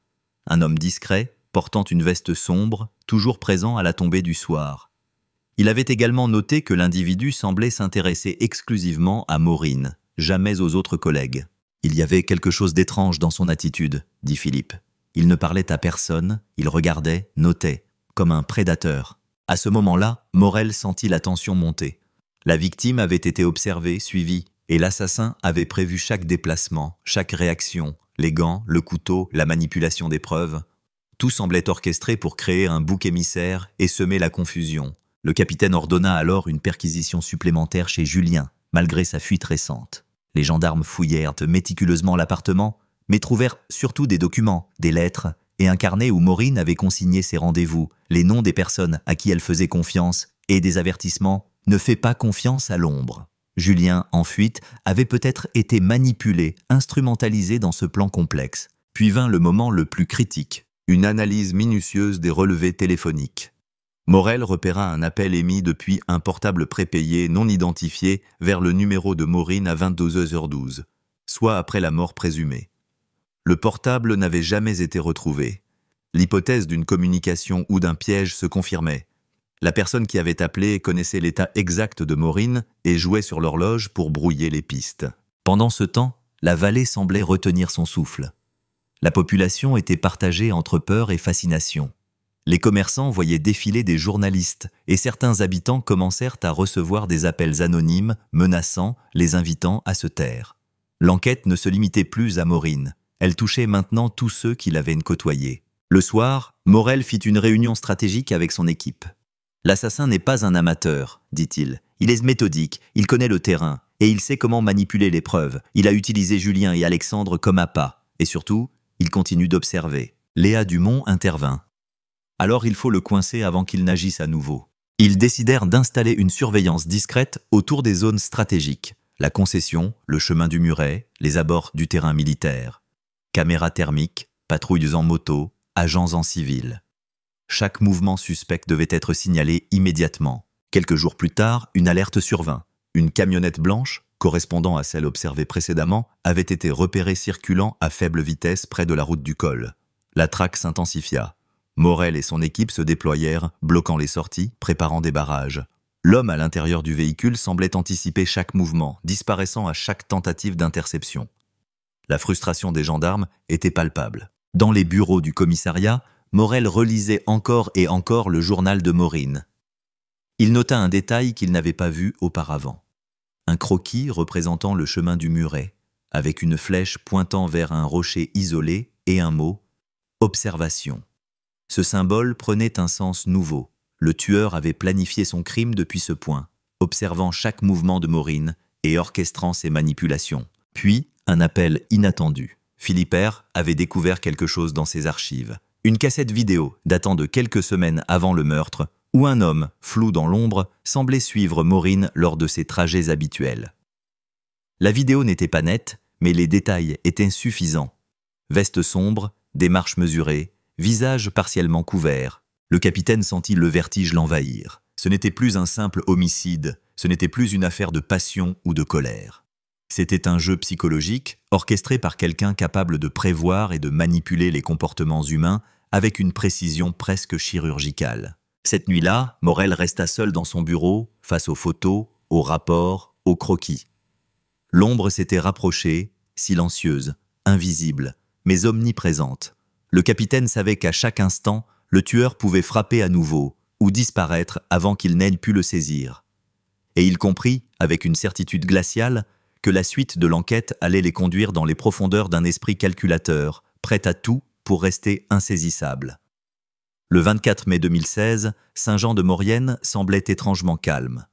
Un homme discret, portant une veste sombre, toujours présent à la tombée du soir. Il avait également noté que l'individu semblait s'intéresser exclusivement à Maureen, jamais aux autres collègues. Il y avait quelque chose d'étrange dans son attitude, dit Philippe. Il ne parlait à personne, il regardait, notait, comme un prédateur. À ce moment-là, Morel sentit la tension monter. La victime avait été observée, suivie, et l'assassin avait prévu chaque déplacement, chaque réaction, les gants, le couteau, la manipulation des preuves. Tout semblait orchestré pour créer un bouc émissaire et semer la confusion. Le capitaine ordonna alors une perquisition supplémentaire chez Julien, malgré sa fuite récente. Les gendarmes fouillèrent méticuleusement l'appartement, mais trouvèrent surtout des documents, des lettres et un carnet où Maureen avait consigné ses rendez-vous, les noms des personnes à qui elle faisait confiance et des avertissements « Ne fais pas confiance à l'ombre ». Julien, en fuite, avait peut-être été manipulé, instrumentalisé dans ce plan complexe. Puis vint le moment le plus critique, une analyse minutieuse des relevés téléphoniques. Morel repéra un appel émis depuis un portable prépayé non identifié vers le numéro de Maureen à 22h12, soit après la mort présumée. Le portable n'avait jamais été retrouvé. L'hypothèse d'une communication ou d'un piège se confirmait. La personne qui avait appelé connaissait l'état exact de Maureen et jouait sur l'horloge pour brouiller les pistes. Pendant ce temps, la vallée semblait retenir son souffle. La population était partagée entre peur et fascination. Les commerçants voyaient défiler des journalistes et certains habitants commencèrent à recevoir des appels anonymes menaçant, les invitant à se taire. L'enquête ne se limitait plus à Maureen. Elle touchait maintenant tous ceux qui l'avaient côtoyée. Le soir, Morel fit une réunion stratégique avec son équipe. « L'assassin n'est pas un amateur, dit-il. Il est méthodique, il connaît le terrain, et il sait comment manipuler les preuves. Il a utilisé Julien et Alexandre comme appât. Et surtout, il continue d'observer. » Léa Dumont intervint. « Alors il faut le coincer avant qu'il n'agisse à nouveau. » Ils décidèrent d'installer une surveillance discrète autour des zones stratégiques. La concession, le chemin du Muret, les abords du terrain militaire. Caméras thermiques, patrouilles en moto, agents en civil. Chaque mouvement suspect devait être signalé immédiatement. Quelques jours plus tard, une alerte survint. Une camionnette blanche, correspondant à celle observée précédemment, avait été repérée circulant à faible vitesse près de la route du col. La traque s'intensifia. Morel et son équipe se déployèrent, bloquant les sorties, préparant des barrages. L'homme à l'intérieur du véhicule semblait anticiper chaque mouvement, disparaissant à chaque tentative d'interception. La frustration des gendarmes était palpable. Dans les bureaux du commissariat, Morel relisait encore et encore le journal de Maureen. Il nota un détail qu'il n'avait pas vu auparavant. Un croquis représentant le chemin du Muret, avec une flèche pointant vers un rocher isolé et un mot « Observation ». Ce symbole prenait un sens nouveau. Le tueur avait planifié son crime depuis ce point, observant chaque mouvement de Maureen et orchestrant ses manipulations. Puis, un appel inattendu. Philippert avait découvert quelque chose dans ses archives. Une cassette vidéo datant de quelques semaines avant le meurtre, où un homme, flou dans l'ombre, semblait suivre Maureen lors de ses trajets habituels. La vidéo n'était pas nette, mais les détails étaient suffisants. Veste sombre, démarche mesurée, visage partiellement couvert. Le capitaine sentit le vertige l'envahir. Ce n'était plus un simple homicide, ce n'était plus une affaire de passion ou de colère. C'était un jeu psychologique, orchestré par quelqu'un capable de prévoir et de manipuler les comportements humains avec une précision presque chirurgicale. Cette nuit-là, Morel resta seul dans son bureau, face aux photos, aux rapports, aux croquis. L'ombre s'était rapprochée, silencieuse, invisible, mais omniprésente. Le capitaine savait qu'à chaque instant, le tueur pouvait frapper à nouveau ou disparaître avant qu'il n'ait pu le saisir. Et il comprit, avec une certitude glaciale, que la suite de l'enquête allait les conduire dans les profondeurs d'un esprit calculateur, prêt à tout pour rester insaisissable. Le 24 mai 2016, Saint-Jean-de-Maurienne semblait étrangement calme.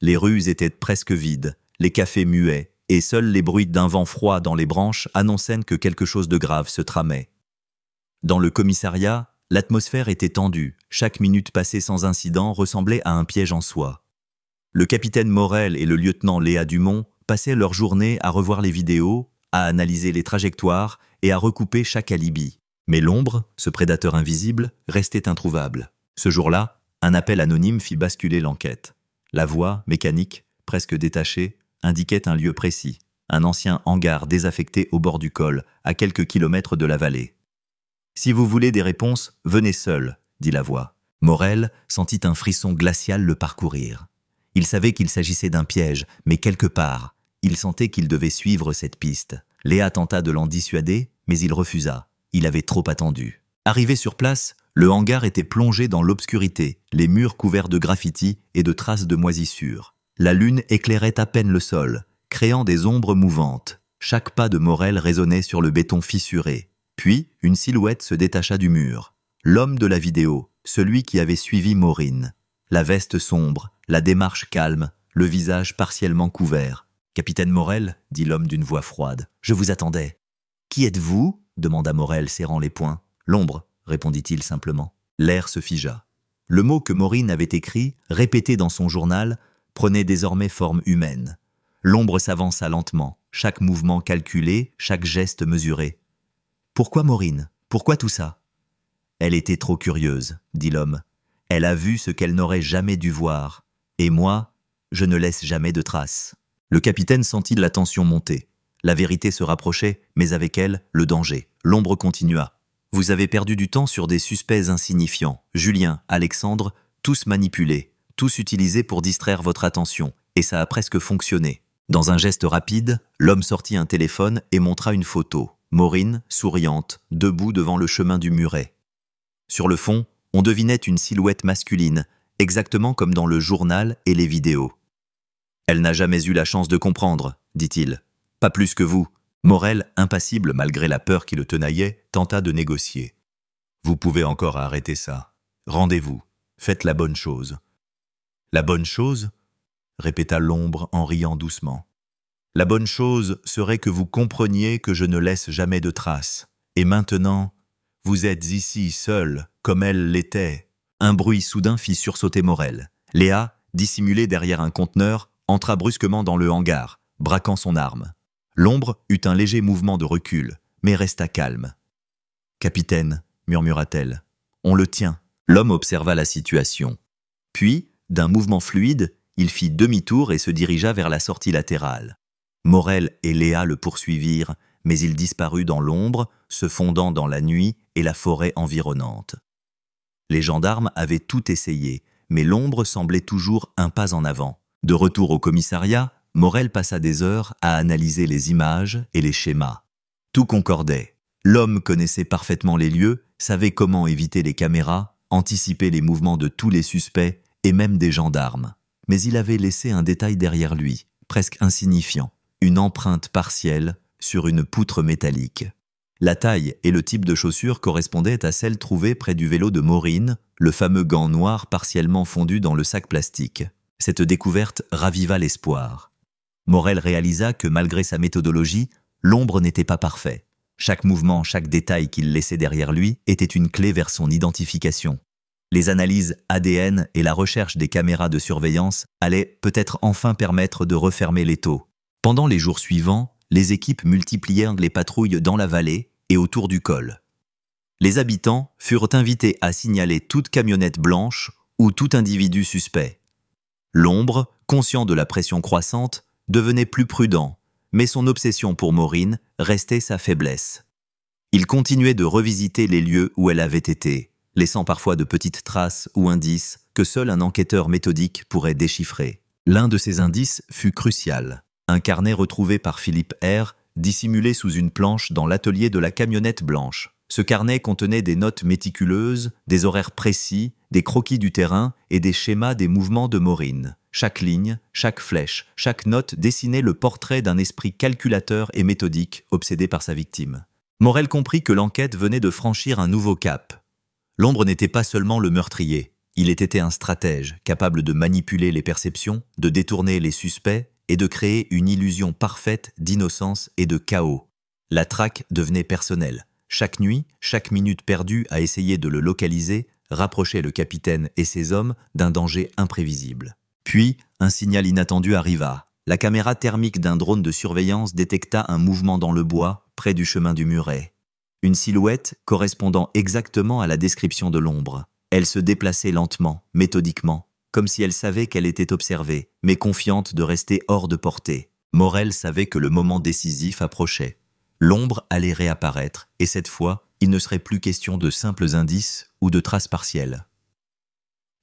Les rues étaient presque vides, les cafés muets, et seuls les bruits d'un vent froid dans les branches annonçaient que quelque chose de grave se tramait. Dans le commissariat, l'atmosphère était tendue, chaque minute passée sans incident ressemblait à un piège en soi. Le capitaine Morel et le lieutenant Léa Dumont passaient leur journée à revoir les vidéos, à analyser les trajectoires et à recouper chaque alibi. Mais l'ombre, ce prédateur invisible, restait introuvable. Ce jour-là, un appel anonyme fit basculer l'enquête. La voix, mécanique, presque détachée, indiquait un lieu précis, un ancien hangar désaffecté au bord du col, à quelques kilomètres de la vallée. « Si vous voulez des réponses, venez seul », dit la voix. Morel sentit un frisson glacial le parcourir. Il savait qu'il s'agissait d'un piège, mais quelque part, il sentait qu'il devait suivre cette piste. Léa tenta de l'en dissuader, mais il refusa. Il avait trop attendu. Arrivé sur place, le hangar était plongé dans l'obscurité, les murs couverts de graffitis et de traces de moisissures. La lune éclairait à peine le sol, créant des ombres mouvantes. Chaque pas de Morel résonnait sur le béton fissuré. Puis, une silhouette se détacha du mur. L'homme de la vidéo, celui qui avait suivi Maureen. La veste sombre, la démarche calme, le visage partiellement couvert. « Capitaine Morel » dit l'homme d'une voix froide. « Je vous attendais. »« Qui êtes-vous » demanda Morel, serrant les poings. « L'ombre » répondit-il simplement. L'air se figea. Le mot que Maureen avait écrit, répété dans son journal, prenait désormais forme humaine. L'ombre s'avança lentement, chaque mouvement calculé, chaque geste mesuré. « Pourquoi Maureen? Pourquoi tout ça ?»« Elle était trop curieuse, » dit l'homme. « Elle a vu ce qu'elle n'aurait jamais dû voir. Et moi, je ne laisse jamais de traces. » Le capitaine sentit la tension monter. La vérité se rapprochait, mais avec elle, le danger. L'ombre continua. Vous avez perdu du temps sur des suspects insignifiants. Julien, Alexandre, tous manipulés, tous utilisés pour distraire votre attention. Et ça a presque fonctionné. Dans un geste rapide, l'homme sortit un téléphone et montra une photo. Maureen, souriante, debout devant le chemin du muret. Sur le fond, on devinait une silhouette masculine, exactement comme dans le journal et les vidéos. « Elle n'a jamais eu la chance de comprendre, dit-il. Pas plus que vous. » Morel, impassible malgré la peur qui le tenaillait, tenta de négocier. « Vous pouvez encore arrêter ça. Rendez-vous. Faites la bonne chose. »« La bonne chose ?» répéta l'ombre en riant doucement. « La bonne chose serait que vous compreniez que je ne laisse jamais de traces. Et maintenant, vous êtes ici seul, comme elle l'était. » Un bruit soudain fit sursauter Morel. Léa, dissimulée derrière un conteneur, entra brusquement dans le hangar, braquant son arme. L'ombre eut un léger mouvement de recul, mais resta calme. « Capitaine, murmura-t-elle, on le tient. » L'homme observa la situation. Puis, d'un mouvement fluide, il fit demi-tour et se dirigea vers la sortie latérale. Morel et Léa le poursuivirent, mais il disparut dans l'ombre, se fondant dans la nuit et la forêt environnante. Les gendarmes avaient tout essayé, mais l'ombre semblait toujours un pas en avant. De retour au commissariat, Morel passa des heures à analyser les images et les schémas. Tout concordait. L'homme connaissait parfaitement les lieux, savait comment éviter les caméras, anticiper les mouvements de tous les suspects et même des gendarmes. Mais il avait laissé un détail derrière lui, presque insignifiant, une empreinte partielle sur une poutre métallique. La taille et le type de chaussures correspondaient à celles trouvées près du vélo de Maureen, le fameux gant noir partiellement fondu dans le sac plastique. Cette découverte raviva l'espoir. Morel réalisa que malgré sa méthodologie, l'ombre n'était pas parfait. Chaque mouvement, chaque détail qu'il laissait derrière lui était une clé vers son identification. Les analyses ADN et la recherche des caméras de surveillance allaient peut-être enfin permettre de refermer l'étau. Pendant les jours suivants, les équipes multiplièrent les patrouilles dans la vallée et autour du col. Les habitants furent invités à signaler toute camionnette blanche ou tout individu suspect. L'ombre, conscient de la pression croissante, devenait plus prudent, mais son obsession pour Maureen restait sa faiblesse. Il continuait de revisiter les lieux où elle avait été, laissant parfois de petites traces ou indices que seul un enquêteur méthodique pourrait déchiffrer. L'un de ces indices fut crucial. Un carnet retrouvé par Philippe R, dissimulé sous une planche dans l'atelier de la camionnette blanche. Ce carnet contenait des notes méticuleuses, des horaires précis, des croquis du terrain et des schémas des mouvements de Maureen. Chaque ligne, chaque flèche, chaque note dessinait le portrait d'un esprit calculateur et méthodique obsédé par sa victime. Morel comprit que l'enquête venait de franchir un nouveau cap. L'ombre n'était pas seulement le meurtrier, il était un stratège capable de manipuler les perceptions, de détourner les suspects et de créer une illusion parfaite d'innocence et de chaos. La traque devenait personnelle. Chaque nuit, chaque minute perdue à essayer de le localiser rapprochait le capitaine et ses hommes d'un danger imprévisible. Puis, un signal inattendu arriva. La caméra thermique d'un drone de surveillance détecta un mouvement dans le bois, près du chemin du muret. Une silhouette correspondant exactement à la description de l'ombre. Elle se déplaçait lentement, méthodiquement, comme si elle savait qu'elle était observée, mais confiante de rester hors de portée. Morel savait que le moment décisif approchait. L'ombre allait réapparaître, et cette fois, il ne serait plus question de simples indices ou de traces partielles.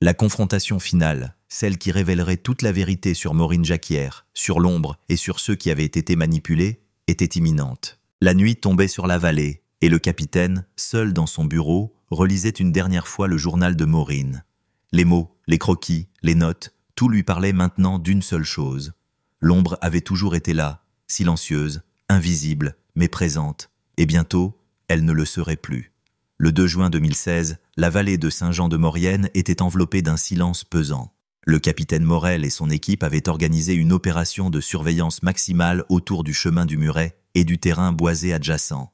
La confrontation finale, celle qui révélerait toute la vérité sur Maureen Jacquière, sur l'ombre et sur ceux qui avaient été manipulés, était imminente. La nuit tombait sur la vallée, et le capitaine, seul dans son bureau, relisait une dernière fois le journal de Maureen. Les mots, les croquis, les notes, tout lui parlait maintenant d'une seule chose. L'ombre avait toujours été là, silencieuse, invisible, mais présente, et bientôt, elle ne le serait plus. Le 2 juin 2016, la vallée de Saint-Jean-de-Maurienne était enveloppée d'un silence pesant. Le capitaine Morel et son équipe avaient organisé une opération de surveillance maximale autour du chemin du muret et du terrain boisé adjacent.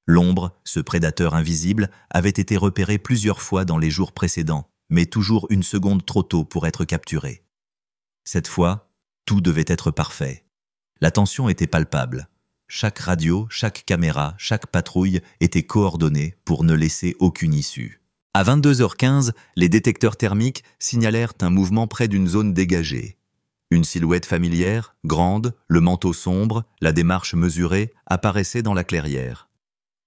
L'ombre, ce prédateur invisible, avait été repéré plusieurs fois dans les jours précédents, mais toujours une seconde trop tôt pour être capturé. Cette fois, tout devait être parfait. La tension était palpable. Chaque radio, chaque caméra, chaque patrouille était coordonnée pour ne laisser aucune issue. À 22h15, les détecteurs thermiques signalèrent un mouvement près d'une zone dégagée. Une silhouette familière, grande, le manteau sombre, la démarche mesurée, apparaissait dans la clairière.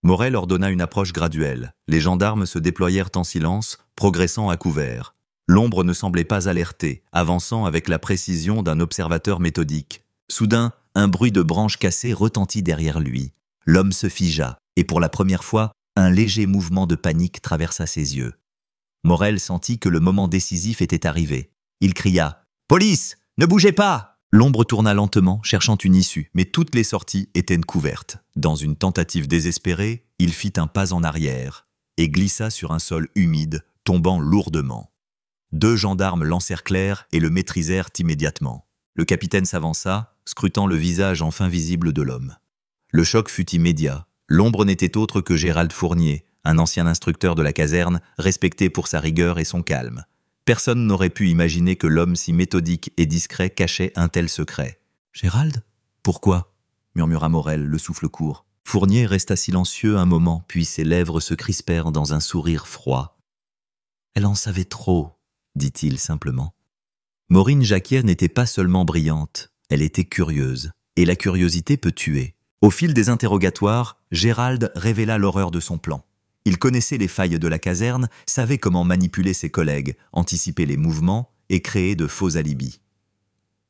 Morel ordonna une approche graduelle. Les gendarmes se déployèrent en silence, progressant à couvert. L'ombre ne semblait pas alertée, avançant avec la précision d'un observateur méthodique. Soudain, un bruit de branches cassées retentit derrière lui. L'homme se figea, et pour la première fois, un léger mouvement de panique traversa ses yeux. Morel sentit que le moment décisif était arrivé. Il cria « Police! Ne bougez pas !» L'ombre tourna lentement, cherchant une issue, mais toutes les sorties étaient couvertes. Dans une tentative désespérée, il fit un pas en arrière et glissa sur un sol humide, tombant lourdement. 2 gendarmes l'encerclèrent et le maîtrisèrent immédiatement. Le capitaine s'avança, scrutant le visage enfin visible de l'homme. Le choc fut immédiat. L'ombre n'était autre que Gérald Fournier, un ancien instructeur de la caserne, respecté pour sa rigueur et son calme. Personne n'aurait pu imaginer que l'homme si méthodique et discret cachait un tel secret. « Gérald ? Pourquoi ?» murmura Morel, le souffle court. Fournier resta silencieux un moment, puis ses lèvres se crispèrent dans un sourire froid. « Elle en savait trop, » dit-il simplement. Maureen Jacquier n'était pas seulement brillante, elle était curieuse, et la curiosité peut tuer. Au fil des interrogatoires, Gérald révéla l'horreur de son plan. Il connaissait les failles de la caserne, savait comment manipuler ses collègues, anticiper les mouvements et créer de faux alibis.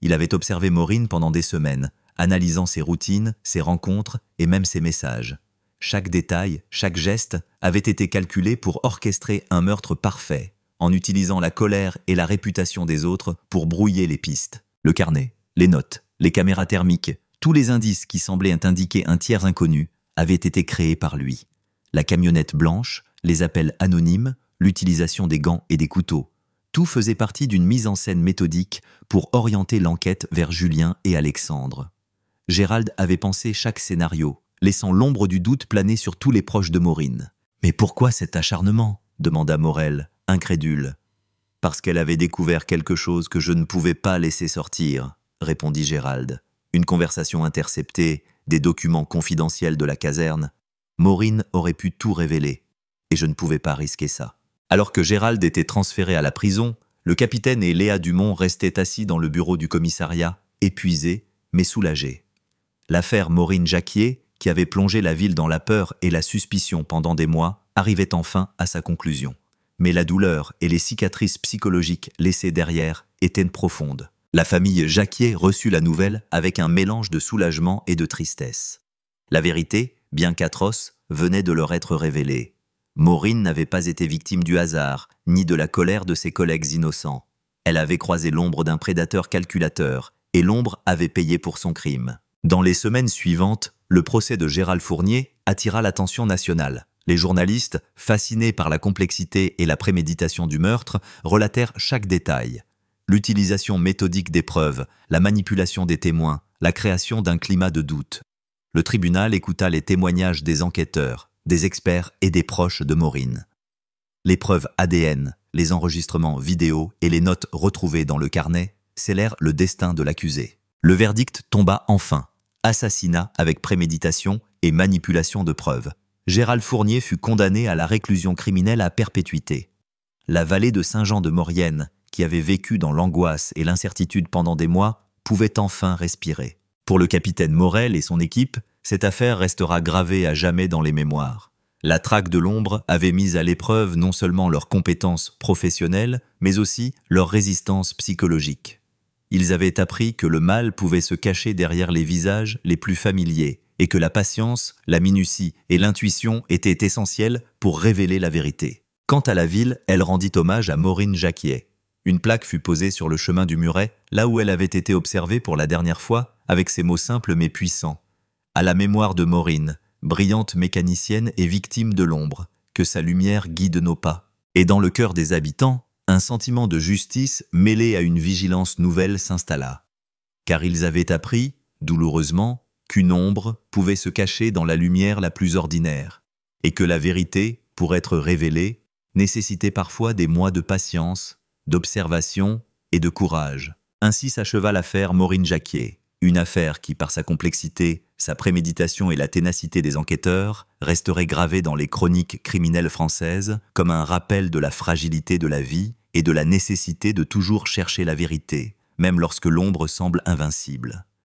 Il avait observé Maureen pendant des semaines, analysant ses routines, ses rencontres et même ses messages. Chaque détail, chaque geste avait été calculé pour orchestrer un meurtre parfait, en utilisant la colère et la réputation des autres pour brouiller les pistes. Le carnet, les notes, les caméras thermiques, tous les indices qui semblaient indiquer un tiers inconnu avaient été créés par lui. La camionnette blanche, les appels anonymes, l'utilisation des gants et des couteaux. Tout faisait partie d'une mise en scène méthodique pour orienter l'enquête vers Julien et Alexandre. Gérald avait pensé chaque scénario, laissant l'ombre du doute planer sur tous les proches de Maureen. « Mais pourquoi cet acharnement ?» demanda Morel, incrédule. « Parce qu'elle avait découvert quelque chose que je ne pouvais pas laisser sortir, » répondit Gérald. Une conversation interceptée, des documents confidentiels de la caserne. Maureen aurait pu tout révéler, et je ne pouvais pas risquer ça. Alors que Gérald était transféré à la prison, le capitaine et Léa Dumont restaient assis dans le bureau du commissariat, épuisés, mais soulagés. L'affaire Maureen Jacquier, qui avait plongé la ville dans la peur et la suspicion pendant des mois, arrivait enfin à sa conclusion. Mais la douleur et les cicatrices psychologiques laissées derrière étaient profondes. La famille Jacquier reçut la nouvelle avec un mélange de soulagement et de tristesse. La vérité, bien qu'atroce, venait de leur être révélée. Maureen n'avait pas été victime du hasard, ni de la colère de ses collègues innocents. Elle avait croisé l'ombre d'un prédateur calculateur, et l'ombre avait payé pour son crime. Dans les semaines suivantes, le procès de Gérald Fournier attira l'attention nationale. Les journalistes, fascinés par la complexité et la préméditation du meurtre, relatèrent chaque détail. L'utilisation méthodique des preuves, la manipulation des témoins, la création d'un climat de doute. Le tribunal écouta les témoignages des enquêteurs, des experts et des proches de Maureen. Les preuves ADN, les enregistrements vidéo et les notes retrouvées dans le carnet scellèrent le destin de l'accusé. Le verdict tomba enfin. Assassinat avec préméditation et manipulation de preuves. Gérald Fournier fut condamné à la réclusion criminelle à perpétuité. La vallée de Saint-Jean-de-Maurienne, qui avait vécu dans l'angoisse et l'incertitude pendant des mois, pouvait enfin respirer. Pour le capitaine Morel et son équipe, cette affaire restera gravée à jamais dans les mémoires. La traque de l'ombre avait mis à l'épreuve non seulement leurs compétences professionnelles, mais aussi leur résistance psychologique. Ils avaient appris que le mal pouvait se cacher derrière les visages les plus familiers et que la patience, la minutie et l'intuition étaient essentielles pour révéler la vérité. Quant à la ville, elle rendit hommage à Maureen Jacquier. Une plaque fut posée sur le chemin du Muret, là où elle avait été observée pour la dernière fois, avec ces mots simples mais puissants. À la mémoire de Maureen, brillante mécanicienne et victime de l'ombre, que sa lumière guide nos pas. Et dans le cœur des habitants, un sentiment de justice mêlé à une vigilance nouvelle s'installa. Car ils avaient appris, douloureusement, qu'une ombre pouvait se cacher dans la lumière la plus ordinaire, et que la vérité, pour être révélée, nécessitait parfois des mois de patience, d'observation et de courage. Ainsi s'acheva l'affaire Maureen Jacquier, une affaire qui, par sa complexité, sa préméditation et la ténacité des enquêteurs, resterait gravée dans les chroniques criminelles françaises comme un rappel de la fragilité de la vie et de la nécessité de toujours chercher la vérité, même lorsque l'ombre semble invincible.